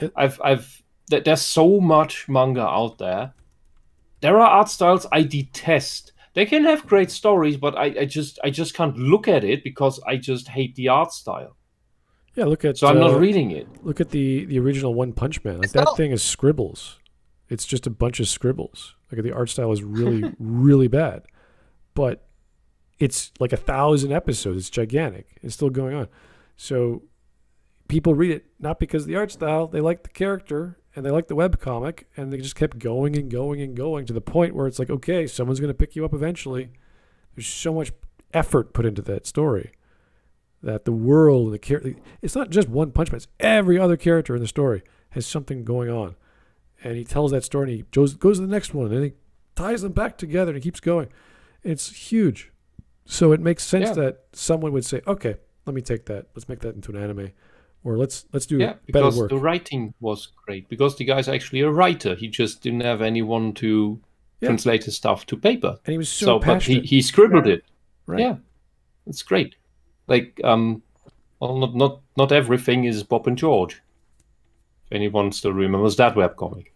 There's so much manga out there. There are art styles I detest They can have great stories, but I just can't look at it because I just hate the art style. Yeah, look at. So I'm not reading it. Look at the original One Punch Man. Like It's that not- thing is scribbles. It's just a bunch of scribbles. Like the art style is really really bad, but it's like 1,000 episodes. It's gigantic. It's still going on. So people read it not because of the art style. They like the character and they like the webcomic, and they just kept going and going and going to the point where it's like, okay, someone's going to pick you up eventually. There's so much effort put into that story that the world and the character, it's not just One Punch Man. It's every other character in the story has something going on. And he tells that story and he goes to the next one and he ties them back together and he keeps going. It's huge. So it makes sense that someone would say, okay, let me take that. Let's make that into an anime. Or let's do better because work. the writing was great. Because the guy's actually a writer. He just didn't have anyone to translate his stuff to paper. And he was so passionate. But he scribbled it. Right. Yeah, it's great. Like, well, not everything is Bob and George. If anyone still remembers that webcomic.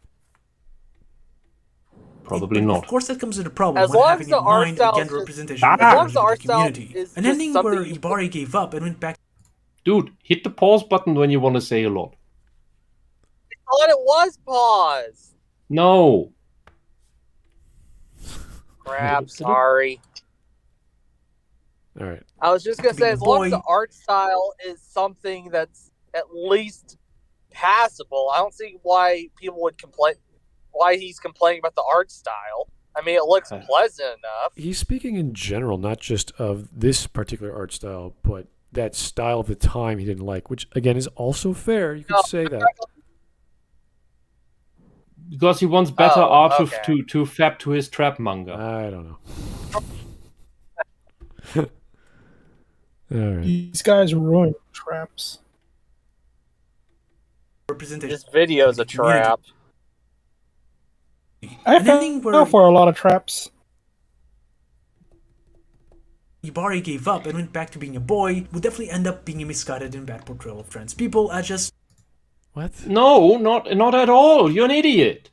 Probably not. Of course, that comes with a problem As when long having as the in art mind style gender is- representation as of long as the the art style community. is An just ending something where you- Ibari gave up and went back. Dude, hit the pause button when you want to say a lot. I thought it was paused. No. Crap, sorry. All right. I was just gonna say, as long as the Boy. art style is something that's at least passable, I don't see why people would complain. Why he's complaining about the art style? I mean, it looks pleasant enough. He's speaking in general, not just of this particular art style, but that style of the time he didn't like, which again is also fair. You could No, say that. Because he wants better Oh, art okay. to fap to his trap manga. I don't know. All right. These guys ruin traps. Representation. This video's a trap. I An ending fell where for a lot of traps. Ibari gave up and went back to being a boy would definitely end up being a misguided and bad portrayal of trans people as just What? No, not at all. You're an idiot.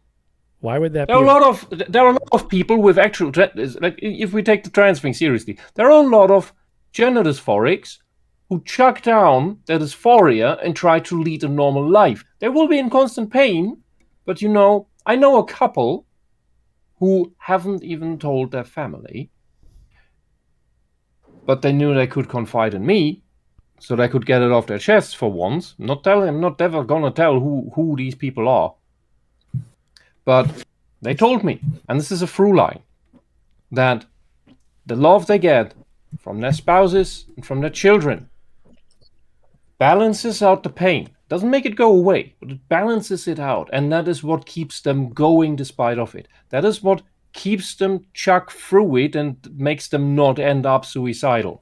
Why would that There are be? a lot of people with actual like if we take the trans thing seriously, there are a lot of gender dysphorics who chuck down their dysphoria and try to lead a normal life. They will be in constant pain, but I know a couple who haven't even told their family, but they knew they could confide in me, so they could get it off their chests for once. I'm not ever gonna tell who these people are. But they told me, and this is a through line, that the love they get from their spouses and from their children balances out the pain. Doesn't make it go away, but it balances it out. And that is what keeps them going despite of it. That is what keeps them chuck through it and makes them not end up suicidal.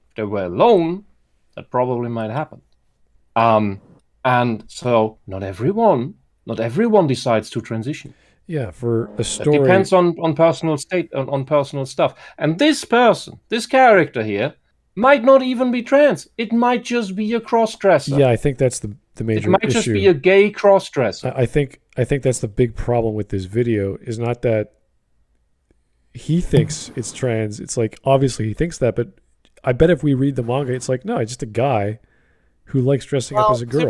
If they were alone, that probably might happen. And so not everyone decides to transition. Yeah, for a It story. depends on personal state, on personal stuff. And this character here, might not even be trans. It might just be a cross-dresser. Yeah, I think that's the It major might issue. just be a gay cross-dresser. I think that's the big problem with this video is not that he thinks it's trans. It's like obviously he thinks that, but I bet if we read the manga, it's like no, it's just a guy who likes dressing up as a girl. To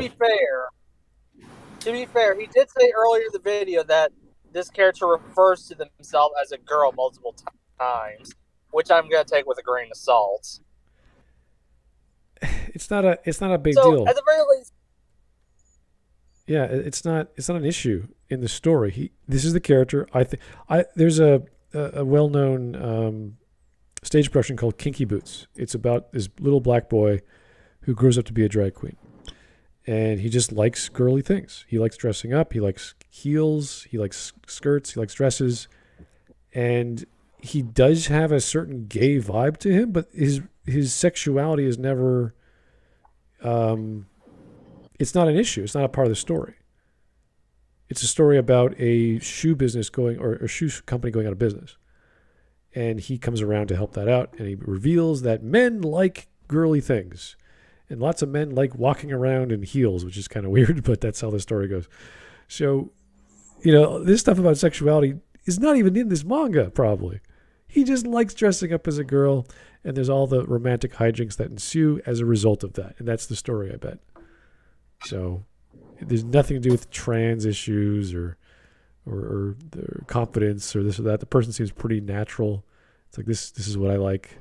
be fair, he did say earlier in the video that this character refers to himself as a girl multiple times, which I'm gonna take with a grain of salt. It's not a big So deal. at the very least, Yeah, it's not an issue in the story. This is the character. There's a well-known stage production called Kinky Boots. It's about this little black boy who grows up to be a drag queen. And he just likes girly things. He likes dressing up, he likes heels, he likes skirts, he likes dresses. And he does have a certain gay vibe to him, but his sexuality is never it's not an issue. It's not a part of the story. It's a story about a shoe business or a shoe company going out of business. And he comes around to help that out, and he reveals that men like girly things. And lots of men like walking around in heels, which is kind of weird, but that's how the story goes. So, this stuff about sexuality is not even in this manga, probably. He just likes dressing up as a girl, and there's all the romantic hijinks that ensue as a result of that. And that's the story, I bet. So there's nothing to do with trans issues or their confidence or this or that. The person seems pretty natural. It's like, this is what I like.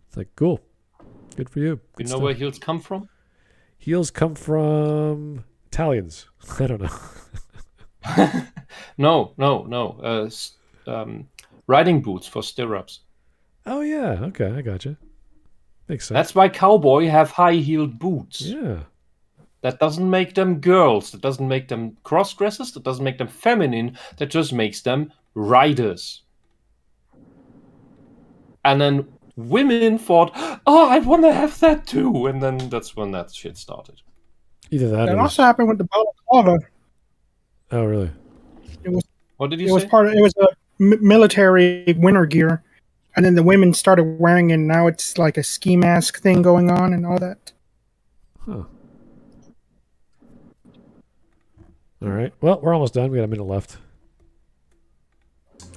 It's like, cool. Good for you. Good You know stuff. where heels come from? Heels come from Italians. I don't know. No. Riding boots for stirrups. Oh, yeah. Okay, I gotcha. Makes sense. That's why cowboy have high-heeled boots. Yeah. That doesn't make them girls. That doesn't make them cross-dressers. That doesn't make them feminine. That just makes them riders. And then women thought, oh, I want to have that too. And then that's when that shit started. Either that That or... also happened with the balaclava. Oh, really? What did you It say? was a military winter gear, and then the women started wearing it. And now it's like a ski mask thing going on and all that. Huh. All right. Well, we're almost done. We got a minute left.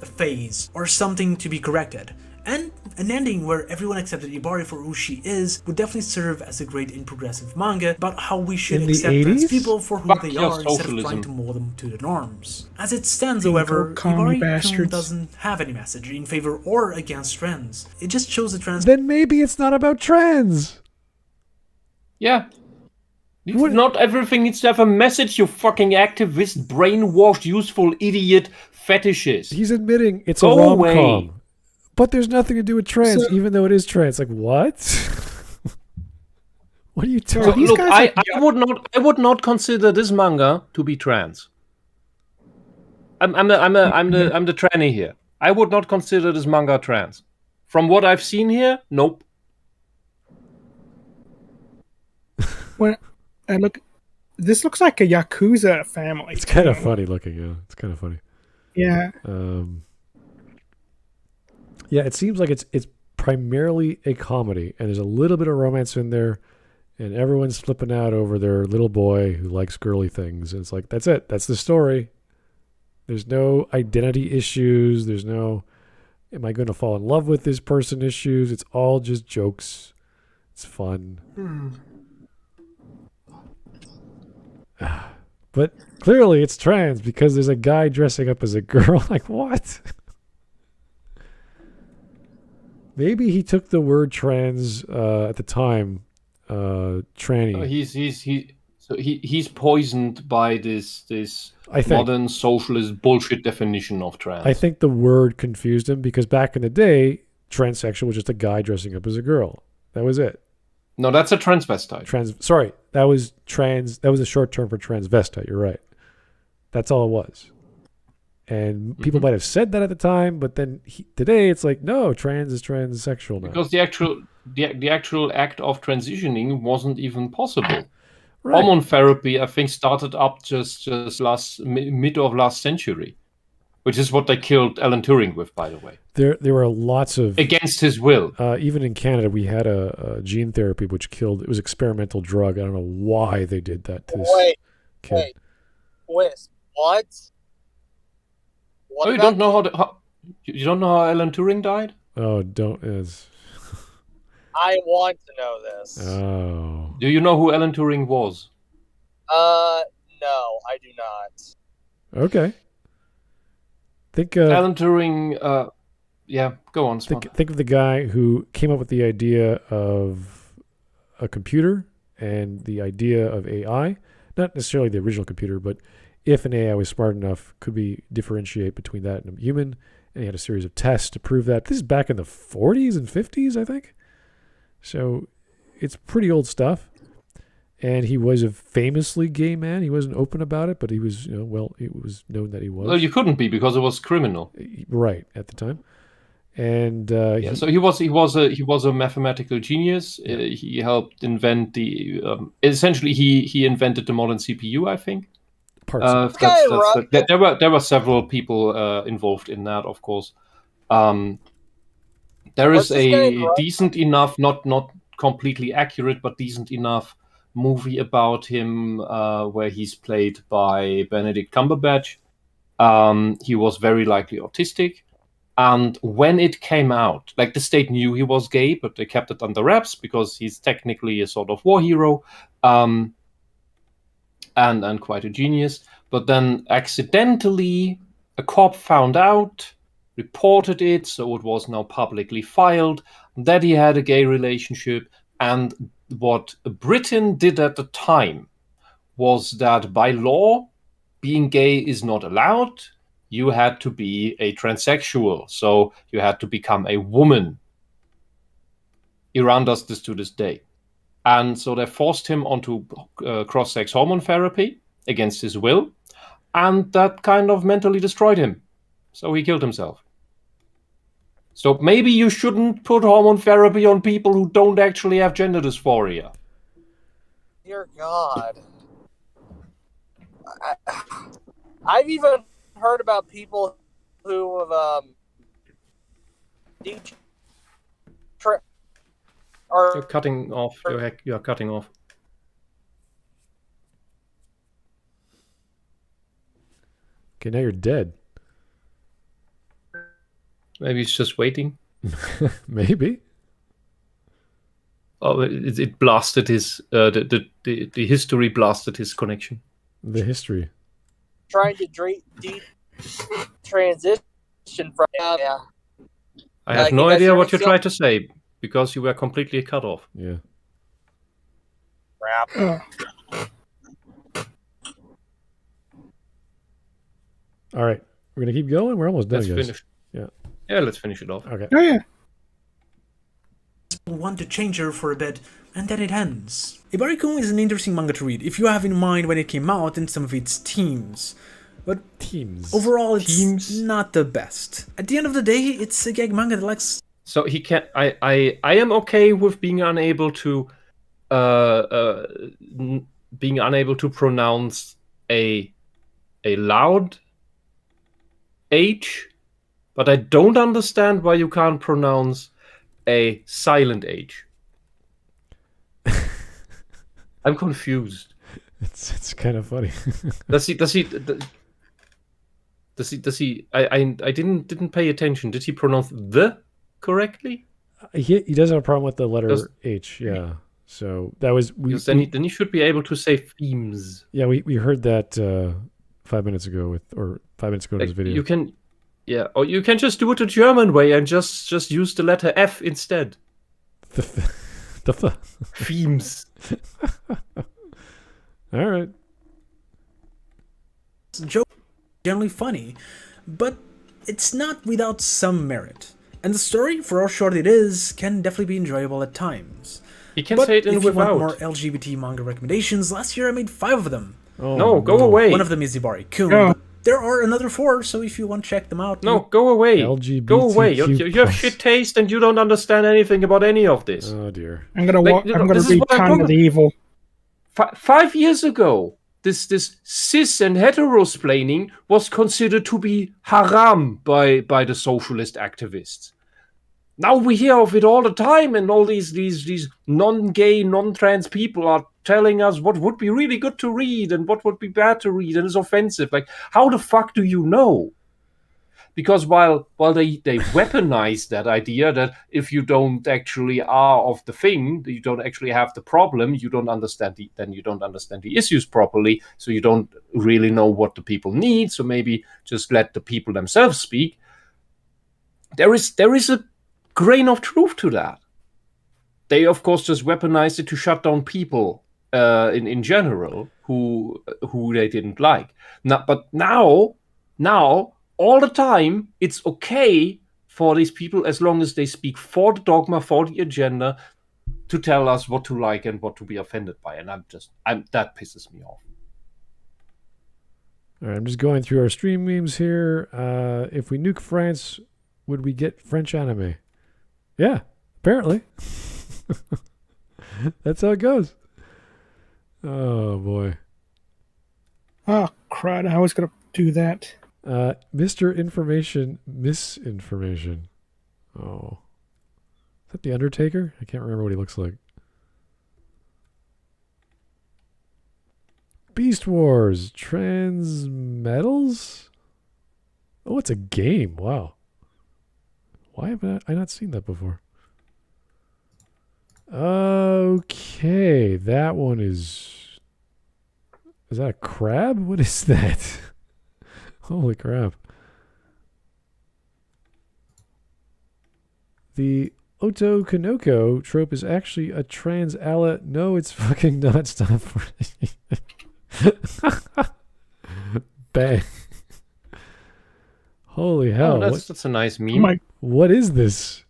A phase, or something to be corrected. And an ending where everyone accepted Ibari for who she is would definitely serve as a great in progressive manga about how we should In the accept trans 80s? people for who Fuck they your are instead of socialism. trying to mold them to the norms. As it stands, Evil however, commie Ibari bastards. doesn't have any message in favor or against trans. It just shows the trans Then maybe it's not about trans. Yeah. What- Not everything needs to have a message, you fucking activist, brainwashed, useful idiot fetishes. He's admitting it's Go a rom-com. away. But there's nothing to do with trans, So- even though it is trans. Like, what? What are you So talking these Look, guys I would not consider this manga to be trans. I'm the tranny here. I would not consider this manga trans. From what I've seen here, nope. When I look, this looks like a Yakuza family. It's kind of funny looking, yeah. It's kind of funny. Yeah. Yeah, it seems like it's primarily a comedy, and there's a little bit of romance in there, and everyone's flipping out over their little boy who likes girly things. And it's like, that's it. That's the story. There's no identity issues. There's no, am I going to fall in love with this person issues. It's all just jokes. It's fun. But clearly it's trans because there's a guy dressing up as a girl. Like, what? Maybe he took the word trans at the time, tranny. He's poisoned by this I think. modern socialist bullshit definition of trans. I think the word confused him because back in the day, transsexual was just a guy dressing up as a girl. That was it. No, that's a transvestite. That was trans. That was a short term for transvestite. You're right. That's all it was. And people might have said that at the time, but then today it's like, no, trans is transsexual now. Because the actual act of transitioning wasn't even possible. Right. Hormone therapy, I think, started up just mid of last century, which is what they killed Alan Turing with, by the way, There were lots of against his will. even in Canada, we had a gene therapy which killed. It was experimental drug. I don't know why they did that to this kid. Whisp, what? What Oh, you about don't know you don't know how Alan Turing died? Oh, don't. It's, I want to know this. oh, Do you know who Alan Turing was? No, I do not. okay. Think. Alan Turing. Yeah, go on. Smart. Think of the guy who came up with the idea of a computer and the idea of AI. Not necessarily the original computer, but if an AI was smart enough, could we differentiate between that and a human? And he had a series of tests to prove that. This is back in the 40s and 50s, I think. So it's pretty old stuff. And he was a famously gay man. He wasn't open about it, but he was, it was known that he was. Well, you couldn't be because it was criminal. Right, at the time. And So he was a mathematical genius. He helped invent essentially he invented the modern CPU, I think. parts. There were several people involved in that, of course. There What's is his name, a Rob? decent enough, not completely accurate, but decent enough movie about him where he's played by Benedict Cumberbatch. He was very likely autistic. And when it came out, like the state knew he was gay, but they kept it under wraps because he's technically a sort of war hero, and quite a genius. But then accidentally, a cop found out, reported it, so it was now publicly filed that he had a gay relationship. And what Britain did at the time was that by law, being gay is not allowed. You had to be a transsexual, so you had to become a woman. Iran does this to this day. And so they forced him onto cross-sex hormone therapy against his will, and that kind of mentally destroyed him. So he killed himself. So maybe you shouldn't put hormone therapy on people who don't actually have gender dysphoria. Dear God. I've even heard about people who have You're cutting off. You're cutting off. Okay, now you're dead. Maybe it's just waiting. Maybe. Oh, it blasted his the history blasted his connection. The history. Trying to transition from yeah. I have no idea what you tried to say because you were completely cut off. Yeah. Crap. All right, we're gonna keep going. We're almost done, Let's guys. finish. Yeah. Yeah, let's finish it off. Okay. Oh yeah. Want to change her for a bit, and then it ends. Ibarikun is an interesting manga to read if you have in mind when it came out and some of its themes. But overall, it's not the best. At the end of the day, it's a gag manga that likes. So he can't. I am okay with being unable to, pronounce a loud H, but I don't understand why you can't pronounce a silent H. I'm confused. It's kind of funny. Does he? I didn't pay attention. Did he pronounce the correctly? He does have a problem with the letter H. Yeah. So that was then he should be able to say themes. Yeah, we heard that 5 minutes ago in this video. You can, yeah, or you can just do it the German way and just use the letter F instead. The themes. All right. Joke generally funny, but it's not without some merit. And the story, for how short it is, can definitely be enjoyable at times. You can say it in if you without. want more LGBT manga recommendations, last year I made 5 of them. Oh, no, go away. One of them is Ibarikun. Oh. There are another 4, so if you want to check them out... No, go away. LGBTQ+. Go away. You have shit taste and you don't understand anything about any of this. Oh, dear. I'm gonna read Time of the Evil. 5 years ago, this cis and hetero-splaining was considered to be haram by the socialist activists. Now we hear of it all the time, and all these non-gay, non-trans people are telling us what would be really good to read and what would be bad to read, and it's offensive. Like, how the fuck do you know? Because while they weaponize that idea that if you don't actually are of the thing, you don't actually have the problem, you don't understand the issues properly, so you don't really know what the people need, so maybe just let the people themselves speak. There is a grain of truth to that. They, of course, just weaponized it to shut down people in general who they didn't like. But now, all the time, it's okay for these people, as long as they speak for the dogma, for the agenda, to tell us what to like and what to be offended by. And that pisses me off. All right, I'm just going through our stream memes here. If we nuke France, would we get French anime? Yeah, apparently. That's how it goes. Oh, boy. Oh, crud. I was going to do that. Mr. Information, Misinformation. Oh. Is that The Undertaker? I can't remember what he looks like. Beast Wars, Transmetals? Oh, it's a game. Wow. Why have I not seen that before? Okay, that one is... Is that a crab? What is that? Holy crap. The Oto Kanoko trope is actually a trans ally. No, it's fucking not. Stop. Bang. Holy hell. Oh, that's a nice meme. What is this?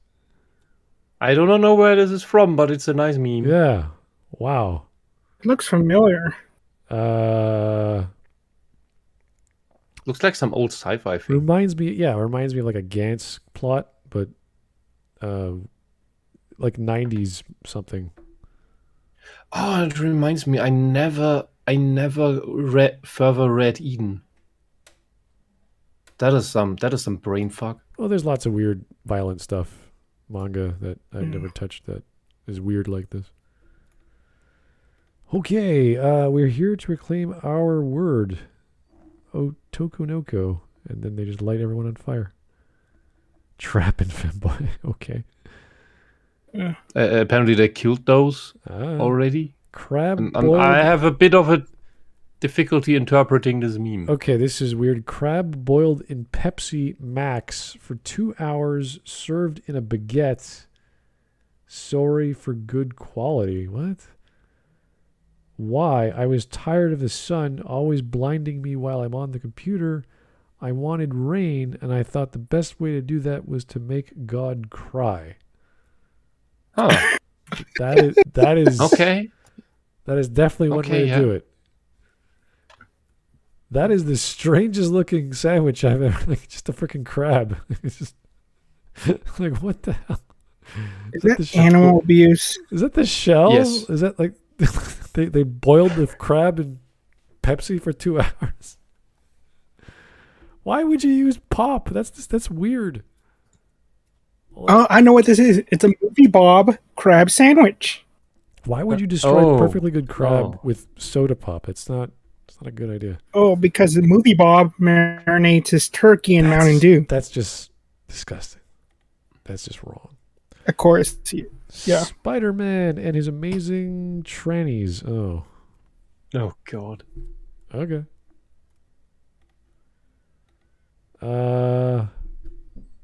I don't know where this is from, but it's a nice meme. Yeah. Wow. It looks familiar. Looks like some old sci-fi thing. Reminds me of like a Gantz plot, but like 90s something. Oh, it reminds me. I never read Eden. That is some brain fuck. Well, there's lots of weird violent stuff, manga that I've never touched that is weird like this. Okay, we're here to reclaim our word. Tokunoko. And then they just light everyone on fire. Trap and femboy. Okay. Apparently they killed those already. Crab I have a bit of a difficulty interpreting this meme. Okay, this is weird. Crab boiled in Pepsi Max for 2 hours, served in a baguette. Sorry for good quality. What? Why? I was tired of the sun always blinding me while I'm on the computer. I wanted rain, and I thought the best way to do that was to make God cry. Huh. That is okay. That is definitely one way to do it. That is the strangest looking sandwich I've ever. Like just a freaking crab. It's just like what the hell? Is that animal abuse? Is that the shell? Yes. Is that like they boiled the crab in Pepsi for 2 hours? Why would you use pop? That's weird. Oh, I know what this is. It's a Movie Bob crab sandwich. Why would you destroy perfectly good crab with soda pop? It's not a good idea. Oh, because the Movie Bob marinates his turkey in Mountain Dew. That's just disgusting. That's just wrong. Of course, yeah. Spider-Man and his amazing trannies. Oh God. Okay.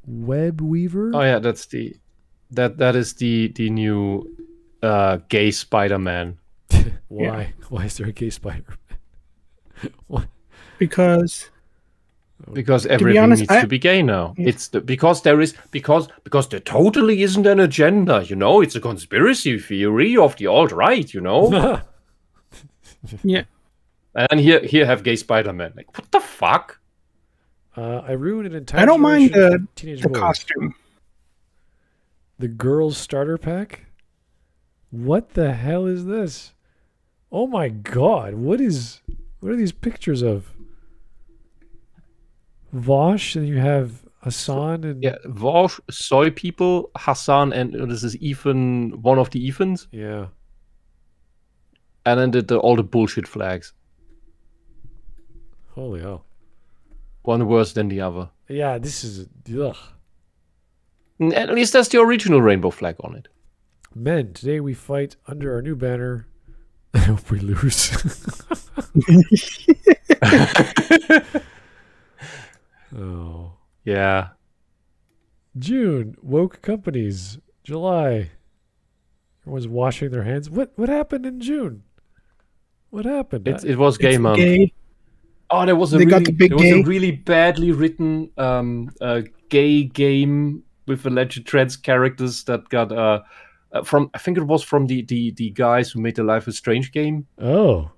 Web Weaver. Oh yeah, that's that is the new gay Spider-Man. Why? Yeah. Why is there a gay Spider-Man? What? Because everything honest, needs to be gay now. Yeah. It's because there totally isn't an agenda. You know, it's a conspiracy theory of the alt-right. You know. Yeah. And here have gay Spider-Man. Like what the fuck? I ruined an entire. I don't mind the boys. costume. The girls starter pack. What the hell is this? Oh my god! What are these pictures of? Vosh, and you have Hassan and Vosh, Soy People, Hassan, and this is Ethan, one of the Ethans. Yeah. And then all the bullshit flags. Holy hell. One worse than the other. Yeah, this is ugh. At least that's the original rainbow flag on it. Men, today we fight under our new banner. I hope we lose. Oh. Yeah. June, woke companies. July. Everyone's washing their hands. What happened in June? What happened? It was gay month. Gay. Oh, there was a really badly written gay game with alleged trans characters that got from I think it was from the guys who made the Life is Strange game. Oh.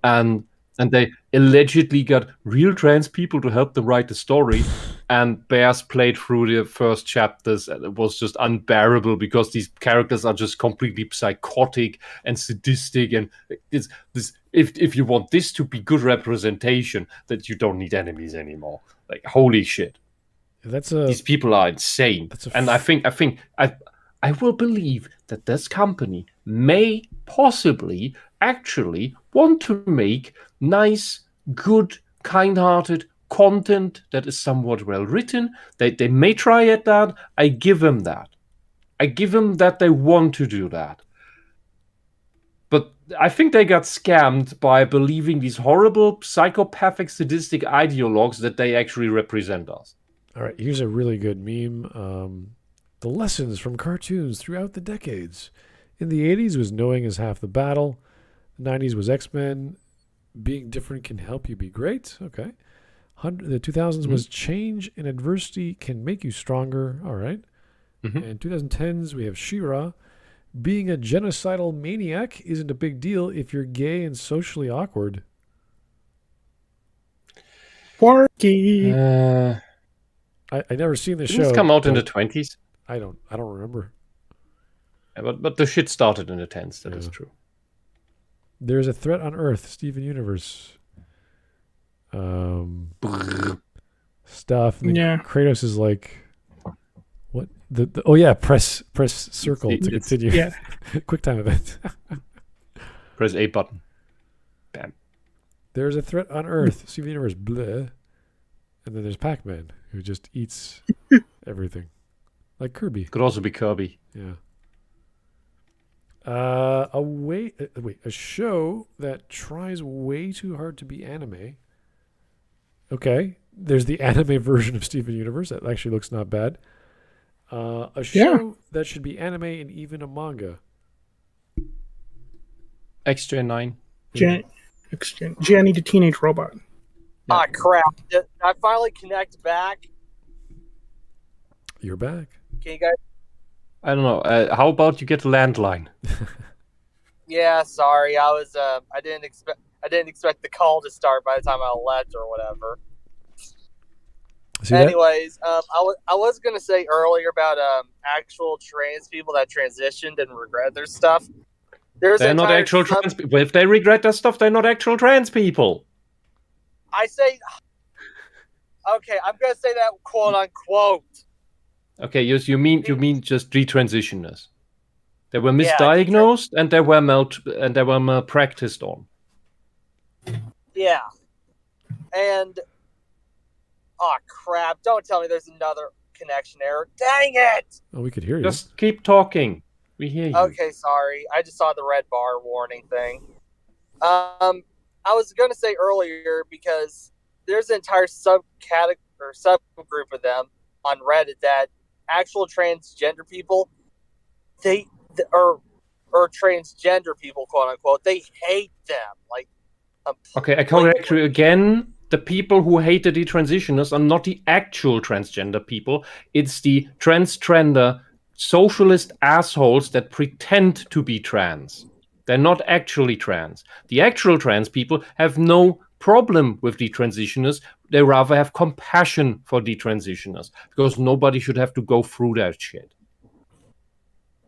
And they allegedly got real trans people to help them write the story. And Bears played through the first chapters, and it was just unbearable because these characters are just completely psychotic and sadistic. And it's this. If you want this to be good representation, that you don't need enemies anymore. Like holy shit, these people are insane. And I think I will believe that this company may possibly actually want to make nice, good, kind-hearted, content that is somewhat well written. They may try at that. I give them that. I give them that they want to do that. But I think they got scammed by believing these horrible, psychopathic, sadistic ideologues that they actually represent us. All right, here's a really good meme. The lessons from cartoons throughout the decades. In the 80s was knowing is half the battle. The 90s was X-Men. Being different can help you be great. Okay. The 2000s was change and adversity can make you stronger. All right. And 2010s, we have She-Ra. Being a genocidal maniac isn't a big deal if you're gay and socially awkward. Porky. I never seen the show. Didn't this come out in the 20s? I don't remember. Yeah, but the shit started in the 10s. That is true. There's a threat on Earth. Steven Universe. Stuff. And Kratos is like, what? Press circle to continue. Yeah. Quick time event. Press A button. Bam. There's a threat on Earth. Steven Universe. Bleh. And then there's Pac-Man, who just eats everything. Like Kirby. Could also be Kirby. Yeah. A show that tries way too hard to be anime. Okay. There's the anime version of Steven Universe. That actually looks not bad. A show that should be anime and even a manga. X-Gen 9. Jenny the Teenage Robot. Ah, crap. Did I finally connect back? You're back. Can you guys? I don't know. How about you get a landline? Yeah, sorry. I didn't expect the call to start by the time I left or whatever. Anyways, I was gonna say earlier about actual trans people that transitioned and regret their stuff. They're not actual trans people. If they regret their stuff, they're not actual trans people. I say, okay, I'm gonna say that quote unquote. Okay, you mean just detransitioners. They were misdiagnosed and they were malpracticed on. Yeah, and oh crap! Don't tell me there's another connection error. Dang it! Oh, we could hear you. Just keep talking. We hear you. Okay, sorry. I just saw the red bar warning thing. I was going to say earlier because there's an entire subgroup of them on Reddit that actual transgender people, or transgender people, quote unquote, they hate them. Like, okay, I correct you again. The people who hate the detransitioners are not the actual transgender people. It's the transgender socialist assholes that pretend to be trans. They're not actually trans. The actual trans people have no problem with detransitioners. They rather have compassion for detransitioners because nobody should have to go through that shit.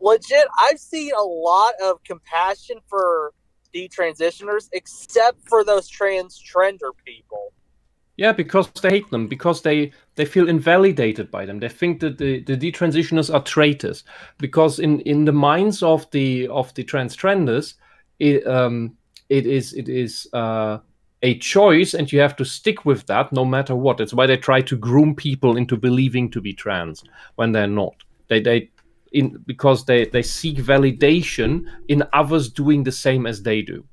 Legit, I've seen a lot of compassion for detransitioners except for those transgender people. Yeah, because they hate them, because they feel invalidated by them. They think that the detransitioners are traitors. Because in the minds of the transgenders, it is a choice, and you have to stick with that no matter what. That's why they try to groom people into believing to be trans when they're not. Because they seek validation in others doing the same as they do.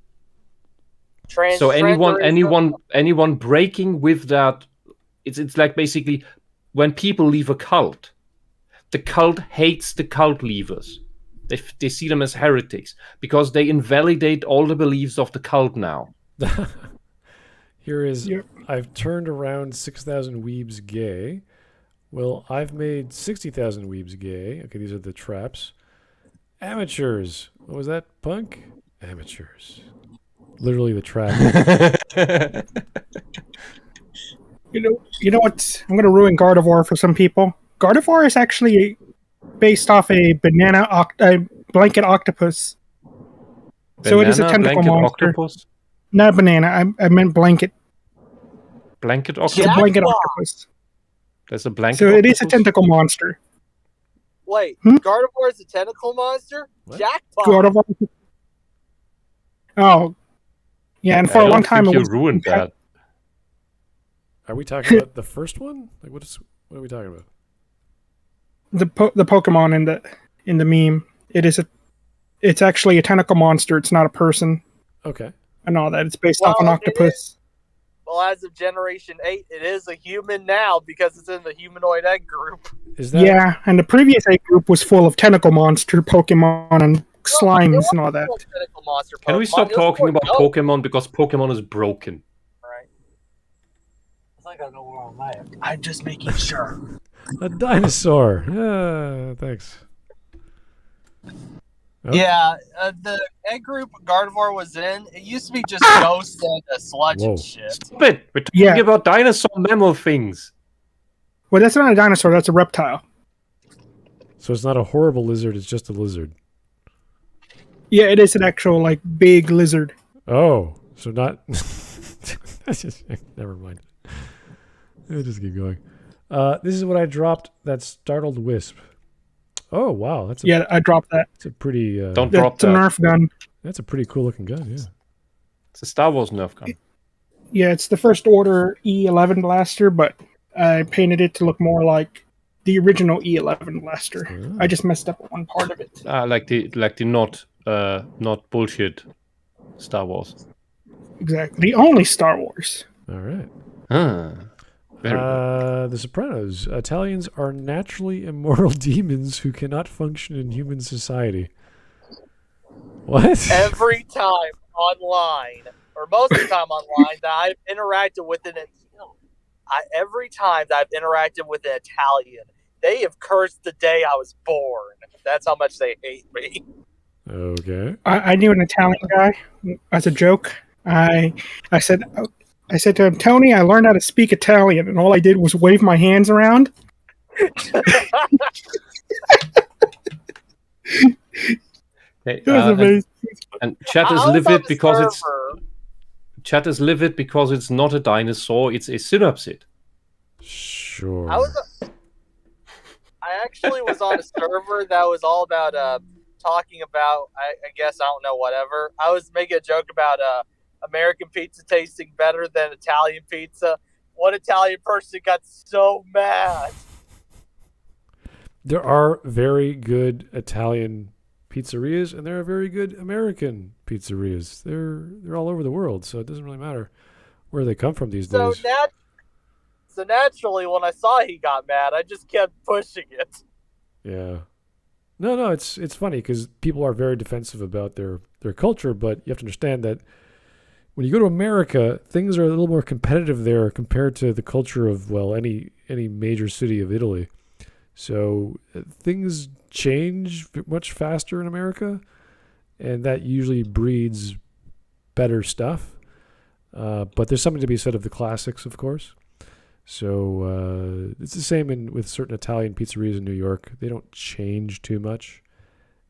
So anyone breaking with that, it's like basically when people leave a cult, the cult hates the cult leavers. They see them as heretics because they invalidate all the beliefs of the cult now. Here is, I've turned around 6,000 weebs gay. Well, I've made 60,000 weebs gay. Okay, these are the traps. Amateurs. What was that, punk? Amateurs. Literally the trap. You know what? I'm going to ruin Gardevoir for some people. Gardevoir is actually based off a blanket octopus. So it is a tentacle monster. Octopus? Not banana. I meant blanket. Blanket octopus? It's a blanket octopus. There's a blanket So octopus? it is a tentacle monster. Wait, Gardevoir is a tentacle monster? What? Jackpot! Gardevoir. Oh. Yeah, and for a long time you ruined that. Are we talking about the first one? Like, what are we talking about? The Pokemon in the meme. It's actually a tentacle monster. It's not a person. Okay. And all that. It's based off an octopus. Well, as of Generation 8, it is a human now because it's in the humanoid egg group. Is that? Yeah, and the previous egg group was full of tentacle monster Pokemon and slimes and all that. Can we stop talking about Pokemon because Pokemon is broken? Right. I think I know where I'm at. I'm just making sure. A dinosaur. Yeah, thanks. Oh. Yeah, the egg group Gardevoir was in, it used to be just ghosts and sludge and shit. Stop it! We're talking about dinosaur mammal things. Well, that's not a dinosaur, that's a reptile. So it's not a horrible lizard, it's just a lizard. Yeah, it is an actual, like, big lizard. Oh, so not... Never mind. I'll just keep going. This is what I dropped that startled Whisp. Oh, wow. I dropped that. It's a pretty... Don't drop that. It's a Nerf gun. That's a pretty cool looking gun, yeah. It's a Star Wars Nerf gun. Yeah, it's the first order E11 blaster, but I painted it to look more like the original E11 blaster. Oh. I just messed up one part of it. Like the not bullshit Star Wars. Exactly. The only Star Wars. All right. Very good. The Sopranos. Italians are naturally immoral demons who cannot function in human society. What? Every time online, or most of the time online, that I've interacted with every time that I've interacted with an Italian, they have cursed the day I was born. That's how much they hate me. Okay. I knew an Italian guy as a joke. I said to him, Tony, I learned how to speak Italian, and all I did was wave my hands around. It was amazing. And chat is livid because it's not a dinosaur, it's a synapsid. Sure. I actually was on a server that was all about talking about, I guess, I don't know, whatever. I was making a joke about American pizza tasting better than Italian pizza. One Italian person got so mad. There are very good Italian pizzerias, and there are very good American pizzerias. They're all over the world, so it doesn't really matter where they come from these days. So naturally, when I saw he got mad, I just kept pushing it. Yeah. No, it's funny because people are very defensive about their culture, but you have to understand that when you go to America, things are a little more competitive there compared to the culture of, well, any major city of Italy. So things change much faster in America, and that usually breeds better stuff. But there's something to be said of the classics, of course. So it's the same with certain Italian pizzerias in New York. They don't change too much,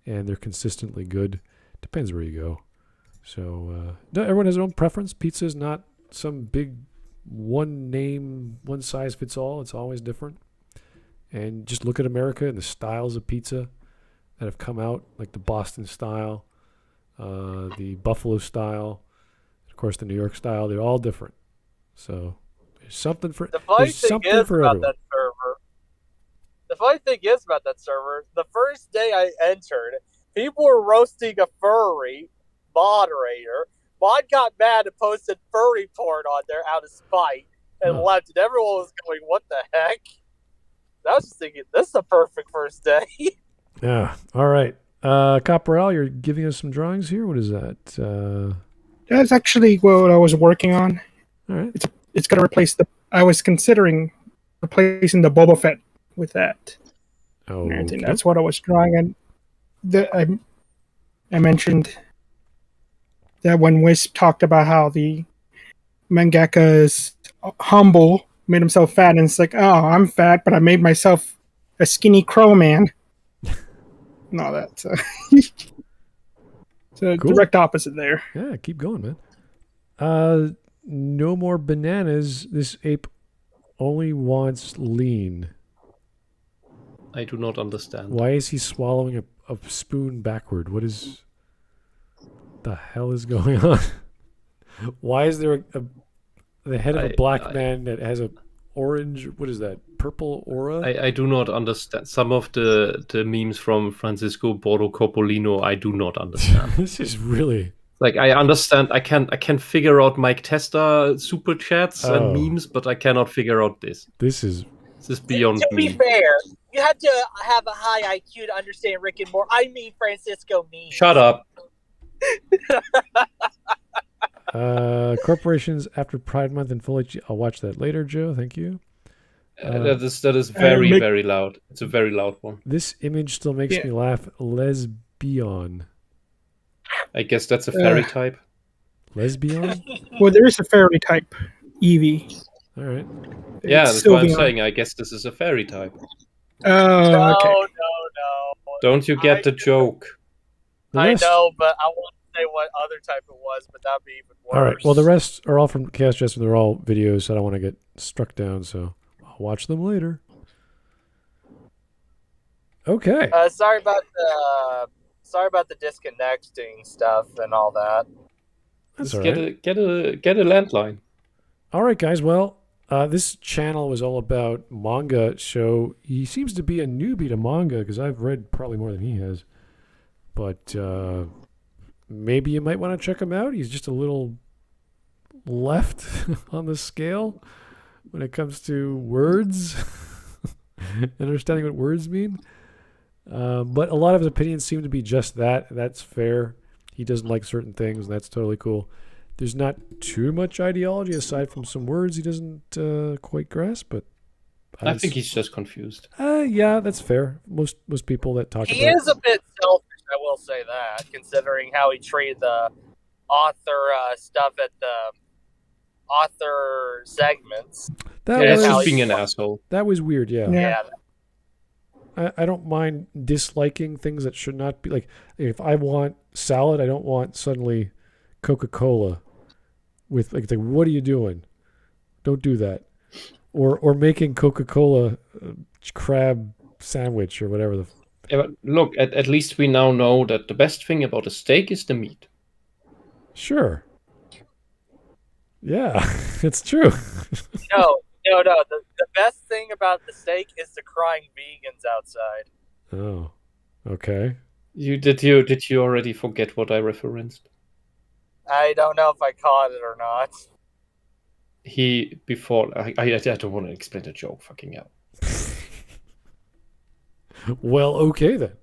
and they're consistently good. Depends where you go. So everyone has their own preference. Pizza is not some big one name, one size fits all. It's always different. And just look at America and the styles of pizza that have come out, like the Boston style, the Buffalo style, of course the New York style. They're all different. So there's something for everyone. That server. The funny thing is about that server, the first day I entered, people were roasting a furry moderator. Mod got mad and posted furry porn on there out of spite and left, and everyone was going, "What the heck?" I was just thinking, this is a perfect first day. Yeah. All right. Caporal, you're giving us some drawings here. What is that? That's actually what I was working on. All right. It's going to replace I was considering replacing the Boba Fett with that. Oh, I think that's what I was drawing. And I mentioned that when Whisp talked about how the mangaka is humble, made himself fat, and it's like, oh, I'm fat, but I made myself a skinny crow man. No, that's it's a cool. direct opposite there. Yeah, keep going, man. No more bananas. This ape only wants lean. I do not understand. Why is he swallowing a spoon backward? What the hell is going on? Why is there the head of a black man that has a orange, what is that, purple aura? I do not understand. Some of the memes from Francisco Bordo Coppolino, I do not understand. This is really... Like, I understand, I can figure out Mike Testa super chats and memes, but I cannot figure out this. This is beyond me. To be fair, you have to have a high IQ to understand Rick and Morty. I mean Francisco memes. Shut up. Corporations after Pride Month in full HD. I'll watch that later, Joe. Thank you. That is very, very loud. It's a very loud one. This image still makes me laugh. Lesbian. I guess that's a fairy type. Lesbian? Well, there is a fairy type, Eevee. All right. Yeah, that's what I'm saying. I guess this is a fairy type. Oh, no, okay. no. Don't you get the joke? I know, but I won't say what other type it was, but that'd be even worse. All right. Well, the rest are all from Chaos Jester. They're all videos, so I don't want to get struck down, so I'll watch them later. Okay. Sorry about the disconnecting stuff and all that. That's Just all right. get a landline. All right, guys. Well, this channel was all about manga, so he seems to be a newbie to manga because I've read probably more than he has. But maybe you might want to check him out. He's just a little left on the scale when it comes to words, understanding what words mean. But a lot of his opinions seem to be just that. That's fair. He doesn't like certain things, and that's totally cool. There's not too much ideology aside from some words he doesn't quite grasp, but I think he's just confused. Yeah, that's fair. Most people that talk He about is a bit selfish, I will say that, considering how he treated the author stuff at the author segments. That's was just being an asshole. That was weird, yeah. Yeah. I don't mind disliking things that should not be. Like, if I want salad, I don't want suddenly Coca-Cola with, like what are you doing? Don't do that. Or making Coca-Cola crab sandwich or whatever. Yeah, but look, at least we now know that the best thing about a steak is the meat. Sure. Yeah, it's true. No. The best thing about the steak is the crying vegans outside. Oh, okay. Did you already forget what I referenced? I don't know if I caught it or not. I don't want to explain the joke. Fucking hell. Well, okay then.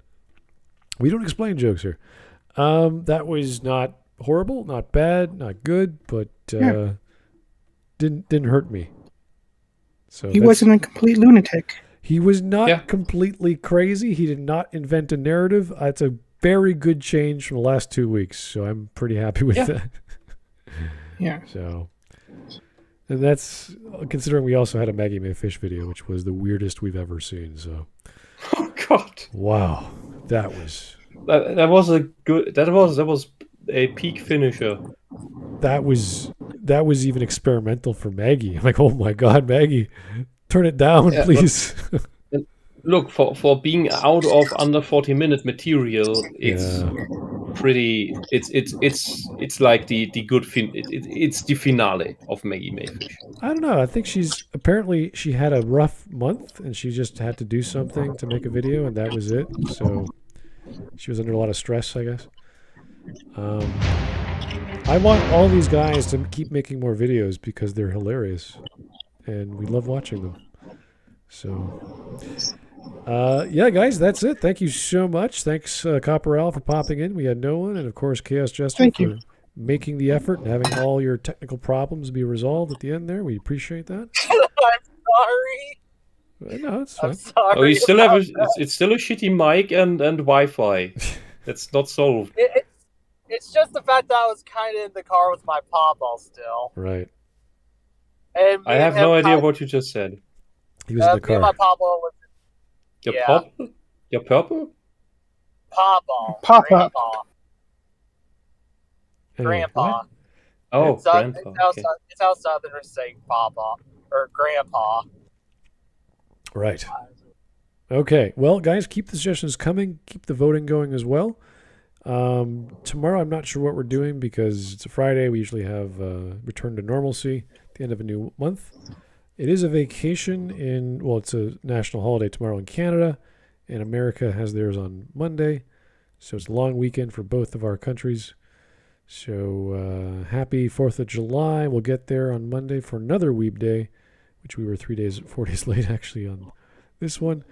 We don't explain jokes here. That was not horrible, not bad, not good, but didn't hurt me. So he wasn't a complete lunatic. He was not completely crazy. He did not invent a narrative. It's a very good change from the last 2 weeks, so I'm pretty happy with that. Yeah. So, and that's considering we also had a Maggie May Fish video, which was the weirdest we've ever seen. So, oh god, wow, that was a peak finisher. That was even experimental for Maggie. I'm like, oh my god, Maggie, turn it down, please. Look, for being out of under 40-minute material, it's pretty. It's like the good it's the finale of Maggie Mayfish. I don't know. I think she had a rough month and she just had to do something to make a video, and that was it. So she was under a lot of stress, I guess. I want all these guys to keep making more videos because they're hilarious and we love watching them. So, yeah, guys, that's it. Thank you so much. Thanks, Copperell, for popping in. We had no one, and of course, Chaos Jester for making the effort and having all your technical problems be resolved at the end there. We appreciate that. I'm sorry. No, it's fine. I'm sorry. Oh, you still have it's still a shitty mic and Wi-Fi. That's not solved. It's just the fact that I was kind of in the car with my pawpaw still. Right. And I have no idea what you just said. He was in the car. Me and my pawpaw was... Your purple? Pawpaw. Grandpa. Anyway, Grandpa. what? Oh, It's grandpa. it's how Southerners say pawpaw. Or grandpa. Right. Okay. Well, guys, keep the suggestions coming. Keep the voting going as well. Tomorrow, I'm not sure what we're doing because it's a Friday. We usually have return to normalcy at the end of a new month. It is a vacation it's a national holiday tomorrow in Canada, and America has theirs on Monday. So it's a long weekend for both of our countries. So happy 4th of July. We'll get there on Monday for another Weeb Day, which we were 4 days late actually on this one.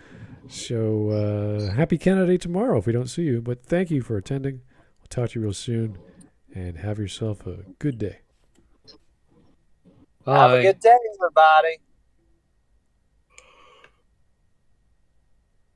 So happy Canada Day tomorrow if we don't see you. But thank you for attending. We'll talk to you real soon, and have yourself a good day. Have a good day, everybody.